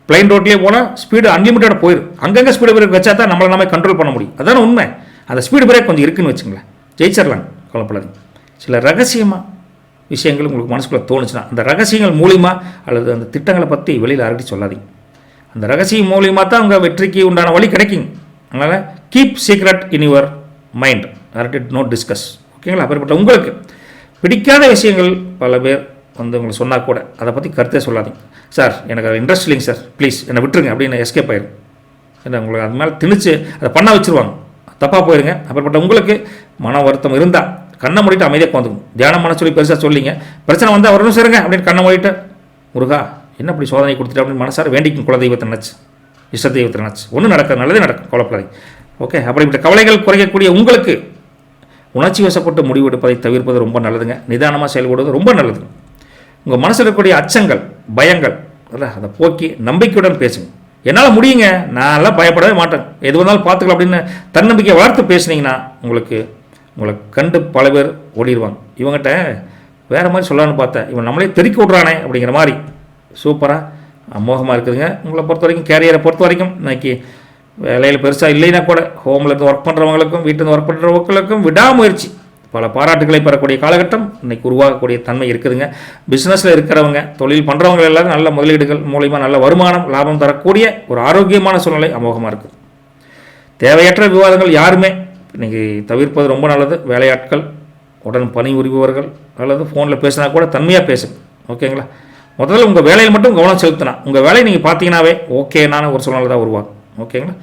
Speaker 2: பிளைன் ரோட்லேயே போனால் ஸ்பீடு அன்லிமிட்டடாக போயிடும். அங்கங்கே ஸ்பீடு பிரேக் வச்சா தான் நம்மளை நாமே கண்ட்ரோல் பண்ண முடியும். அதான உண்மை. அந்த ஸ்பீடு பிரேக் கொஞ்சம் இருக்குன்னு வச்சுங்களேன், ஜெயிச்சிடலாம். கவலைப்படாதீங்க. சில ரகசியமாக விஷயங்கள் உங்களுக்கு மனசுக்குள்ளே தோணுச்சுன்னா அந்த ரகசியங்கள் மூலிமா அல்லது அந்த திட்டங்களை பற்றி வெளியில் அரட்டி சொல்லாதீங்க. அந்த ரகசியம் மூலியமாக தான் உங்கள் வெற்றிக்கு உண்டான வழி கிடைக்குங்க. அதனால் keep secret in your mind, not discuss. ஓகேங்களா? அப்படிப்பட்ட உங்களுக்கு பிடிக்காத விஷயங்கள் பல பேர் உங்களுக்கு சொன்னால் கூட அதை பற்றி கருத்தே சொல்லாதீங்க. சார் எனக்கு அது இன்ட்ரெஸ்ட் இல்லைங்க சார், ப்ளீஸ் என்னை விட்டுருங்க அப்படின்னு எஸ்கேப் ஆயிடும். ஏன்னா உங்களுக்கு அது மேலே திணிச்சு அதை பண்ண வச்சுருவாங்க, தப்பாக போயிருங்க. அப்படிப்பட்ட உங்களுக்கு மன வருத்தம் இருந்தால் கண்ணை மூடிட்டு அமைதியாக உட்காந்துக்கும். தியானம் பண்ண சொல்லி பெருசாக சொல்லிங்க, பிரச்சனை வந்தால் வரணும் சரிங்க அப்படின்னு கண்ணை மூடிட்டு முருகா என்ன அப்படி சோதனை கொடுத்துட்டு அப்படின்னு மனசார வேண்டிக்கும். குலதெய்வத்தை நினச்சி, இஷ்ட தெய்வத்தை நினச்சி ஒன்றும் நடக்க நல்லதே நடக்கும். கவலைப்படாதீங்க. ஓகே? அப்படிப்பட்ட கவலைகள் குறைக்கக்கூடிய உங்களுக்கு உணர்ச்சி வசப்பட்டு முடிவெடுப்பதை தவிர்ப்பது ரொம்ப நல்லதுங்க. நிதானமாக செயல்படுவது ரொம்ப நல்லதுங்க. உங்கள் மனசில் இருக்கக்கூடிய அச்சங்கள் பயங்கள் அதை போக்கி நம்பிக்கையுடன் பேசுங்க. என்னால் முடியுங்க, நான்லாம் பயப்படவே மாட்டேன், எது வந்தாலும் பார்த்துக்கலாம் அப்படின்னு தன்னம்பிக்கை வளர்த்து பேசுனீங்கன்னா உங்களை கண்டு பல பேர் ஓடிடுவாங்க. இவங்ககிட்ட வேறு மாதிரி சொல்லலான்னு பார்த்தேன், இவன் நம்மளே தெறிக்க விட்றானே அப்படிங்கிற மாதிரி சூப்பராக அமோகமாக இருக்குதுங்க. உங்களை பொறுத்த வரைக்கும் கேரியரை பொறுத்த வரைக்கும் இன்றைக்கி வேலையில் பெருசாக இல்லைன்னா கூட ஹோம்லேருந்து ஒர்க் பண்ணுறவங்களுக்கும் வீட்டிலேருந்து ஒர்க் பண்ணுறவங்களுக்கும் விடாமுயற்சி பல பாராட்டுகளை பெறக்கூடிய காலகட்டம் இன்றைக்கி உருவாகக்கூடிய தன்மை இருக்குதுங்க. பிஸ்னஸில் இருக்கிறவங்க தொழில் பண்ணுறவங்க எல்லாரும் நல்ல முதலீடுகள் மூலிமா நல்ல வருமானம் லாபம் தரக்கூடிய ஒரு ஆரோக்கியமான சூழ்நிலை அமோகமாக இருக்குது. தேவையற்ற விவாதங்கள் யாருமே இன்றைக்கி தவிர்ப்பது ரொம்ப நல்லது. வேலையாட்கள் உடன் பணி புரிபவர்கள் அல்லது ஃபோனில் பேசினா கூட தன்மையாக பேசுங்க. ஓகேங்களா? முதல்ல உங்கள் வேலையில் மட்டும் கவனம் செலுத்தினா உங்கள் வேலையை நீங்கள் பார்த்தீங்கன்னாவே ஓகேனான ஒரு சூழ்நிலை தான் உருவாகும். ஓகேங்களா?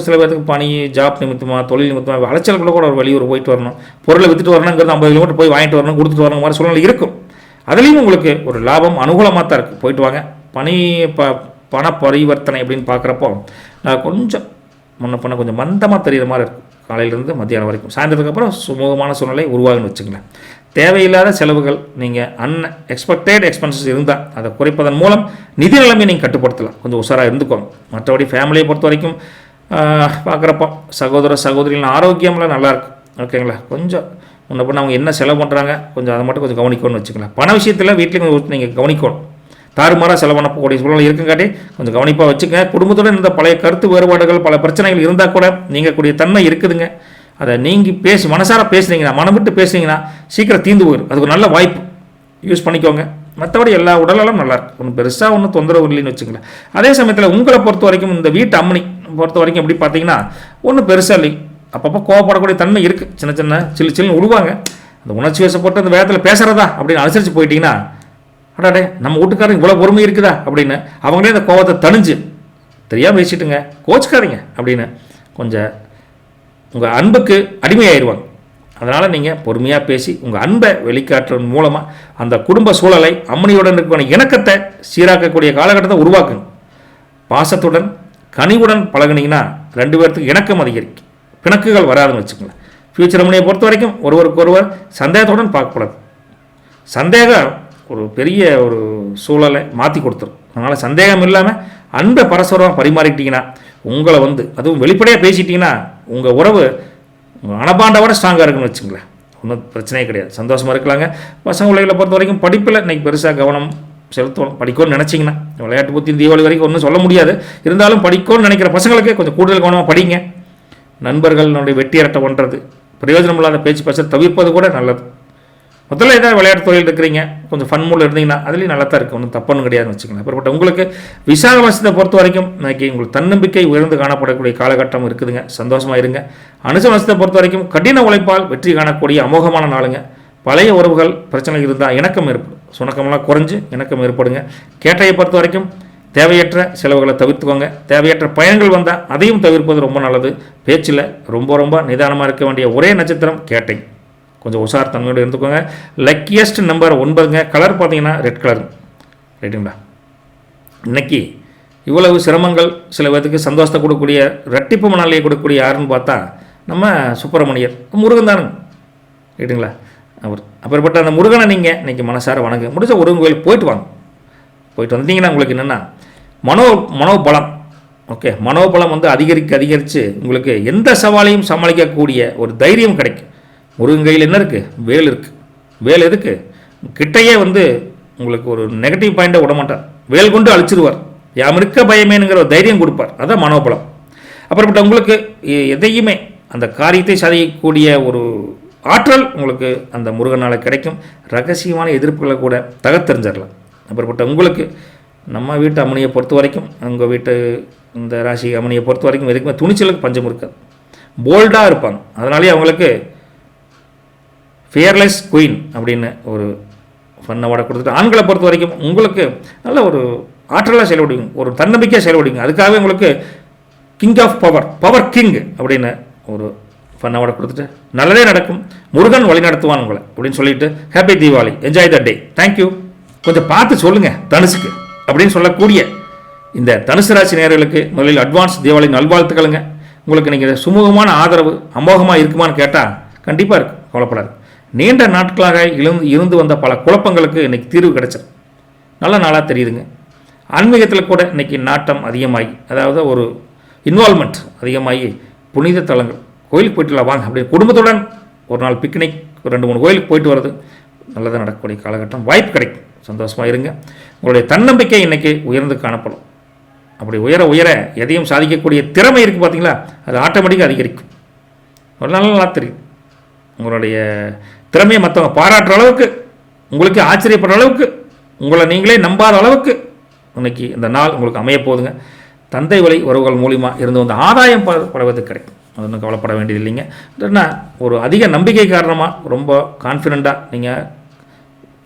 Speaker 2: சில பேருக்கு பணி ஜாப் நிமித்தமாக தொழில் நிமித்தமாக அலைச்சல்களை கூட ஒரு வெளியூர் போயிட்டு வரணும், பொருளை விற்றுட்டு வரணுங்கிறது 50 கிலோமீட்டர் போய் வாங்கிட்டு வரணும் கொடுத்துட்டு வரணும் மாதிரி சூழ்நிலை இருக்கும். அதுலேயும் உங்களுக்கு ஒரு லாபம் அனுகூலமாக தான் இருக்குது. போயிட்டு வாங்க. பண பரிவர்த்தனை அப்படின்னு பார்க்குறப்போ நான் கொஞ்சம் முன்ன பண்ண கொஞ்சம் மந்தமாக தெரிகிற மாதிரி இருக்கும். காலையிலேருந்து மத்தியானம் வரைக்கும். சாயந்தரத்துக்கு அப்புறம் சுமூகமான சூழ்நிலை உருவாகுன்னு வச்சுங்களேன். தேவையில்லாத செலவுகள், நீங்கள் அன்எக்ஸ்பெக்டட் எக்ஸ்பென்சஸ் இருந்தால் அதை குறைப்பதன் மூலம் நிதி நிலைமையை நீங்கள் கட்டுப்படுத்தலாம். கொஞ்சம் உஷாராக இருந்துக்கோங்க. மற்றபடி ஃபேமிலியை பொறுத்த வரைக்கும் பார்க்குறப்போ சகோதர சகோதரிகள் ஆரோக்கியம்லாம் நல்லாயிருக்கு. ஓகேங்களா? கொஞ்சம் முன்ன பண்ண அவங்க என்ன செலவு பண்ணுறாங்க கொஞ்சம் அதை மட்டும் கொஞ்சம் கவனிக்கணும்னு வச்சுக்கலாம். பண விஷயத்தில் வீட்டில் கொஞ்சம் நீங்கள் கவனிக்கணும். தாறுமாறாக செலவு பண்ணக்கூடிய சூழ்நிலை இருக்குங்காட்டி கொஞ்சம் கவனிப்பாக வச்சுக்கங்க. குடும்பத்துடன் இந்த பழைய கருத்து வேறுபாடுகள் பல பிரச்சனைகள் இருந்தால் கூட நீங்கக்கூடிய தன்மை இருக்குதுங்க. அதை நீங்கள் மனசார பேசுனீங்கன்னா, மனம் விட்டு பேசுனீங்கன்னா சீக்கிரம் தீர்ந்து போயிடும். அதுக்கு ஒரு நல்ல வாய்ப்பு, யூஸ் பண்ணிக்கோங்க. மற்றபடி எல்லா உடலும் நல்லாயிருக்கும். ஒன்றும் பெருசாக ஒன்றும் தொந்தரவு இல்லைன்னு வச்சுங்களேன். அதே சமயத்தில் உங்களை பொறுத்த வரைக்கும் இந்த வீட்டு அம்மனி பொறுத்த வரைக்கும் எப்படி பார்த்தீங்கன்னா ஒன்றும் பெருசாக இல்லை. அப்பப்போ கோவப்படக்கூடிய தன்மை இருக்குது. சின்ன சின்ன சில்லுன்னு விடுவாங்க. அந்த உணர்ச்சி வசப்பட்டு அந்த வேகத்தில் பேசுகிறதா அப்படின்னு அனுசரித்து போயிட்டீங்கன்னா, அடாடே நம்ம வீட்டுக்காரங்க இவ்வளோ பொறுமை இருக்குதா அப்படின்னு அவங்களே அந்த கோவத்தை தணிஞ்சு தெரியாமல் பேசிட்டுங்க, கோச்சுக்காதீங்க அப்படின்னு கொஞ்சம் உங்கள் அன்புக்கு அடிமையாயிருவாங்க. அதனால் நீங்கள் பொறுமையாக பேசி உங்கள் அன்பை வெளிக்காட்டுறது மூலமாக அந்த குடும்ப சூழலை அம்மனியுடன் இருக்கிற இணக்கத்தை சீராக்கக்கூடிய காலகட்டத்தை உருவாக்குங்க. பாசத்துடன் கனிவுடன் பழகுனீங்கன்னா 2 பேர்த்துக்கு இணக்கம் அதிகரிக்கும். பிணக்குகள் வராதுன்னு வச்சுக்கோங்களேன். ஃப்யூச்சர் அம்மனியை பொறுத்த வரைக்கும் ஒருவருக்கொருவர் சந்தேகத்துடன் பார்க்கக்கூடாது. சந்தேகம் ஒரு பெரிய ஒரு சூழலை மாற்றி கொடுத்துரும். அதனால் சந்தேகம் இல்லாமல் அன்பை பரஸ்பரமாக பரிமாறிட்டீங்கன்னா உங்களை அதுவும் வெளிப்படையாக பேசிட்டிங்கன்னா உங்கள் உறவு அனபாண்டவோட ஸ்ட்ராங்காக இருக்குன்னு வச்சுங்களேன். ஒன்றும் பிரச்சனையே கிடையாது. சந்தோஷமாக இருக்கலாங்க. பசங்க பிள்ளைகளை பொறுத்த வரைக்கும் படிப்பில் இன்றைக்கி பெருசாக கவனம் செலுத்தணும். படிக்கணும்னு நினச்சிங்கன்னா விளையாட்டு புத்தி தீபாவளி வரைக்கும் ஒன்றும் சொல்ல முடியாது. இருந்தாலும் படிக்கணும்னு நினைக்கிற பசங்களுக்கு கொஞ்சம் கூடுதல் கவனமாக படிங்க. நண்பர்களுடைய வெட்டி அரட்டை பண்ணுறது, பிரயோஜனம் இல்லாத பேச்சு பேசுறது தவிர்ப்பது கூட நல்லது. முதல்ல ஏதாவது விளையாட்டு தொழில் இருக்கிறீங்க, கொஞ்சம் ஃபன் மூலம் இருந்தீங்கன்னா அதுலேயும் நல்லா தான் இருக்குது. ஒன்றும் தப்புன்னு கிடையாதுன்னு வச்சுக்கோங்க. அப்புறப்பட்ட உங்களுக்கு விசாகவாசத்தை பொறுத்த வரைக்கும் இன்னைக்கு உங்களுக்கு தன்னம்பிக்கை உயர்ந்து காணப்படக்கூடிய காலகட்டம் இருக்குதுங்க. சந்தோஷமாக இருங்க. அனுசவசத்தை பொறுத்த வரைக்கும் கடின உழைப்பால் வெற்றி காணக்கூடிய அமோகமான நாளுங்க. பழைய உறவுகள் பிரச்சனை இருந்தால் இணக்கம் ஏற்படும். சுணக்கமெல்லாம் குறைஞ்சு இணக்கம் ஏற்படுங்க. கேட்டையை பொறுத்த வரைக்கும் தேவையற்ற செலவுகளை தவிர்த்துக்கோங்க. தேவையற்ற பயணங்கள் வந்தால் அதையும் தவிர்ப்பது ரொம்ப நல்லது. பேச்சில் ரொம்ப நிதானமாக இருக்க வேண்டிய ஒரே நட்சத்திரம் கேட்டை. கொஞ்சம் உஷார் தன்மையோடு இருந்துக்கோங்க. லக்கியஸ்ட் நம்பர் 9ங்க. கலர் பார்த்தீங்கன்னா ரெட் கலர். ரைட்டுங்களா? இன்னைக்கு இவ்வளவு சிரமங்கள் சில பேருக்கு சந்தோஷத்தை கொடுக்கக்கூடிய ரெட்டிப்பு மணாலியை கொடுக்கக்கூடிய யாருன்னு பார்த்தா நம்ம சுப்பிரமணியர், முருகன் தானுங்க. ரைட்டுங்களா? அப்புறப்பட்ட அந்த முருகனை நீங்கள் இன்றைக்கி மனசார வணங்க. முடிஞ்ச முருகன் கோயிலுக்கு போயிட்டு வாங்க. போயிட்டு வந்தீங்கன்னா உங்களுக்கு என்னென்னா மனோபலம். ஓகே, மனோபலம் அதிகரித்து உங்களுக்கு எந்த சவாலையும் சமாளிக்கக்கூடிய ஒரு தைரியம் கிடைக்கும். முருகன் கையில் என்ன இருக்குது? வேல் இருக்குது. வேல் எதுக்கு? கிட்டையே உங்களுக்கு ஒரு நெகட்டிவ் பாயிண்ட்டை விட மாட்டார். வேல் கொண்டு அழிச்சிருவார். யாம் இருக்க பயமேனுங்கிற ஒரு தைரியம் கொடுப்பார். அதான் மனோபலம். அப்புறப்பட்ட உங்களுக்கு எதையுமே அந்த காரியத்தை சாதிக்கக்கூடிய ஒரு ஆற்றல் உங்களுக்கு அந்த முருகனால் கிடைக்கும். ரகசியமான எதிர்ப்புகளை கூட தகர்த்தெறிஞ்சிடலாம். அப்புறப்பட்ட உங்களுக்கு நம்ம வீட்டு அம்மனியை பொறுத்த வரைக்கும், உங்கள் வீட்டு இந்த ராசி அம்மனியை பொறுத்த வரைக்கும் எதுக்குமே துணிச்சலுக்கு பஞ்சம் இருக்காது. போல்டாக இருப்பாங்க. அதனாலேயே அவங்களுக்கு ஃபியர்லெஸ் குயின் அப்படின்னு ஒரு ஃபன் அவார்டை கொடுத்துட்டு, ஆண்களை பொறுத்த வரைக்கும் உங்களுக்கு நல்ல ஒரு ஆற்றலாக செயல்படுவீங்க, ஒரு தன்னம்பிக்கையாக செயல்படுவீங்க. அதுக்காகவே உங்களுக்கு கிங் ஆஃப் பவர் கிங் அப்படின்னு ஒரு ஃபன் அவார்டை கொடுத்துட்டு நல்லதே நடக்கும், முருகன் வழி நடத்துவான் உங்களை அப்படின்னு சொல்லிட்டு happy Deepavali, enjoy the day, thank you. கொஞ்சம் பார்த்து சொல்லுங்கள் தனுசுக்கு அப்படின்னு சொல்லக்கூடிய இந்த தனுசு ராசி நேயர்களுக்கு முதலில் அட்வான்ஸ் தீபாவளி நல்வாழ்த்துக்களுங்க. உங்களுக்கு நீங்கள் சுமூகமான ஆதரவு அமோகமாக இருக்குமான்னு கேட்டால் கண்டிப்பாக இருக்கும், கவலைப்படாது. நீண்ட நாட்களாக இருந்து வந்த பல குழப்பங்களுக்கு இன்றைக்கி தீர்வு கிடைச்சிடும். நல்ல நாளாக தெரியுதுங்க. ஆன்மீகத்தில் கூட இன்றைக்கி நாட்டம் அதிகமாகி, அதாவது ஒரு இன்வால்மெண்ட் அதிகமாகி புனித தலங்கள் கோயிலுக்கு போய்ட்டுலாம் வாங்க அப்படின்னு குடும்பத்துடன் ஒரு நாள் பிக்னிக் 2-3 கோயிலுக்கு போயிட்டு வர்றது நல்லதாக நடக்கக்கூடிய காலகட்டம், வாய்ப்பு கிடைக்கும். சந்தோஷமாக இருங்க. உங்களுடைய தன்னம்பிக்கை இன்றைக்கி உயர்ந்து காணப்படும். அப்படி உயர எதையும் சாதிக்கக்கூடிய திறமை இருக்குது பார்த்தீங்களா, அது ஆட்டோமேட்டிக்காக அதிகரிக்கும். ஒரு நல்லா தெரியும். உங்களுடைய திறமையை மற்றவங்க பாராட்டுற அளவுக்கு, உங்களுக்கு ஆச்சரியப்படுற அளவுக்கு, உங்களை நீங்களே நம்பாத அளவுக்கு இன்னைக்கு இந்த நாள் உங்களுக்கு அமைய போகுதுங்க. தந்தை வழி உறவுகள் மூலிமா இருந்து வந்த ஆதாயம் படுவது கிடைக்கும். அது ஒன்றும் கவலைப்பட வேண்டியது இல்லைங்க. இல்லைன்னா ஒரு அதிக நம்பிக்கை காரணமாக ரொம்ப கான்ஃபிடெண்ட்டாக நீங்கள்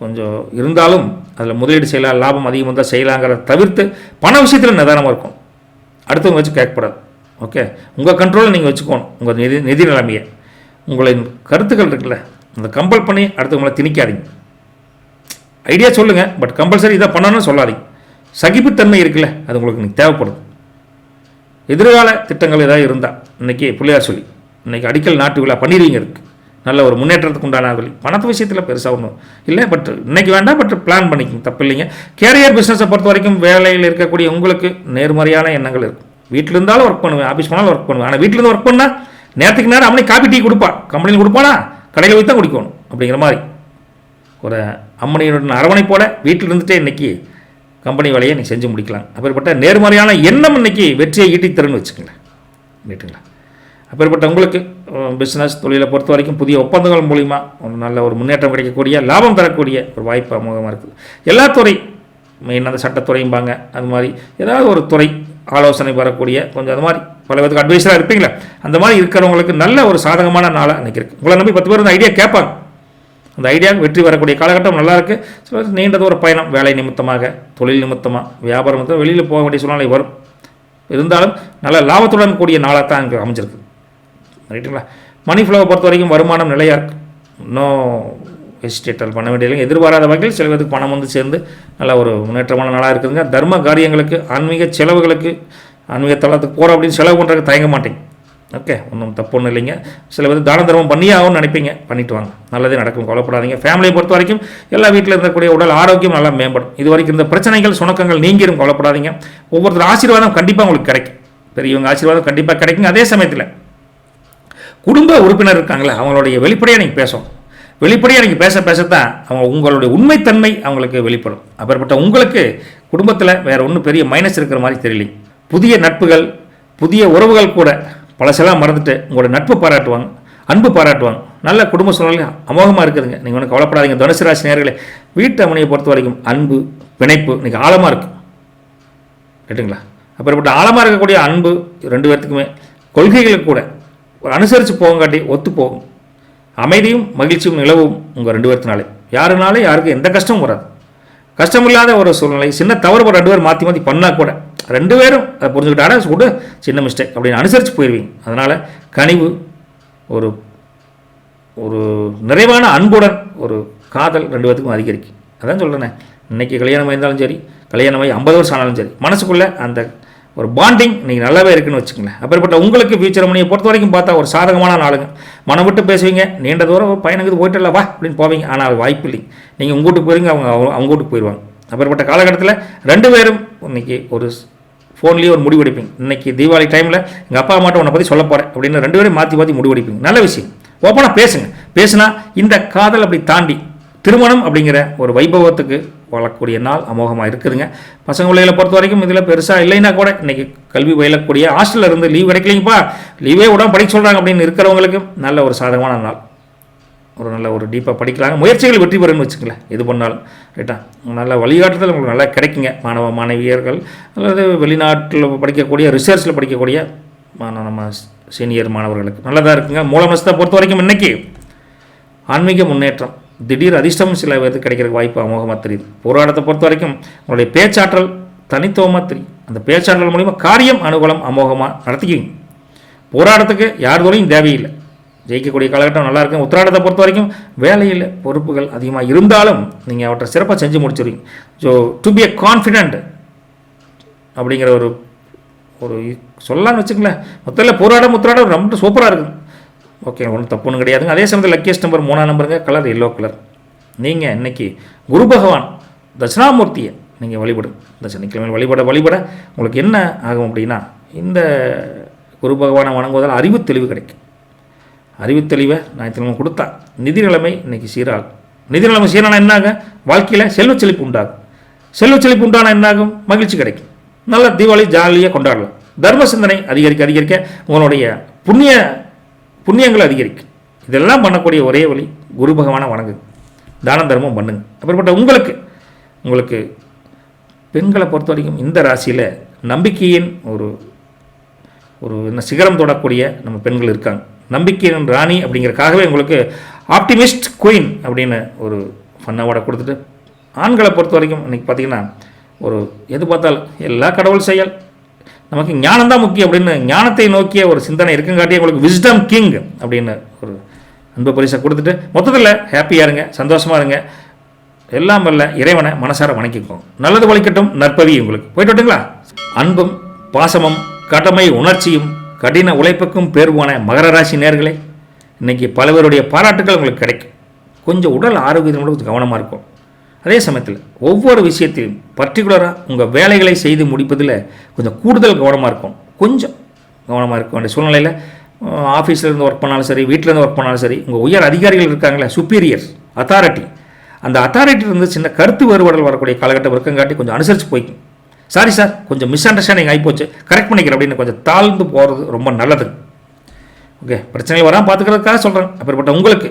Speaker 2: கொஞ்சம் இருந்தாலும் அதில் முதலீடு செய்யலாம், லாபம் அதிகம் வந்தால் செய்யலாங்கிறத தவிர்த்து பண விஷயத்தில் நிதானமாக இருக்கும். அடுத்தவங்க வச்சு கேட்கக்கூடாது. ஓகே, உங்கள் கண்ட்ரோலில் நீங்கள் வச்சுக்கணும் உங்கள் நிதி நிலைமையை. உங்களின் கருத்துக்கள் இருக்குல்ல, அந்த கம்பல் பண்ணி அடுத்தவங்களை திணிக்காதீங்க. ஐடியா சொல்லுங்கள், பட் கம்பல்சரி இதை பண்ணணும்னு சொல்லாதீங்க. சகிப்புத்தன்மை இருக்குல்ல, அது உங்களுக்கு தேவைப்படுது. எதிர்கால திட்டங்கள் ஏதாவது இருந்தால் இன்றைக்கி பிள்ளையார் சொல்லி இன்றைக்கி அடிக்கல் நாட்டு விழா பண்ணிடுவீங்க. இருக்குது நல்ல ஒரு முன்னேற்றத்துக்கு உண்டான வழி. பணத்து விஷயத்தில் பெருசாக ஒன்றும் இல்லை, பட் இன்றைக்கி வேண்டாம், பட் பிளான் பண்ணிக்கோங்க, தப்பு இல்லைங்க. கேரியர் பிஸ்னஸை பொறுத்த வரைக்கும் வேலையில் இருக்கக்கூடிய உங்களுக்கு நேர்மறையான எண்ணங்கள் இருக்குது. வீட்டில் இருந்தாலும் ஒர்க் பண்ணுவேன், ஆஃபீஸ் போனாலும் ஒர்க் பண்ணுவேன். ஆனால் வீட்டிலேருந்து ஒர்க் பண்ணால் நேரத்துக்கு நேரம் அவனே காப்பி டீ கொடுப்பான், கம்பெனியில் கொடுப்பானா கடையில் போய் தான் குடிக்கணும் அப்படிங்கிற மாதிரி ஒரு அம்மனியுடன் அரவணைப்போட வீட்டில் இருந்துகிட்டே இன்றைக்கி கம்பெனி வேலையை நீ செஞ்சு முடிக்கலாம். அப்படிப்பட்ட நேர்மறையான எண்ணம் இன்றைக்கி வெற்றியை ஈட்டித்தருன்னு வச்சுக்கங்களேன். ரைட்டுங்களா? அப்பேற்பட்ட உங்களுக்கு பிஸ்னஸ் தொழிலை பொறுத்த வரைக்கும் புதிய ஒப்பந்தங்கள் மூலிமா ஒரு நல்ல ஒரு முன்னேற்றம் கிடைக்கக்கூடிய, லாபம் தரக்கூடிய ஒரு வாய்ப்பு அமோகமாக இருக்குது. எல்லா துறை, மெயின் அந்த சட்டத்துறையும்பாங்க, அது மாதிரி ஏதாவது ஒரு துறை ஆலோசனை வரக்கூடிய கொஞ்சம் அது மாதிரி பல விதத்துக்கு அட்வைஸராக இருப்பீங்களா, அந்த மாதிரி இருக்கிறவங்களுக்கு நல்ல ஒரு சாதகமான நாளாக இன்றைக்கி இருக்குது. உங்களை நம்பி 10 பேர் அந்த ஐடியா கேட்பாங்க. அந்த ஐடியாவுக்கு வெற்றி வரக்கூடிய காலகட்டம் நல்லாயிருக்கு. சில நீண்ட தூர பயணம், வேலை நிமித்தமாக, தொழில் நிமித்தமாக, வியாபாரம் நிமித்தமாக வெளியில் போக வேண்டிய சூழ்நிலை வரும். இருந்தாலும் நல்ல லாபத்துடன் கூடிய நாளாக தான் அங்கே அமைஞ்சிருக்கு. ரைட்டுங்களா? மணி ஃப்ளோவை பொறுத்த வரைக்கும் வருமானம் நிலையாக இருக்குது. இன்னும் ஹெசிடேட்டல் பண்ண வேண்டியதில்லை. எதிர்பாராத வகையில் சில பேருக்கு பணம் வந்து சேர்ந்து நல்ல ஒரு முன்னேற்றமான நாளாக இருக்குதுங்க. தர்ம காரியங்களுக்கு, ஆன்மீக செலவுகளுக்கு, ஆன்மீக தளத்துக்கு போகிறோம் அப்படின்னு செலவு பண்ணுறதுக்கு தயங்க மாட்டேங்க. ஓகே, ஒன்றும் தப்பு ஒன்றும் இல்லைங்க. சில பேர் தான தர்மம் பண்ணியே ஆகும்னு நினைப்பீங்க, பண்ணிட்டு வாங்க, நல்லதே நடக்கும், கவலைப்படாதீங்க. ஃபேமிலியை பொறுத்த வரைக்கும் எல்லா வீட்டில் இருக்கக்கூடிய உடல் ஆரோக்கியம் நல்லா மேம்படும். இது வரைக்கும் இந்த பிரச்சனைகள் சுணக்கங்கள் நீங்கிரும், கவலைப்படாதீங்க. ஒவ்வொருத்தர் ஆசீர்வாதம் கண்டிப்பாக உங்களுக்கு கிடைக்கும், பெரியவங்க ஆசீர்வாதம் கண்டிப்பாக கிடைக்குங்க. அதே சமயத்தில் குடும்ப உறுப்பினர் இருக்காங்களே, அவங்களுடைய வெளிப்படையாக நீங்கள் பேசணும். வெளிப்படையாக நீங்கள் பேசத்தான் அவங்க உங்களுடைய உண்மைத்தன்மை அவங்களுக்கு வெளிப்படும். அப்பேற்பட்ட உங்களுக்கு குடும்பத்தில் வேறு ஒன்றும் பெரிய மைனஸ் இருக்கிற மாதிரி தெரியல. புதிய நட்புகள், புதிய உறவுகள் கூட பழசெல்லாம் மறந்துட்டு உங்களோட நட்பு பாராட்டுவாங்க, அன்பு பாராட்டுவாங்க. நல்ல குடும்ப சூழ்நிலை அமோகமாக இருக்குதுங்க. நீங்கள் ஒன்றும் கவலைப்படாதீங்க. தனுசு ராசி நேயர்களே, வீட்டு அமனியை பொறுத்த வரைக்கும் அன்பு, பிணைப்பு இன்றைக்கி ஆழமாக இருக்கும். ரைட்டுங்களா? அப்பேற்பட்ட ஆழமாக இருக்கக்கூடிய அன்பு 2 பேர்த்துக்குமே கொள்கைகளுக்கு கூட ஒரு அனுசரித்து போகங்காட்டி ஒத்து போகும். அமைதியும் மகிழ்ச்சியும் நிலவும் உங்கள் 2 பேர்த்தினாலே. யாருனாலே யாருக்கும் எந்த கஷ்டமும் வராது. கஷ்டமில்லாத ஒரு சூழ்நிலை, சின்ன தவறு 2 பேர் மாற்றி மாற்றி பண்ணால் கூட 2 பேரும் அதை புரிஞ்சுக்கிட்டாடா கூட சின்ன மிஸ்டேக் அப்படின்னு அனுசரித்து போயிடுவீங்க. அதனால் கனிவு, ஒரு ஒரு நிறைவான அன்புடன் ஒரு காதல் 2 பேர்த்துக்கும் அதிகரிக்கும். அதான் சொல்கிறேனே, இன்றைக்கி கல்யாணம் ஆயிருந்தாலும் சரி, கல்யாணமாகி 50 வருஷம் ஆனாலும் சரி, மனசுக்குள்ளே அந்த ஒரு பாண்டிங் நீங்கள் நல்லாவே இருக்குன்னு வச்சுக்கங்களேன். அப்படிப்பட்ட உங்களுக்கு ஃபியூச்சர் மணியை பொறுத்த வரைக்கும் பார்த்தா ஒரு சாதகமான நாளுங்க. மனம் விட்டு பேசுவீங்க, நீண்ட தூரம் பயணத்துக்கு போயிட்டு வா அப்படின்னு போவீங்க. ஆனால் அது வாய்ப்பு இல்லை. நீங்கள் உங்கள் வீட்டுக்கு போயிருங்க, அவங்க வீட்டுக்கு போயிடுவாங்க. அப்படிப்பட்ட காலகட்டத்தில் 2 பேரும் இன்றைக்கி ஒரு ஃபோன்லேயே ஒரு முடிவெடுப்பீங்க. இன்றைக்கி தீபாவளி டைமில் எங்கள் அப்பா அம்மாட்ட உன்னை பற்றி சொல்ல போகிறேன் அப்படின்னு 2 பேரும் மாற்றி முடிவெடுப்பீங்க. நல்ல விஷயம். ஓப்பனாக பேசுங்க. பேசுனா இந்த காதல் அப்படி தாண்டி திருமணம் அப்படிங்கிற ஒரு வைபவத்துக்கு வளரக்கூடிய நாள் அமோகமாக இருக்குதுங்க. பசங்க பிள்ளைகளை பொறுத்த வரைக்கும் இதில் பெருசாக இல்லைன்னா கூட இன்றைக்கி கல்வி பயிலக்கூடிய ஹாஸ்டலில் இருந்து லீவ் கிடைக்கலைங்கப்பா, லீவே விடாமல் படிக்க சொல்கிறாங்க அப்படின்னு இருக்கிறவங்களுக்கு நல்ல ஒரு சாதகமான நாள். ஒரு நல்ல ஒரு டீப்பாக படிக்கலாங்க. முயற்சிகள் வெற்றி பெறுன்னு வச்சுக்கல, எது பண்ணாலும். ரைட்டா? நல்ல வழிகாட்டுதல் உங்களுக்கு நல்லா கிடைக்குங்க. மாணவ மாணவியர்கள் அல்லது வெளிநாட்டில் படிக்கக்கூடிய, ரிசர்ச்சில் படிக்கக்கூடிய நம்ம சீனியர் மாணவர்களுக்கு நல்லதாக இருக்குங்க. மூலமனசத்தை பொறுத்த வரைக்கும் இன்றைக்கி ஆன்மீக முன்னேற்றம், திடீர் அதிர்ஷ்டம் சில பேருக்கு கிடைக்கிறதுக்கு வாய்ப்பு அமோகமாக தெரியுது. போராட்டத்தை பொறுத்த வரைக்கும் உங்களுடைய பேச்சாற்றல் தனித்துவமாக தெரியும். அந்த பேச்சாற்றல் மூலிமா காரியம் அனுகூலம் அமோகமாக நடத்திக்குவீங்க. போராட்டத்துக்கு யார் தோறையும் தேவையில்லை, ஜெயிக்கக்கூடிய காலகட்டம் நல்லா இருக்கும். உத்திராடத்தை பொறுத்த வரைக்கும் வேலையில் பொறுப்புகள் அதிகமாக இருந்தாலும் நீங்கள் அவற்றை சிறப்பாக செஞ்சு முடிச்சிருவீங்க. So to be a confident அப்படிங்கிற ஒரு ஒரு சொல்லலான்னு வச்சுங்களேன். மொத்தத்தில் உத்திராடம் ரொம்ப சூப்பராக இருக்கும். ஓகே, ஒன்றும் தப்பு ஒன்றும் கிடையாதுங்க. அதே சமயத்தில் லக்கியஸ்ட் நம்பர் 3ஆம் நம்பருங்க, கலர் எல்லோ கலர். நீங்கள் இன்றைக்கி குரு பகவான் தட்சிணாமூர்த்தியை நீங்கள் வழிபடும். இந்த சனிக்கிழமை வழிபட உங்களுக்கு என்ன ஆகும் அப்படின்னா, இந்த குரு பகவானை வணங்குவதால் அறிவு தெளிவு கிடைக்கும். அறிவு தெளிவை ஞாயிற்றுக்கிழமை கொடுத்தா நிதி நிலைமை இன்றைக்கி சீராகும். நிதி நிலைமை சீரான என்னாக வாழ்க்கையில் செல்வ செழிப்பு உண்டாகும். செல்வ செழிப்பு உண்டான என்னாகும் மகிழ்ச்சி கிடைக்கும். நல்ல தீபாவளி ஜாலியாக கொண்டாடலாம். தர்ம சிந்தனை அதிகரிக்க உங்களுடைய புண்ணியங்கள் அதிகரிக்கும். இதெல்லாம் பண்ணக்கூடிய ஒரே வழி குரு பகவானை வணங்குங்க, தான தர்மம் பண்ணுங்க. அப்படிப்பட்ட உங்களுக்கு பெண்களை பொறுத்த வரைக்கும் இந்த ராசியில் நம்பிக்கையின் ஒரு என்ன சிகரம் தொடக்கூடிய நம்ம பெண்கள் இருக்காங்க. நம்பிக்கையின் ராணி அப்படிங்கிறக்காகவே உங்களுக்கு ஆப்டிமிஸ்ட் குயின் அப்படின்னு ஒரு ஃபன் அவார்டை கொடுத்துட்டு, ஆண்களை பொறுத்த வரைக்கும் இன்றைக்கி பார்த்திங்கன்னா ஒரு எது பார்த்தாலும் எல்லா கடவுள் செயல், நமக்கு ஞானம் தான் முக்கியம் அப்படின்னு ஞானத்தை நோக்கிய ஒரு சிந்தனை இருக்குங்காட்டியே உங்களுக்கு விஸ்டம் கிங் அப்படின்னு ஒரு அன்பு பரிசை கொடுத்துட்டு மொத்தத்தில் ஹாப்பியாக இருங்க, சந்தோஷமாக இருங்க. எல்லாம் வல்ல இறைவனை மனசார வணங்கிக்கோங்க. நல்லது வலிக்கட்டும், நற்பவி உங்களுக்கு. போயிட்டு விட்டுங்களா? அன்பும் பாசமும் கடமை உணர்ச்சியும் கடின உழைப்புக்கும் பேர்வான மகர ராசி நேயர்களே, இன்றைக்கி பலவருடைய பாராட்டுகள் உங்களுக்கு கிடைக்கும். கொஞ்சம் உடல் ஆரோக்கியத்தோட கொஞ்சம் கவனமாக இருக்கும். அதே சமயத்தில் ஒவ்வொரு விஷயத்திலும் பர்டிகுலராக உங்கள் வேலைகளை செய்து முடிப்பதில் கொஞ்சம் கூடுதல் கவனமாக இருக்கும். கொஞ்சம் கவனமாக இருக்க வேண்டிய சூழ்நிலையில் ஆஃபீஸில் இருந்து ஒர்க் பண்ணாலும் சரி, வீட்டில் இருந்து ஒர்க் பண்ணாலும் சரி, உங்கள் உயர் அதிகாரிகள் இருக்காங்களே, சுப்பீரியர்ஸ், அத்தாரிட்டி, அந்த அத்தாரிட்டியிலிருந்து சின்ன கருத்து வேறுபாடுகள் வரக்கூடிய காலகட்டம் இருக்கங்காட்டி கொஞ்சம் அனுசரித்து போய்க்கும். சாரி சார், கொஞ்சம் மிஸ் அண்டர்ஸ்டாண்டிங் ஆகிப்போச்சு, கரெக்ட் பண்ணிக்கிறேன் அப்படின்னு கொஞ்சம் தாழ்ந்து போகிறது ரொம்ப நல்லது. ஓகே, பிரச்சனைகள் வராமல் பார்த்துக்கிறதுக்காக சொல்கிறேன். அப்படிப்பட்ட உங்களுக்கு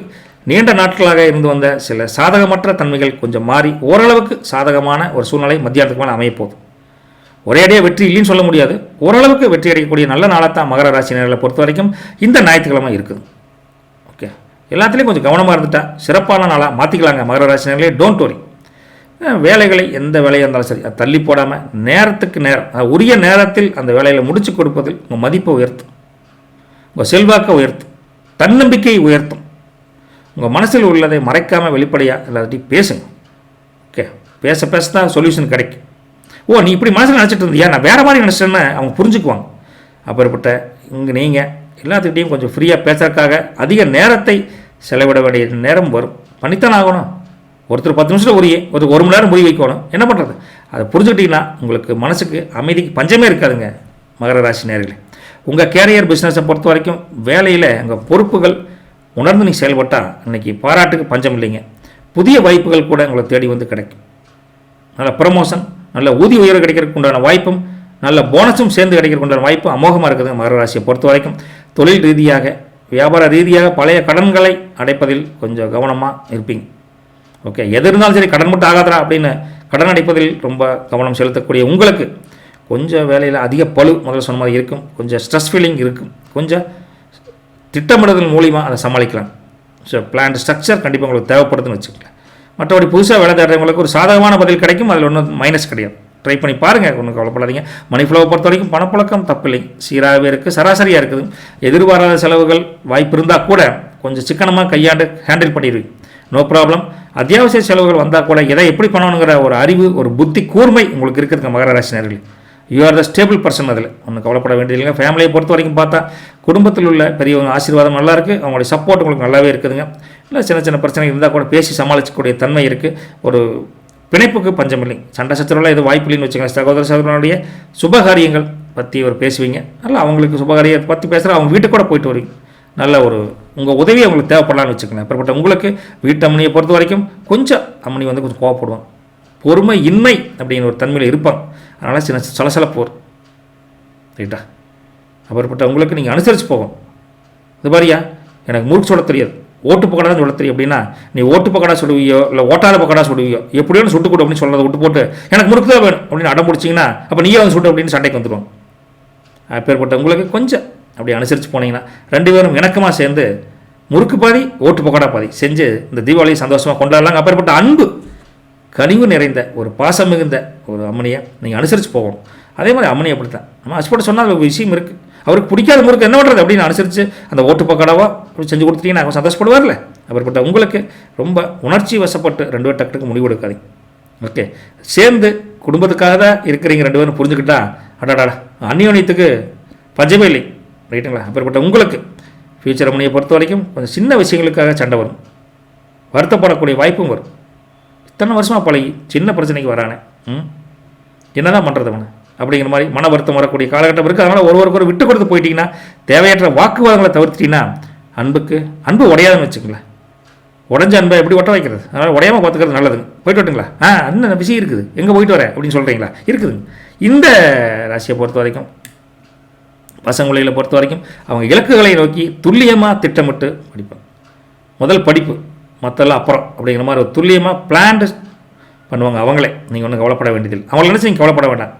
Speaker 2: நீண்ட நாட்களாக இருந்து வந்த சில சாதகமற்ற தன்மைகள் கொஞ்சம் மாறி ஓரளவுக்கு சாதகமான ஒரு சூழ்நிலை மத்தியானத்துக்கு மேலே அமையப்போகுது. ஒரேடியாக வெற்றி இல்லைன்னு சொல்ல முடியாது. ஓரளவுக்கு வெற்றி அடையக்கூடிய நல்ல நாளாக மகர ராசினர்களை பொறுத்த வரைக்கும் இந்த ஞாயிற்றுக்கிழமை இருக்குது. ஓகே, எல்லாத்துலேயும் கொஞ்சம் கவனமாக இருந்துட்டா சிறப்பான நாளாக மாற்றிக்கலாங்க மகர ராசினர்களே. Don't worry. வேலைகளை எந்த வேலையாக இருந்தாலும் சரி அது தள்ளி போடாமல் நேரத்துக்கு நேரம், உரிய நேரத்தில் அந்த வேலைகளை முடித்து கொடுப்பதில் உங்கள் மதிப்பை உயர்த்தும், உங்கள் செல்வாக்கை உயர்த்தும், தன்னம்பிக்கையை உயர்த்தும். உங்கள் மனசில் உள்ளதை மறைக்காமல் வெளிப்படையாக எல்லாத்தையும் பேசுங்க. ஓகே, பேச பேச தான் சொல்யூஷன் கிடைக்கும். ஓ, நீ இப்படி மனசில் நினச்சிட்டு இருந்தியா, நான் வேறு மாதிரி நினச்சிட்டேன்னு அவங்க புரிஞ்சுக்குவாங்க. அப்படிப்பட்ட இங்கே நீங்கள் எல்லாத்துக்கிட்டையும் கொஞ்சம் ஃப்ரீயாக பேசுறதுக்காக அதிக நேரத்தை செலவிட வேண்டிய நேரம் வரும். பண்ணித்தான் ஆகணும். ஒருத்தர் 10 நிமிஷத்தில் ஒரு மணி நேரம் முடிவு வைக்கணும். என்ன பண்ணுறது? அதை புரிஞ்சுக்கிட்டிங்கன்னா உங்களுக்கு மனசுக்கு அமைதிக்கு பஞ்சமே இருக்காதுங்க மகர ராசி நேயர்களே. உங்கள் கேரியர் பிஸ்னஸை பொறுத்த வரைக்கும் வேலையில் உங்கள் பொறுப்புகள் உணர்ந்து நீங்கள் செயல்பட்டால் இன்றைக்கி பாராட்டுக்கு பஞ்சம் இல்லைங்க. புதிய வாய்ப்புகள் கூட உங்களை தேடி வந்து கிடைக்கும். நல்ல ப்ரமோஷன், நல்ல ஊதிய உயர்வு கிடைக்கிறதுக்கு உண்டான வாய்ப்பும், நல்ல போனஸும் சேர்ந்து கிடைக்கிறதுக்கு உண்டான வாய்ப்பு அமோகமாக இருக்குதுங்க மகர ராசியை பொறுத்த வரைக்கும். தொழில் ரீதியாக, வியாபார ரீதியாக பழைய கடன்களை அடைப்பதில் கொஞ்சம் கவனமாக இருப்பீங்க. ஓகே, எது இருந்தாலும் சரி கடன் மட்டும் ஆகாதரா அப்படின்னு கடன் அடைப்பதில் ரொம்ப கவனம் செலுத்தக்கூடிய உங்களுக்கு கொஞ்சம் வேலையில் அதிக பளு முதல்ல சொன்ன மாதிரி இருக்கும். கொஞ்சம் ஸ்ட்ரெஸ் ஃபீலிங் இருக்கும். கொஞ்சம் திட்டமிடுதல் மூலிமா அதை சமாளிக்கலாம். ஸோ பிளான் ஸ்ட்ரக்சர் கண்டிப்பாக உங்களுக்கு தேவைப்படுதுன்னு வச்சுக்கலாம். மற்றபடி புதுசாக வேலை தேடுறவங்களுக்கு ஒரு சாதகமான பதில் கிடைக்கும். அதில் ஒன்றும் மைனஸ் கிடையாது. ட்ரை பண்ணி பாருங்கள், ஒன்றும் கவலைப்படாதீங்க. மணி ஃப்ளோவை பொறுத்த வரைக்கும் பணப்புழக்கம் தப்பில்லை, சீராகவே இருக்குது, சராசரியாக இருக்குது. எதிர்பாராத செலவுகள் வாய்ப்பு இருந்தால் கூட கொஞ்சம் சிக்கனமாக கையாண்டு ஹேண்டில் பண்ணிடுவீங்க. No problem. அத்தியாவசிய செலவுகள் வந்தால் கூட எதை எப்படி பண்ணணுங்கிற ஒரு அறிவு, ஒரு புத்தி கூர்மை உங்களுக்கு இருக்குதுங்க மகர ராசினர்கள். You are the stable person. அதில் ஒன்றும் கவலைப்பட வேண்டியதில்லைங்க. ஃபேமிலியை பொறுத்த வரைக்கும் பார்த்தா குடும்பத்தில் உள்ள பெரியவங்க ஆசீர்வாதம் நல்லா இருக்குது. அவங்களுடைய சப்போர்ட் உங்களுக்கு நல்லாவே இருக்குதுங்க. இல்லை சின்ன சின்ன பிரச்சனை இருந்தால் கூட பேசி சமாளிக்கக்கூடிய தன்மை இருக்குது. ஒரு பிணைப்புக்கு பஞ்சம் இல்லை. சண்டை சச்சரவுலாம் எதுவும் வாய்ப்பு இல்லைன்னு வச்சுக்கோங்க. சகோதர சகோதரனுடைய சுபகாரியங்கள் பற்றி ஒரு பேசுவீங்க. நல்லா அவங்களுக்கு சுபகாரியத்தை பற்றி பேசுகிற அவங்க வீட்டுக்கு கூட போயிட்டு வருவீங்க. நல்ல ஒரு உங்கள் உதவி அவங்களுக்கு தேவைப்படலான்னு வச்சுக்கோங்க. அப்படிப்பட்ட உங்களுக்கு வீட்டு அம்மனியை பொறுத்த வரைக்கும் கொஞ்சம் அம்மனி வந்து கொஞ்சம் கோவப்படுவாங்க. பொறுமை இன்மை அப்படின்னு ஒரு தன்மையில் இருப்பாங்க. அதனால் சின்ன சலசலப்பு வரும். ரைட்டா? அப்படிப்பட்ட உங்களுக்கு நீங்கள் அனுசரித்து போகும். இது மாதிரியா எனக்கு முறுக்கு சொல்ல தெரியாது, ஓட்டு பக்கடா தான் சொல்ல தெரியும் அப்படின்னா நீ ஓட்டு பக்கடா சுடுவியோ இல்லை ஓட்டாத பக்கடா சுடுவியோ எப்படியோ சுட்டு கொடு அப்படின்னு சொல்கிறத விட்டு போட்டு எனக்கு முறுக்கு தான் வேணும் அப்படின்னு அடம் பிடிச்சிங்கன்னா அப்போ நீயே வந்து சுட்டு அப்படின்னு சண்டைக்கு வந்துடுவாங்க. அப்பேற்பட்ட உங்களுக்கு கொஞ்சம் அப்படி அனுசரித்து போனீங்கன்னா 2 பேரும் இணக்கமாக சேர்ந்து முறுக்கு பாதி ஓட்டு பக்கடா பாதி செஞ்சு இந்த தீபாவளியை சந்தோஷமாக கொண்டாடலாங்க. அப்பேற்பட்ட அன்பு கனிவு நிறைந்த ஒரு பாசம் மிகுந்த ஒரு அம்மனியை நீங்கள் அனுசரித்து போகணும். அதே மாதிரி அம்மனி அப்படித்தான். நம்ம ஹஸ்பண்ட் சொன்னால் ஒரு விஷயம் இருக்குது, அவருக்கு பிடிக்காத முறுக்கு என்ன பண்ணுறது அப்படின்னு அனுசரித்து அந்த ஓட்டு பக்கடாவோ அப்படி செஞ்சு கொடுத்துட்டீங்கன்னா அவங்க சந்தோஷப்படுவார்ல. அப்படிப்பட்ட உங்களுக்கு ரொம்ப உணர்ச்சி வசப்பட்டு 2 பேர் டக்குக்கு முடிவு எடுக்காதீங்க. ஓகே, சேர்ந்து குடும்பத்துக்காக தான் இருக்கிறீங்க 2 பேரும் புரிஞ்சுக்கிட்டா அடாடா அந்நியோன்யத்துக்கு பஞ்சமே இல்லை. ரைட்டுங்களா? அப்படிப்பட்ட உங்களுக்கு ஃபியூச்சர் அம்மனியை பொறுத்த வரைக்கும் கொஞ்சம் சின்ன விஷயங்களுக்காக சண்டை வரும், வருத்தப்படக்கூடிய வாய்ப்பும் வரும். இத்தனை வருஷமாக பழகி சின்ன பிரச்சனைக்கு வரானே, என்ன தான் பண்ணுறது அவனை அப்படிங்கிற மாதிரி மன வருத்தம் வரக்கூடிய காலகட்டம் இருக்குது. அதனால் ஒருவருக்கு விட்டு கொடுத்து போயிட்டீங்கன்னா, தேவையற்ற வாக்குவாதங்களை தவிர்த்திட்டீங்கன்னா அன்பு உடையாதுன்னு வச்சுங்களேன். உடஞ்ச அன்பை எப்படி ஒட்ட வைக்கிறது? அதனால் உடையாமல் பார்த்துக்கிறது நல்லதுங்க. போயிட்டு வரட்டுங்களா? அண்ணன் விஷயம் இருக்குது, எங்கே போயிட்டு வரேன் அப்படின்னு சொல்கிறீங்களா? இருக்குதுங்க. இந்த ராசியை பொறுத்த வரைக்கும் பசங்களை பொறுத்த வரைக்கும் அவங்க இலக்குகளை நோக்கி துல்லியமாக திட்டமிட்டு படிப்பாங்க. முதல் படிப்பு, மற்றெல்லாம் அப்புறம் அப்படிங்கிற மாதிரி ஒரு துல்லியமாக பிளான்டு பண்ணுவாங்க அவங்களே. நீங்கள் ஒன்றும் கவலைப்பட வேண்டியதில்லை. அவங்கள நினச்சி நீங்கள் கவலைப்பட வேண்டாம்.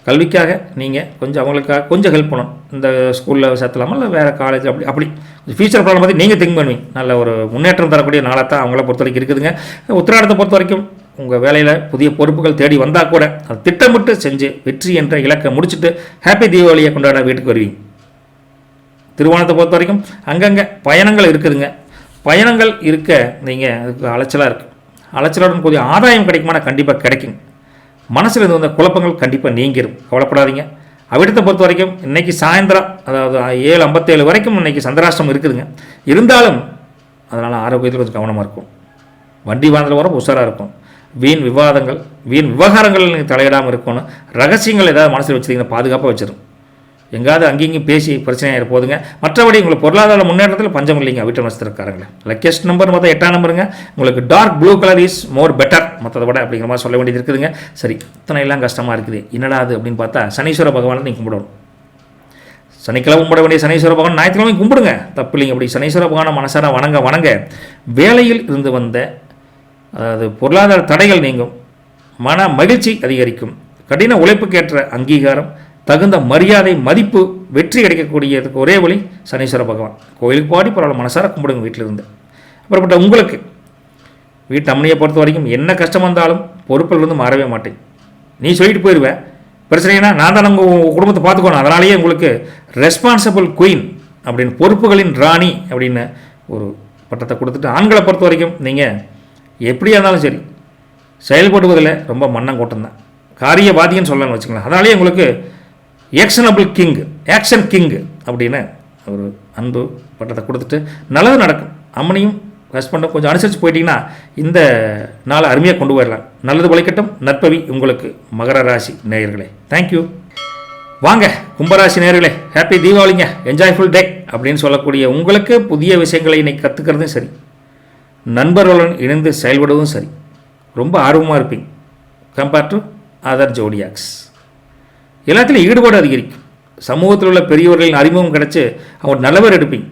Speaker 2: கல்விக்காக நீங்கள் கொஞ்சம் அவங்களுக்காக கொஞ்சம் ஹெல்ப் பண்ணணும். இந்த ஸ்கூலில் சேர்த்தலாமா இல்லை வேறு காலேஜ் அப்படி ஃபியூச்சர் ப்ராப்ளம் பற்றி நீங்கள் திங்க் பண்ணுவீங்க. நல்ல ஒரு முன்னேற்றம் தரக்கூடிய நாளாக தான் அவங்கள பொறுத்த வரைக்கும் இருக்குதுங்க. உத்திராடத்தை பொறுத்த வரைக்கும் உங்கள் வேலையில் புதிய பொறுப்புகள் தேடி வந்தால் கூட அதை திட்டமிட்டு செஞ்சு வெற்றி என்ற இலக்கை முடிச்சுட்டு ஹாப்பி தீபாவளியை கொண்டாட வீட்டுக்கு வருவீங்க. திருவோணத்தை பொறுத்த வரைக்கும் அங்கங்கே பயணங்கள் இருக்குதுங்க. பயணங்கள் இருக்க நீங்கள் அதுக்கு அலைச்சலாக இருக்குது. அலைச்சலுடன் கூடிய ஆதாயம் கிடைக்குமானா கண்டிப்பாக கிடைக்குங்க. மனசில் இருந்து வந்த குழப்பங்கள் கண்டிப்பாக நீங்கிடும். கவலைப்படாதீங்க. அவிட்டத்தை பொறுத்த வரைக்கும் இன்றைக்கி சாயந்தரம் அதாவது 7:57 வரைக்கும் இன்றைக்கி சந்திராஷ்டம் இருக்குதுங்க. இருந்தாலும் அதனால் ஆரோக்கியத்தில் கொஞ்சம் கவனமாக இருக்கும். வண்டி வாங்கல வர உஷாராக இருக்கும். வீண் விவாதங்கள் வீண் விவகாரங்கள் நீங்கள் தலையிடாமல் இருக்கணும். ரகசியங்கள் ஏதாவது மனசில் வச்சுருக்கீங்கன்னா பாதுகாப்பாக வச்சிடும். எங்காவது அங்கேயும் பேசி பிரச்சனையாக போதுங்க. மற்றபடி உங்களுக்கு பொருளாதார முன்னேற்றத்தில் பஞ்சம் இல்லைங்க அவிட்ட நட்சத்திரக்காரங்க. லக்கெஸ்ட் நம்பர் மொத்தம் 8ஆம் நம்பருங்க. உங்களுக்கு dark blue colour is more better மற்றதை விட அப்படிங்கிற மாதிரி சொல்ல வேண்டியது இருக்குதுங்க. சரி, இத்தனை எல்லாம் கஷ்டமாக இருக்குது, என்னடா அது அப்படின்னு பார்த்தா சனீஸ்வர பகவானை நீங்கள் கும்பிடணும். சனிக்கிழமை கும்பிட வேண்டிய சனீஸ்வர பகவான் ஞாயிற்றுக்கிழமை கும்பிடுங்க, தப்பு இல்லைங்க. அப்படி சனீஸ்வர பகவானை மனசார வணங்க வேலையில் இருந்து வந்த அதாவது பொருளாதார தடைகள் நீங்கும், மன மகிழ்ச்சி அதிகரிக்கும், கடின உழைப்புக்கேற்ற அங்கீகாரம், தகுந்த மரியாதை, மதிப்பு, வெற்றி கிடைக்கக்கூடியதுக்கு ஒரே வழி சனீஸ்வர பகவான். கோயிலுக்கு பாடி பரவாயில்ல, மனசார கும்பிடுங்க வீட்டில் இருந்து. அப்புறப்பட்ட உங்களுக்கு வீட்டு அம்மனியை பொறுத்த வரைக்கும் என்ன கஷ்டம் வந்தாலும் பொறுப்பில் இருந்து மாறவே மாட்டேன். நீ சொல்லிட்டு போயிடுவேன், பிரச்சனைனா நான் தான் உங்கள் குடும்பத்தை பார்த்துக்கணும். அதனாலேயே உங்களுக்கு ரெஸ்பான்சிபிள் குயின் அப்படின்னு, பொறுப்புகளின் ராணி அப்படின்னு ஒரு பட்டத்தை கொடுத்துட்டு, ஆண்களை பொறுத்த வரைக்கும் நீங்கள் எப்படியா இருந்தாலும் சரி செயல்படுவதில் ரொம்ப மன்னங்கோட்டம் தான், காரியவாதின்னு சொல்லலாம்னு வச்சுக்கலாம். அதனாலேயே உங்களுக்கு ஆக்ஷனபிள் கிங், ஆக்ஷன் கிங் அப்படின்னு ஒரு அன்பு பட்டத்தை கொடுத்துட்டு நல்லது நடக்கும். அம்மனையும் ஹஸ்பண்டும் கொஞ்சம் அனுசரித்து போயிட்டீங்கன்னா இந்த நாளை அருமையாக கொண்டு போயிடலாம். நல்லது உழைக்கட்டும். நற்பவி உங்களுக்கு மகர ராசி நேயர்களே. தேங்க்யூ. வாங்க கும்பராசி நேயர்களே, ஹாப்பி தீபாவளிங்க, என்ஜாய்ஃபுல் டே அப்படின்னு சொல்லக்கூடிய உங்களுக்கு புதிய விஷயங்களை இன்றைக்கி கற்றுக்கிறதும் சரி, நண்பர்களுடன் இணைந்து செயல்படுவதும் சரி, ரொம்ப ஆர்வமாக இருப்பீங்க. கம்பேர் டு அதர் ஜோடியாக்ஸ் எல்லாத்துலேயும் ஈடுபாடு அதிகரிக்கும். சமூகத்தில் உள்ள பெரியவர்களின் அறிமுகம் கிடச்சி அவங்க நல்லவர் எடுப்பீங்க.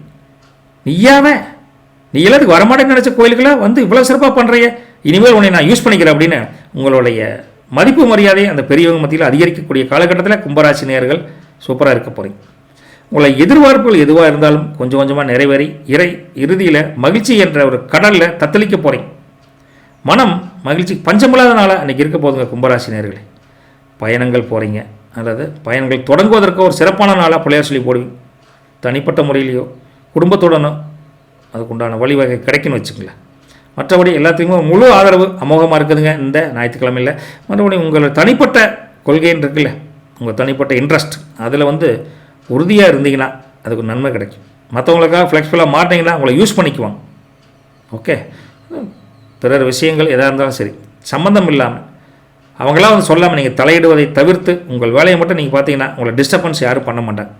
Speaker 2: நீ எல்லாத்துக்கு வரமாட்டேன்னு நினச்ச கோயிலுக்கெல்லாம் வந்து இவ்வளோ சிறப்பாக பண்ணுறைய, இனிமேல் உன்னை நான் யூஸ் பண்ணிக்கிறேன் அப்படின்னு உங்களுடைய மதிப்பு மரியாதையை அந்த பெரியவங்க மத்தியில் அதிகரிக்கக்கூடிய காலகட்டத்தில் கும்பராசி நேயர்கள் சூப்பராக இருக்க போகிறீங்க. உங்களை எதிர்பார்ப்புகள் எதுவாக இருந்தாலும் கொஞ்சம் கொஞ்சமாக நிறைவேறி இறுதியில் மகிழ்ச்சி என்ற ஒரு கடலில் தத்தளிக்க போகிறீங்க. மனம் மகிழ்ச்சி பஞ்சமில்லாத நாளாக அன்றைக்கி இருக்க போதுங்க கும்பராசி நேயர்களே. பயணங்கள் போகிறீங்க, அல்லது பயணங்கள் தொடங்குவதற்கு ஒரு சிறப்பான நாளாக பிள்ளையார் சொல்லி போடுவீங்க. தனிப்பட்ட முறையிலையோ குடும்பத்துடனோ அதுக்குண்டான வழிவகை கிடைக்குன்னு வச்சுங்களேன். மற்றபடி எல்லாத்துக்குமே முழு ஆதரவு அமோகமாக இருக்குதுங்க இந்த ஞாயிற்றுக்கிழமையில். மற்றபடி உங்களோட தனிப்பட்ட கொள்கைன்னு இருக்குல்ல, உங்கள் தனிப்பட்ட இன்ட்ரெஸ்ட் அதில் வந்து உறுதியாக இருந்தீங்கன்னா அதுக்கு நன்மை கிடைக்கும். மற்றவங்களுக்காக ஃப்ளெக்சிபிளாக மாட்டிங்கன்னா உங்களை யூஸ் பண்ணிக்குவாங்க. ஓகே, பிறர் விஷயங்கள் எதாக இருந்தாலும் சரி சம்மந்தம் இல்லாமல் அவங்களாம் வந்து சொல்லாமல் நீங்கள் தலையிடுவதை தவிர்த்து உங்கள் வேலையை மட்டும் நீங்கள் பார்த்தீங்கன்னா உங்களை டிஸ்டர்பன்ஸ் யாரும் பண்ண மாட்டாங்க.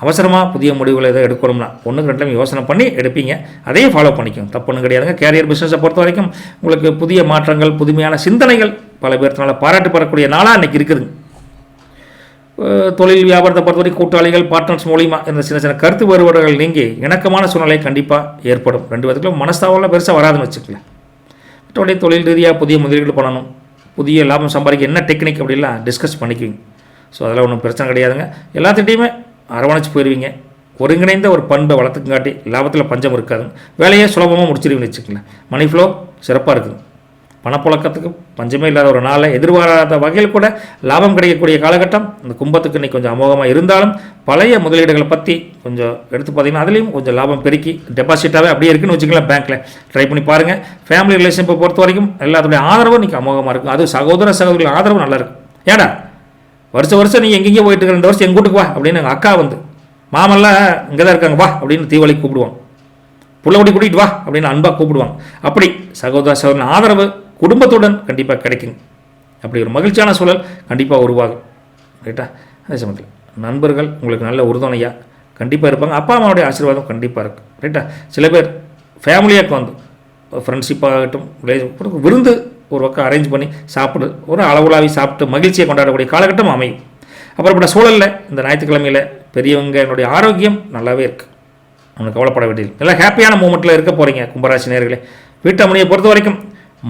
Speaker 2: அவசரமாக புதிய முடிவுகளை எதாவது எடுக்கணும்னா 1-2 டைம் யோசனை பண்ணி எடுப்பீங்க, அதையே ஃபாலோ பண்ணிக்கோங்க, தப்பு ஒன்றும் கிடையாதுங்க. கேரியர் பிஸ்னஸை பொறுத்த வரைக்கும் உங்களுக்கு புதிய மாற்றங்கள், புதுமையான சிந்தனைகள் பல பேர்த்தினால பாராட்டு பெறக்கூடிய நாளாக இன்றைக்கி இருக்குதுங்க. தொழில் வியாபாரத்தை பொறுத்த வரைக்கும் கூட்டாளிகள், பார்ட்னர்ஸ் மூலிமா இந்த சின்ன சின்ன கருத்து வேறுபாடுகள் நீங்கி இணக்கமான சூழ்நிலை கண்டிப்பாக ஏற்படும். 2 பேருக்குள்ள மனஸ்தாவெல்லாம் பெருசாக வராதுன்னு வச்சுக்கலாம். மற்றபடி தொழில் ரீதியாக புதிய முதலீடுகள் பண்ணணும், புதிய லாபம் சம்பாதிக்க என்ன டெக்னிக் அப்படிலாம் டிஸ்கஸ் பண்ணிக்குவீங்க. ஸோ அதெல்லாம் ஒன்றும் பிரச்சனை கிடையாதுங்க. எல்லாத்திட்டையுமே அரவணைச்சு போயிடுவீங்க. ஒருங்கிணைந்த ஒரு பண்பை வளர்த்துக்காட்டி லாபத்தில் பஞ்சம் இருக்காதுங்க. வேலையை சுலபமாக முடிச்சிருவீங்கன்னு வச்சுக்கலாம். மணி ஃப்ளோ சிறப்பாக இருக்குது. பணப்புழக்கத்துக்கு பஞ்சமே இல்லாத ஒரு நாளை எதிர்பாராத வகையில் கூட லாபம் கிடைக்கக்கூடிய காலகட்டம் இந்த கும்பத்துக்கு இன்றைக்கி கொஞ்சம் அமோகமாக இருந்தாலும் பழைய முதலீடுகளை பற்றி கொஞ்சம் எடுத்து பார்த்தீங்கன்னா அதுலேயும் கொஞ்சம் லாபம் பெருக்கி டெபாசிட்டாகவே அப்படியே இருக்குன்னு வச்சுக்கலாம். பேங்க்கில் ட்ரை பண்ணி பாருங்கள். ஃபேமிலி ரிலேஷன்ஷிப்பை பொறுத்த வரைக்கும் எல்லாத்துடைய ஆதரவும் இன்றைக்கி அமோகமாக இருக்கும். அது சகோதரிகள் ஆதரவு நல்லா இருக்கும். ஏடா வருஷம் நீ எங்கெங்கே போயிட்டு இருக்க, 2 வருஷம் எங்கள் வீட்டுக்கு வா அப்படின்னு எங்கள் அக்கா வந்து, மாமெல்லாம் இங்கே தான் இருக்காங்க வா அப்படின்னு தீபாவளி கூப்பிடுவாங்க, புள்ளவடி கூட்டிகிட்டு வா அப்படின்னு அன்பாக கூப்பிடுவாங்க. அப்படி சகோதரன் ஆதரவு குடும்பத்துடன் கண்டிப்பாக கிடைக்குங்க. அப்படி ஒரு மகிழ்ச்சியான சூழல் கண்டிப்பாக உருவாகும். ரைட்டா? அதே சமயத்தில் நண்பர்கள் உங்களுக்கு நல்ல உறுதுணையாக கண்டிப்பாக இருப்பாங்க. அப்பா அம்மாவுடைய ஆசீர்வாதம் கண்டிப்பாக இருக்குது. ரைட்டா? சில பேர் ஃபேமிலியாக வந்து ஃப்ரெண்ட்ஷிப்பாகட்டும் விருந்து ஒரு பக்கம் அரேஞ்ச் பண்ணி சாப்பிடு ஒரு அளவுலாவி சாப்பிட்டு மகிழ்ச்சியை கொண்டாடக்கூடிய காலகட்டம் அமையும். அப்புறப்பட்ட சூழலில் இந்த ஞாயிற்றுக்கிழமையில் பெரியவங்க என்னுடைய ஆரோக்கியம் நல்லாவே இருக்குது, அவனுக்கு கவலைப்பட வேண்டியது. நல்லா ஹாப்பியான மூமெண்ட்டில் இருக்க போகிறீங்க கும்பராசி நேயர்களே. வீட்டு அம்மனியை பொறுத்த வரைக்கும்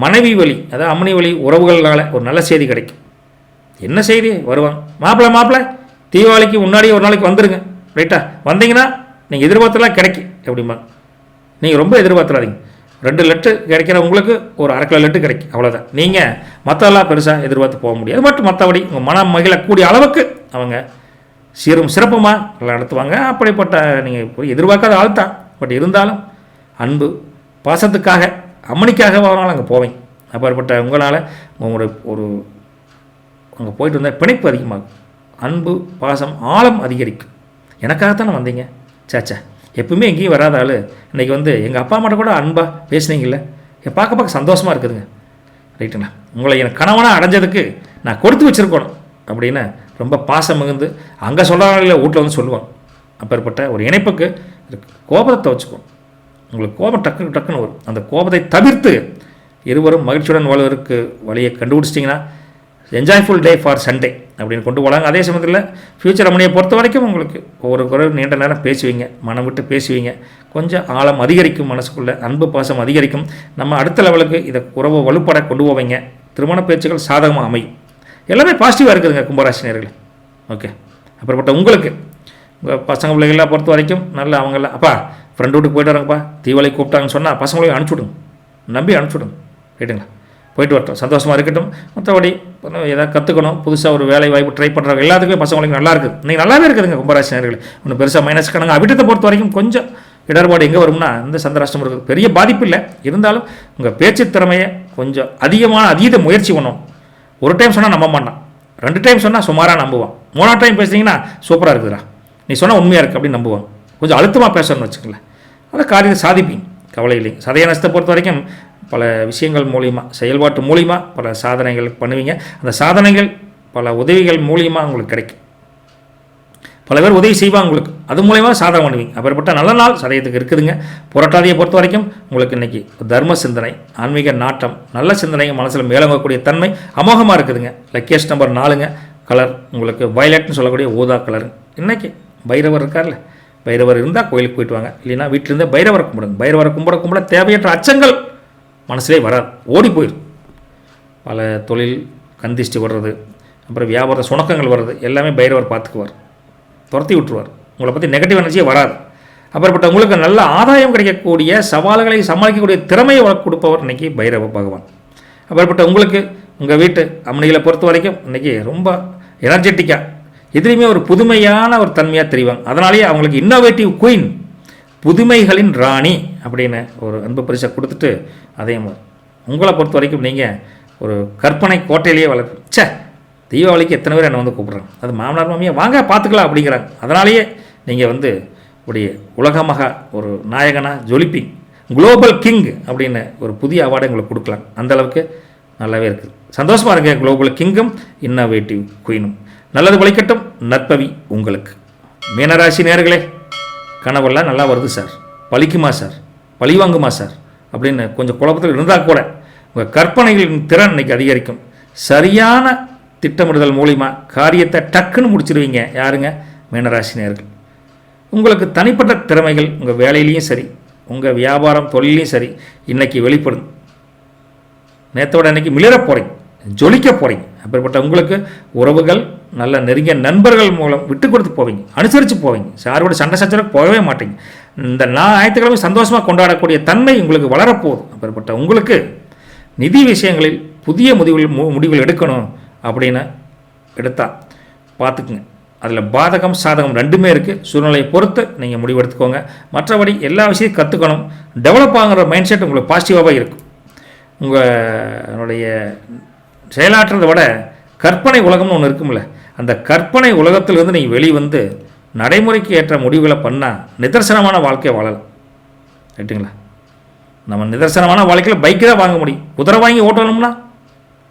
Speaker 2: மனைவி வழி, அதாவது அம்மனி வழி உறவுகளால் ஒரு நல்ல செய்தி கிடைக்கும். என்ன செய்தி வருவாங்க, மாப்பிள்ளை தீபாவளிக்கு முன்னாடியே ஒரு நாளைக்கு வந்துடுங்க. ரைட்டா? வந்தீங்கன்னா நீங்கள் எதிர்பார்த்தலாம் கிடைக்கும். எப்படிம்பாங்க, நீங்கள் ரொம்ப எதிர்பார்த்துறாதீங்க. 2 லெட்டு கிடைக்கிற உங்களுக்கு ஒரு 1/2 கிலோ லெட்டு கிடைக்கும், அவ்வளோதான். நீங்கள் மற்றெல்லாம் பெருசாக எதிர்பார்த்து போக முடியாது. மட்டும் மற்றபடி உங்கள் மனம் மகிழக்கூடிய அளவுக்கு அவங்க சிறப்புமாக நல்லா நடத்துவாங்க. அப்படிப்பட்ட நீங்கள் எதிர்பார்க்காத ஆள் தான். பட் இருந்தாலும் அன்பு பாசத்துக்காக அம்மனிக்காக வரனாலும் அங்கே போவேங்க. அப்படிப்பட்ட உங்களால் ஒரு அங்கே போயிட்டு வந்தால் பிணைப்பு அதிகமாகும். அன்பு பாசம் ஆழம் அதிகரிக்கும். எனக்காகத்தானே வந்தீங்க, சேச்சா எப்பவுமே எங்கேயும் வராத ஆள் இன்றைக்கி வந்து எங்கள் அப்பா அம்மாட்ட கூட அன்பாக பேசுனீங்கல்ல, பார்க்க பார்க்க சந்தோஷமாக இருக்குதுங்க. ரைட்டுங்களா? உங்களை எனக்கு கணவனாக அடைஞ்சதுக்கு நான் கொடுத்து வச்சுருக்கணும் அப்படின்னு ரொம்ப பாசம் மிகுந்து அங்கே சொல்கிறாங்களே வீட்டில் வந்து சொல்லுவாங்க. அப்பேற்பட்ட ஒரு இணைப்புக்கு கோபத்தை வச்சுக்கணும். உங்களுக்கு கோபம் டக்குன்னு வரும். அந்த கோபத்தை தவிர்த்து இருவரும் மகிழ்ச்சியுடன் வாழ்வதற்கு வழியை கண்டுபிடிச்சிட்டிங்கன்னா என்ஜாய்ஃபுல் டே ஃபார் சண்டே அப்படின்னு கொண்டு போகலாங்க. அதே சமயத்தில் ஃப்யூச்சர் அம்மனியை பொறுத்த வரைக்கும் உங்களுக்கு ஒவ்வொரு குரல் நீண்ட நேரம் பேசுவீங்க, மனம் விட்டு பேசுவீங்க, கொஞ்சம் ஆழம் அதிகரிக்கும், மனசுக்குள்ளே அன்பு பாசம் அதிகரிக்கும். நம்ம அடுத்த லெவலுக்கு இதை உறவை வலுப்பட கொண்டு போவீங்க. திருமண பேச்சுகள் சாதகமாக அமையும். எல்லாமே பாசிட்டிவாக இருக்குதுங்க கும்பராசினியர்களே. ஓகே, அப்புறப்பட்ட உங்களுக்கு உங்கள் பசங்க பிள்ளைகள்லாம் பொறுத்த வரைக்கும் நல்ல அவங்களாம் அப்பா ஃப்ரெண்டு வீட்டுக்கு போய்ட்டு வராங்கப்பா, தீபாவளி கூப்பிட்டாங்கன்னு சொன்னால் பசங்களையும் அனுப்பிச்சுடுங்க, நம்பி அனுப்பிச்சுடுங்க. ரைட்டுங்களா? போயிட்டு வரட்டும், சந்தோஷமாக இருக்கட்டும். மற்றபடி எதாவது கற்றுக்கணும், புதுசாக ஒரு வேலை வாய்ப்பு ட்ரை பண்ணுறாங்க எல்லாத்துக்குமே பசங்களுக்கு நல்லா இருக்குது. இன்றைக்கி நல்லாவே இருக்குதுங்க கும்பராசினியர்கள். ஒன்றும் பெருசாக மைனஸ் கணங்க. அவிட்டத்தை பொறுத்த வரைக்கும் கொஞ்சம் இடர்பாடு எங்கே வரும்னா இந்த சந்திராஷ்டம் இருக்குது. பெரிய பாதிப்பு இல்லை, இருந்தாலும் உங்கள் பேச்சு திறமையை கொஞ்சம் அதீத முயற்சி பண்ணணும். ஒரு டைம் சொன்னால் நம்ப மாட்டான், 2 டைம் சொன்னால் சுமாராக நம்புவான், 3ஆவது டைம் பேசுனீங்கன்னா சூப்பராக இருக்குதுடா, நீ சொன்னால் உண்மையாக இருக்குது அப்படின்னு நம்புவாங்க. கொஞ்சம் அழுத்தமாக பேசணும்னு வச்சுக்கங்களேன், அந்த காரியத்தை சாதிப்பீங்க, கவலை இல்லைங்க. சதய நஷ்டத்தை பொறுத்த வரைக்கும் பல விஷயங்கள் மூலிமா, செயல்பாட்டு மூலிமா பல சாதனைகள் பண்ணுவீங்க. அந்த சாதனைகள் பல உதவிகள் மூலியமாக உங்களுக்கு கிடைக்கும். பல பேர் உதவி செய்வாங்க உங்களுக்கு, அது மூலயமா சாதனை பண்ணுவீங்க. அப்படிப்பட்ட நல்ல நாள் சதயத்துக்கு இருக்குதுங்க. புரட்டாதியை பொறுத்த வரைக்கும் உங்களுக்கு இன்றைக்கி தர்ம சிந்தனை, ஆன்மீக நாட்டம், நல்ல சிந்தனைங்க மனசில் மேலோங்கக்கூடிய தன்மை அமோகமாக இருக்குதுங்க. Luckiest number 4ங்க. கலர் உங்களுக்கு வயலட்னு சொல்லக்கூடிய ஊதா கலர். இன்றைக்கி பைரவர் இருக்கார்ல, பைரவர் இருந்தால் கோயிலுக்கு போயிட்டு வாங்க, இல்லைன்னா வீட்டிலேருந்து பைரவரை கும்பிடுங்க. பைரவரை கும்பிட தேவையற்ற அச்சங்கள் மனசிலே வராது, ஓடி போயிடும். பல தொழில் கந்திஷ்டி வர்றது, அப்புறம் வியாபார சுணக்கங்கள் வர்றது எல்லாமே பைரவர் பார்த்துக்குவார், துரத்தி விட்டுருவார். உங்களை பற்றி நெகட்டிவ் எனர்ஜியே வராது. அப்புறப்பட்ட உங்களுக்கு நல்ல ஆதாயம் கிடைக்கக்கூடிய, சவால்களை சமாளிக்கக்கூடிய திறமையை கொடுப்பவர் இன்றைக்கி பைரவ பகவான். அப்புறப்பட்ட உங்களுக்கு உங்கள் வீட்டு அம்மனிகளை பொறுத்த வரைக்கும் இன்றைக்கி ரொம்ப எனர்ஜெட்டிக்காக, எதிலையுமே ஒரு புதுமையான ஒரு தன்மையாக தெரிவாங்க. அதனாலேயே அவங்களுக்கு இன்னோவேட்டிவ் குயின், புதுமைகளின் ராணி அப்படின்னு ஒரு அன்பு பரிசை கொடுத்துட்டு, அதே மாதிரி உங்களை பொறுத்த வரைக்கும் நீங்கள் ஒரு கற்பனை கோட்டையிலேயே வளர்ப்பு. தீபாவளிக்கு எத்தனை பேர் என்னை வந்து கூப்பிட்றாங்க, அது மாமனார் மாமியை வாங்க பார்த்துக்கலாம் அப்படிங்கிறாங்க. அதனாலேயே நீங்கள் வந்து இப்படி உலகமாக ஒரு நாயகனாக ஜொலிப்பிங், குளோபல் கிங் அப்படின்னு ஒரு புதிய அவார்டை உங்களுக்கு கொடுக்கலாம். அந்தளவுக்கு நல்லாவே இருக்குது. சந்தோஷமாக இருங்க. குளோபல் கிங்கும் இன்னோவேட்டிவ் குயினும். நல்லது பலிக்கட்டும். நற்பவி உங்களுக்கு. மீனராசி நேயர்களே, கனவெல்லாம் நல்லா வருது சார், பலிக்குமா சார், பழி வாங்குமா சார் அப்படின்னு கொஞ்சம் குழப்பத்தில் இருந்தால் கூட உங்கள் கற்பனைகளின் திறன் இன்றைக்கி அதிகரிக்கும். சரியான திட்டமிடுதல் மூலிமா காரியத்தை டக்குன்னு முடிச்சிடுவீங்க. யாருங்க? மீனராசி நேயர்கள். உங்களுக்கு தனிப்பட்ட திறமைகள் உங்கள் வேலையிலையும் சரி, உங்கள் வியாபாரம் தொழிலையும் சரி இன்றைக்கி வெளிப்படும். நேற்றோட இன்றைக்கி மிளிர போகிறீங்க, ஜொலிக்க போகிறீங்க. அப்படிப்பட்ட உங்களுக்கு உறவுகள், நல்ல நெருங்கிய நண்பர்கள் மூலம் விட்டு கொடுத்து போவீங்க, அனுசரித்து போவீங்க. சாரோட சண்டை சச்சரவுக்கு போகவே மாட்டீங்க. இந்த ஞாயிற்றுக்கிழமை சந்தோஷமாக கொண்டாடக்கூடிய தன்மை உங்களுக்கு வளரப்போகுது. அப்படிப்பட்ட உங்களுக்கு நிதி விஷயங்களில் புதிய முடிவுகள் எடுக்கணும் அப்படின்னு எடுத்தால் பார்த்துக்குங்க. அதில் பாதகம் சாதகம் ரெண்டுமே இருக்குது. சூழ்நிலையை பொறுத்து நீங்கள் முடிவு எடுத்துக்கோங்க. மற்றபடி எல்லா விஷயத்தையும் கற்றுக்கணும். டெவலப் ஆகிற மைண்ட் செட் உங்களுக்கு பாசிட்டிவாகவே இருக்கும். உங்களுடைய செயலாற்றுறதை விட கற்பனை உலகம்னு ஒன்று இருக்கும்ல, அந்த கற்பனை உலகத்திலிருந்து நீங்கள் வெளிவந்து நடைமுறைக்கு ஏற்ற முடிவுகளை பண்ணால் நிதர்சனமான வாழ்க்கையை வாழலாம். ரைட்டுங்களா? நம்ம நிதர்சனமான வாழ்க்கையில் பைக்கு தான் வாங்க முடியும். குதிரை வாங்கி ஓட்டணும்னா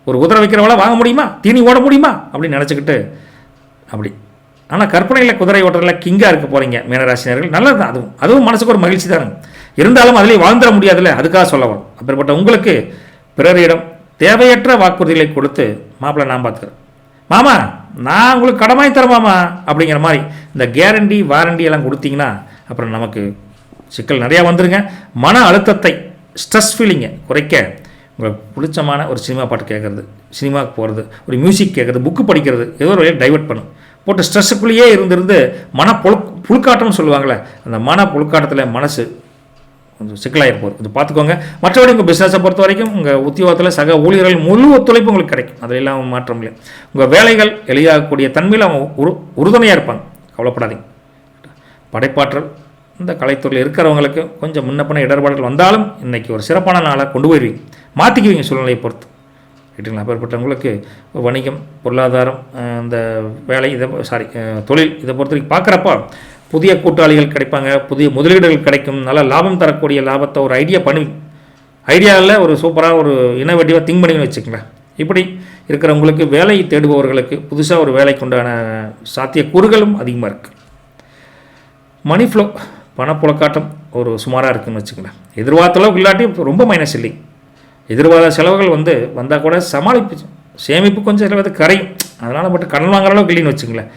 Speaker 2: ஒரு குதிரை வைக்கிறவள வாங்க முடியுமா? தீனி ஓட முடியுமா அப்படின்னு நினச்சிக்கிட்டு அப்படி. ஆனால் கற்பனையில் குதிரை ஓட்டுறதுல கிங்காக இருக்க போகிறீங்க மீனராசினியர்கள். நல்லது தான், அதுவும் மனசுக்கு ஒரு மகிழ்ச்சி தானே. இருந்தாலும் அதிலே வாழ்ந்துட முடியாதுல்ல, அதுக்காக சொல்ல வரும். அப்படிப்பட்ட உங்களுக்கு பிறரிடம் தேவையற்ற வாக்குறுதிகளை கொடுத்து மாப்பிள்ளை நான் பார்த்துக்கிறேன், மாமா நான் உங்களுக்கு கடமாய் தரேன் மாமா அப்படிங்கிற மாதிரி இந்த கேரண்டி வாரண்டி எல்லாம் கொடுத்தீங்கன்னா அப்புறம் நமக்கு சிக்கல் நிறையா வந்துருங்க. மன அழுத்தத்தை, ஸ்ட்ரெஸ் ஃபீலிங்கை குறைக்க உங்களுக்கு பிடிச்சமான ஒரு சினிமா பாட்டு கேட்குறது, சினிமாவுக்கு போகிறது, ஒரு மியூசிக் கேட்குறது, புக்கு படிக்கிறது, ஏதோ ஒரு வழியை டைவெர்ட் பண்ணும். போட்டு ஸ்ட்ரெஸ்ஸுக்குள்ளேயே இருந்து புழுக்காட்டம்னு சொல்லுவாங்களே, அந்த மன புழுக்காட்டத்தில் மனசு கொஞ்சம் சிக்கலாகி போகுது. இது பார்த்துக்கோங்க. மற்றபடி உங்கள் பிஸ்னஸை பொறுத்த வரைக்கும் உங்கள் உத்தியோகத்தில் சக ஊழியர்கள் முழு ஒத்துழைப்பு உங்களுக்கு கிடைக்கும். அதில் எல்லாம் மாற்றம் இல்லை. உங்கள் வேலைகள் எளிதாகக்கூடிய தன்மையில் அவங்க உறுதுணையாக இருப்பாங்க, கவலைப்படாதீங்க. படைப்பாற்றல் இந்த கலைத்துறையில் இருக்கிறவங்களுக்கு கொஞ்சம் முன்ன பின்ன இடர்பாடுகள் வந்தாலும் இன்றைக்கி ஒரு சிறப்பான நாளாக கொண்டு போயிடுவீங்க, மாற்றிக்குவீங்க சூழ்நிலையை பொறுத்து. ரைட்டுங்களா? அப்பேற்பட்டவங்களுக்கு வணிகம், பொருளாதாரம், இந்த வேலை தொழில் இதை பொறுத்த வரைக்கும் பார்க்குறப்ப புதிய கூட்டாளிகள் கிடைப்பாங்க, புதிய முதலீடுகள் கிடைக்கும், நல்ல லாபம் தரக்கூடிய லாபத்தை ஒரு ஐடியாவில் ஒரு சூப்பராக ஒரு இன்னோவேட்டிவாக திங்க் பண்ணின்னு வச்சுக்கங்களேன். இப்படி இருக்கிறவங்களுக்கு வேலை தேடுபவர்களுக்கு புதுசாக ஒரு வேலைக்கு உண்டான சாத்தியக்கூறுகளும் அதிகமாக இருக்குது. மணி ஃப்ளோ, பணப்புழக்காட்டம் ஒரு சுமாராக இருக்குதுன்னு வச்சுக்கங்களேன். எதிர்பார்த்த அளவுக்கு இல்லாட்டி ரொம்ப மைனஸ் இல்லை. எதிர்பாராத செலவுகள் வந்தால் கூட சேமிப்பு கொஞ்சம் செலவு கரையும். அதனால் மட்டும் கடன் வாங்குற அளவுக்கு இல்லைன்னு வச்சுங்களேன்.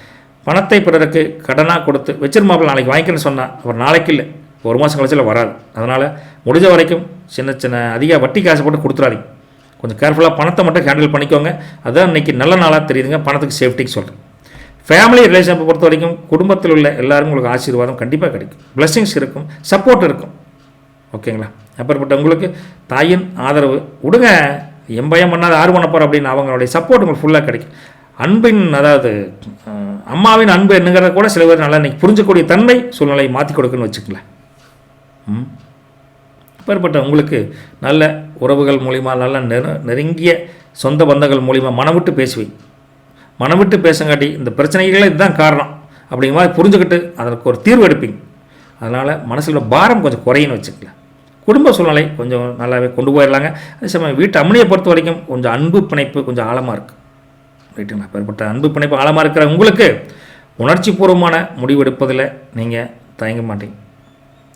Speaker 2: பணத்தை பிறருக்கு கடனாக கொடுத்து வச்சிருமாப்பில் நாளைக்கு வாங்கிக்கிறேன்னு சொன்னால் அவர் நாளைக்கு இல்லை, ஒரு மாதம் கழிச்சில் வராது. அதனால் முடிஞ்ச வரைக்கும் சின்ன அதிக வட்டி காசு போட்டு கொடுத்துறாதீங்க. கொஞ்சம் கேர்ஃபுல்லாக பணத்தை மட்டும் ஹேண்டில் பண்ணிக்கோங்க. அதுதான் இன்றைக்கி நல்ல நாளாக தெரியுதுங்க பணத்துக்கு சேஃப்டிக்கு சொல்கிறேன். ஃபேமிலி ரிலேஷனை பொறுத்த வரைக்கும் குடும்பத்தில் உள்ள எல்லாருக்கும் உங்களுக்கு ஆசீர்வாதம் கண்டிப்பாக கிடைக்கும், பிளெஸிங்ஸ் இருக்கும், சப்போர்ட் இருக்கும். ஓகேங்களா? அப்பேற்பட்ட உங்களுக்கு தாயின் ஆதரவு விடுங்க, எம்பயம் பண்ணாத ஆறு பண்ண போகிறோம் அப்படின்னு அவங்களுடைய சப்போர்ட் உங்களுக்கு ஃபுல்லாக கிடைக்கும். அதாவது அம்மாவின் அன்பு என்னங்கிறத கூட சில பேர் நல்லா இன்றைக்கி புரிஞ்சக்கூடிய தன்மை சூழ்நிலையை மாற்றி கொடுக்குன்னு வச்சுக்கலாம். அப்பேற்பட்ட உங்களுக்கு நல்ல உறவுகள் மூலிமா, நல்ல நெருங்கிய சொந்த பந்தங்கள் மூலிமா மனம் விட்டு பேசங்காட்டி இந்த பிரச்சனைகளே இதுதான் காரணம் அப்படிங்கிற மாதிரி புரிஞ்சுக்கிட்டு அதற்கு ஒரு தீர்வு எடுப்பீங்க. அதனால் மனசில் பாரம் கொஞ்சம் குறையின்னு வச்சுக்கலாம். குடும்ப சூழ்நிலை கொஞ்சம் நல்லாவே கொண்டு போயிடலாங்க. அதே சமயம் வீட்டு அம்மனியை பொறுத்த வரைக்கும் கொஞ்சம் அன்பு பிணைப்பு கொஞ்சம் ஆழமாக இருக்குது. ரைட்டுங்களா? அப்பேற்பட்ட அன்பு பிணைப்பு ஆழமாக இருக்கிற உங்களுக்கு உணர்ச்சி பூர்வமான முடிவெடுப்பதில் நீங்கள் தயங்க மாட்டீங்க.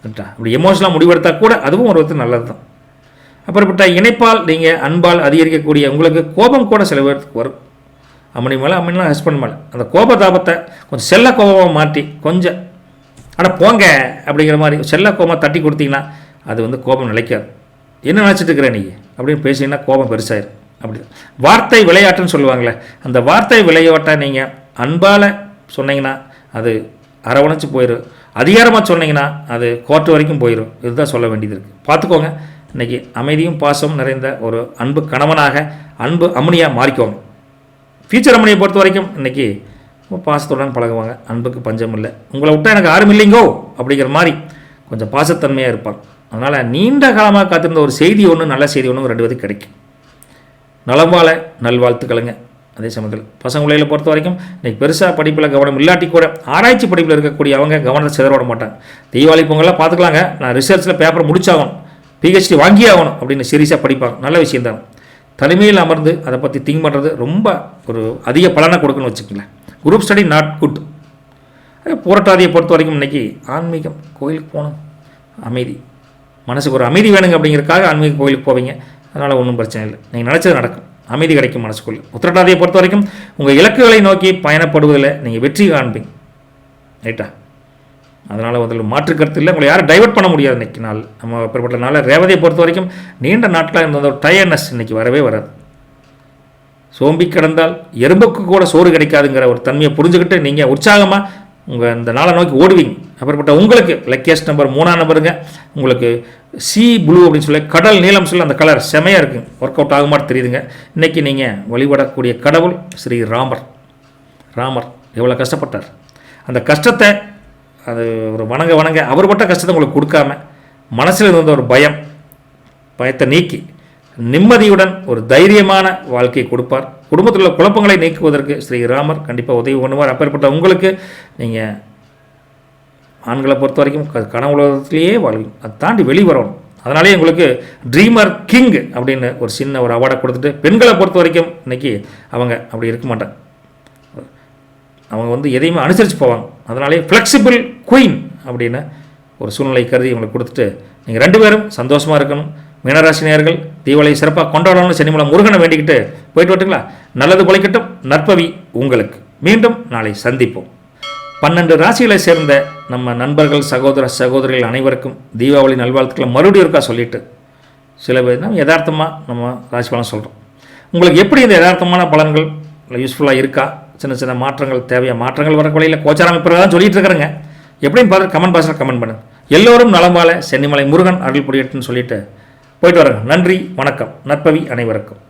Speaker 2: ரைட்டா? அப்படி எமோஷனலாக முடிவெடுத்தால் கூட அதுவும் ஒரு விதத்தில் நல்லது தான். அப்பேற்பட்ட இணைப்பால் நீங்கள் அன்பால் அதிகரிக்கக்கூடிய உங்களுக்கு கோபம் கூட சில பேருக்கு வரும். அம்மனி மேலே, அம்மனிலாம் ஹஸ்பண்ட் மேலே அந்த கோபதாபத்தை கொஞ்சம் செல்ல கோபமாக மாற்றி கொஞ்சம் ஆனால் போங்க அப்படிங்கிற மாதிரி செல்ல கோபமாக தட்டி கொடுத்தீங்கன்னா அது கோபம் நிலைக்காது. என்ன நினச்சிட்டு இருக்கிற நீ அப்படின்னு பேசிங்கன்னா கோபம் பெருசாயிரும். அப்படி வார்த்தை விளையாட்டுன்னு சொல்லுவாங்களே, அந்த வார்த்தை விளையாட்டை நீங்கள் அன்பால் சொன்னீங்கன்னா அது அரவணைச்சு போயிடும். அதிகாரமாக சொன்னீங்கன்னா அது கோர்ட்டு வரைக்கும் போயிடும். இதுதான் சொல்ல வேண்டியது இருக்குது. பார்த்துக்கோங்க. இன்றைக்கி அமைதியும் பாசமும் நிறைந்த ஒரு அன்பு கணவனாக, அன்பு அம்மனியாக மாறிக்கோங்க. ஃபியூச்சர் அம்மனியை பொறுத்த வரைக்கும் இன்றைக்கி பாசத்துடன் பழகுவாங்க. அன்புக்கு பஞ்சம் இல்லை. உங்களை விட்டால் எனக்கு யாரும் இல்லைங்கோ அப்படிங்கிற மாதிரி கொஞ்சம் பாசத்தன்மையாக இருப்பாங்க. அதனால் நீண்ட காலமாக காத்திருந்த ஒரு செய்தி ஒன்று, நல்ல செய்தி ஒன்று 2 பேருக்கு கிடைக்கும். நலம்பால நல்வாழ்த்துக்களுங்க. அதே சமயத்தில் பசங்களை பொறுத்த வரைக்கும் இன்றைக்கி பெருசாக படிப்பில் கவனம் இல்லாட்டி கூட ஆராய்ச்சி படிப்பில் இருக்கக்கூடிய அவங்க கவனத்தை சிதற மாட்டாங்க. தீபாவளி பொங்கலாம் பார்த்துக்கலாங்க, நான் ரிசர்ச்சில் பேப்பர் முடிச்சாகணும், PhD வாங்கியே ஆகணும் அப்படின்னு சீரியஸாக படிப்பாங்க. நல்ல விஷயந்தான். தனிமையில் அமர்ந்து அதை பற்றி திங்க் பண்ணுறது ரொம்ப ஒரு அதிக பலனை கொடுக்குன்னு வச்சுக்கங்களேன். Group study not good. புரட்டாதியை பொறுத்த வரைக்கும் இன்றைக்கி ஆன்மீகம், கோயிலுக்கு போகணும், அமைதி, மனசுக்கு ஒரு அமைதி வேணுங்க அப்படிங்கிறதுக்காக ஆன்மீக கோயிலுக்கு போவீங்க. அதனால் ஒன்றும் பிரச்சனை இல்லை, நீங்கள் நினச்சது நடக்கும், அமைதி கிடைக்கும் மனசுக்குள்ளே. உத்திரட்டாதியை பொறுத்த வரைக்கும் உங்கள் இலக்குகளை நோக்கி பயணப்படுவதில் நீங்கள் வெற்றி காண்பீங்க. ரைட்டா? அதனால் அதில் மாற்று கருத்து இல்லை. உங்களை யாரும் டைவர்ட் பண்ண முடியாது இன்றைக்கி நாள். நம்ம பெறப்பட்ட நாள் ரேவதியை பொறுத்த வரைக்கும் நீண்ட நாட்களாக இருந்த ஒரு டயர்னஸ் இன்றைக்கி வரவே வராது. சோம்பி கிடந்தால் எறும்புக்கு கூட சோறு கிடைக்காதுங்கிற ஒரு தன்மையை புரிஞ்சுக்கிட்டு நீங்கள் உற்சாகமாக உங்கள் இந்த நாளை நோக்கி ஓடுவீங்க. அப்புறப்பட்ட உங்களுக்கு லக்கியஸ்ட் நம்பர் 3ஆம் நம்பருங்க. உங்களுக்கு சி ப்ளூ அப்படின்னு சொல்லி கடல் நீளம் சொல்லி அந்த கலர் செமையாக இருக்குங்க. ஒர்க் அவுட் ஆகுமாறு தெரியுதுங்க. இன்றைக்கி நீங்கள் வழிபடக்கூடிய கடவுள் ஸ்ரீ ராமர் எவ்வளோ கஷ்டப்பட்டார். அந்த கஷ்டத்தை அது ஒரு வணங்க அவர் பட்ட கஷ்டத்தை உங்களுக்கு கொடுக்காம மனசில் இருந்த ஒரு பயத்தை நீக்கி நிம்மதியுடன் ஒரு தைரியமான வாழ்க்கையை கொடுப்பார். குடும்பத்தில் உள்ள குழப்பங்களை நீக்குவதற்கு ஸ்ரீராமர் கண்டிப்பாக உதவி பண்ணுவார். அப்பேற்பட்ட உங்களுக்கு நீங்கள் ஆண்களை பொறுத்த வரைக்கும் கனவு உலகத்திலேயே வாழ்வீங்க, அதை தாண்டி வெளிவரணும். அதனாலே உங்களுக்கு ட்ரீமர் கிங் அப்படின்னு ஒரு சின்ன ஒரு அவார்டை கொடுத்துட்டு, பெண்களை பொறுத்த வரைக்கும் இன்றைக்கி அவங்க அப்படி இருக்க மாட்டாங்க. அவங்க எதையுமே அனுசரித்து போவாங்க. அதனாலே ஃப்ளெக்சிபிள் குயின் அப்படின்னு ஒரு சூழ்நிலை கருதி உங்களுக்கு கொடுத்துட்டு நீங்கள் 2 பேரும் சந்தோஷமாக இருக்கணும். மீனராசினியர்கள் தீபாவளி சிறப்பாக கொண்டாடணும்னு சனிமலை முருகனை வேண்டிக்கிட்டு போயிட்டு வரட்டுங்களா? நல்லது பொழைக்கட்டும். நற்பவி உங்களுக்கு. மீண்டும் நாளை சந்திப்போம். 12 ராசிகளை சேர்ந்த நம்ம நண்பர்கள், சகோதரிகள் அனைவருக்கும் தீபாவளி நல்வாழ்த்துக்களை மறுபடியும் இருக்கா சொல்லிட்டு சில பேர் நம்ம யதார்த்தமாக நம்ம ராசி பலன் சொல்கிறோம். உங்களுக்கு எப்படி இந்த யதார்த்தமான பலன்கள் யூஸ்ஃபுல்லாக இருக்கா? சின்ன மாற்றங்கள் தேவையா? மாற்றங்கள் வர வழியில் கோச்சாரமைப்பில் தான் சொல்லிட்டு இருக்கிறேங்க. எப்படின்னு பார்த்து கமெண்ட் பாக்ஸில் கமெண்ட் பண்ணுங்கள். எல்லோரும் நலம்பால சென்னிமலை முருகன் அருள் புரியட்டுன்னு சொல்லிட்டு போயிட்டு வரேங்க. நன்றி, வணக்கம். நற்பவி அனைவருக்கும்.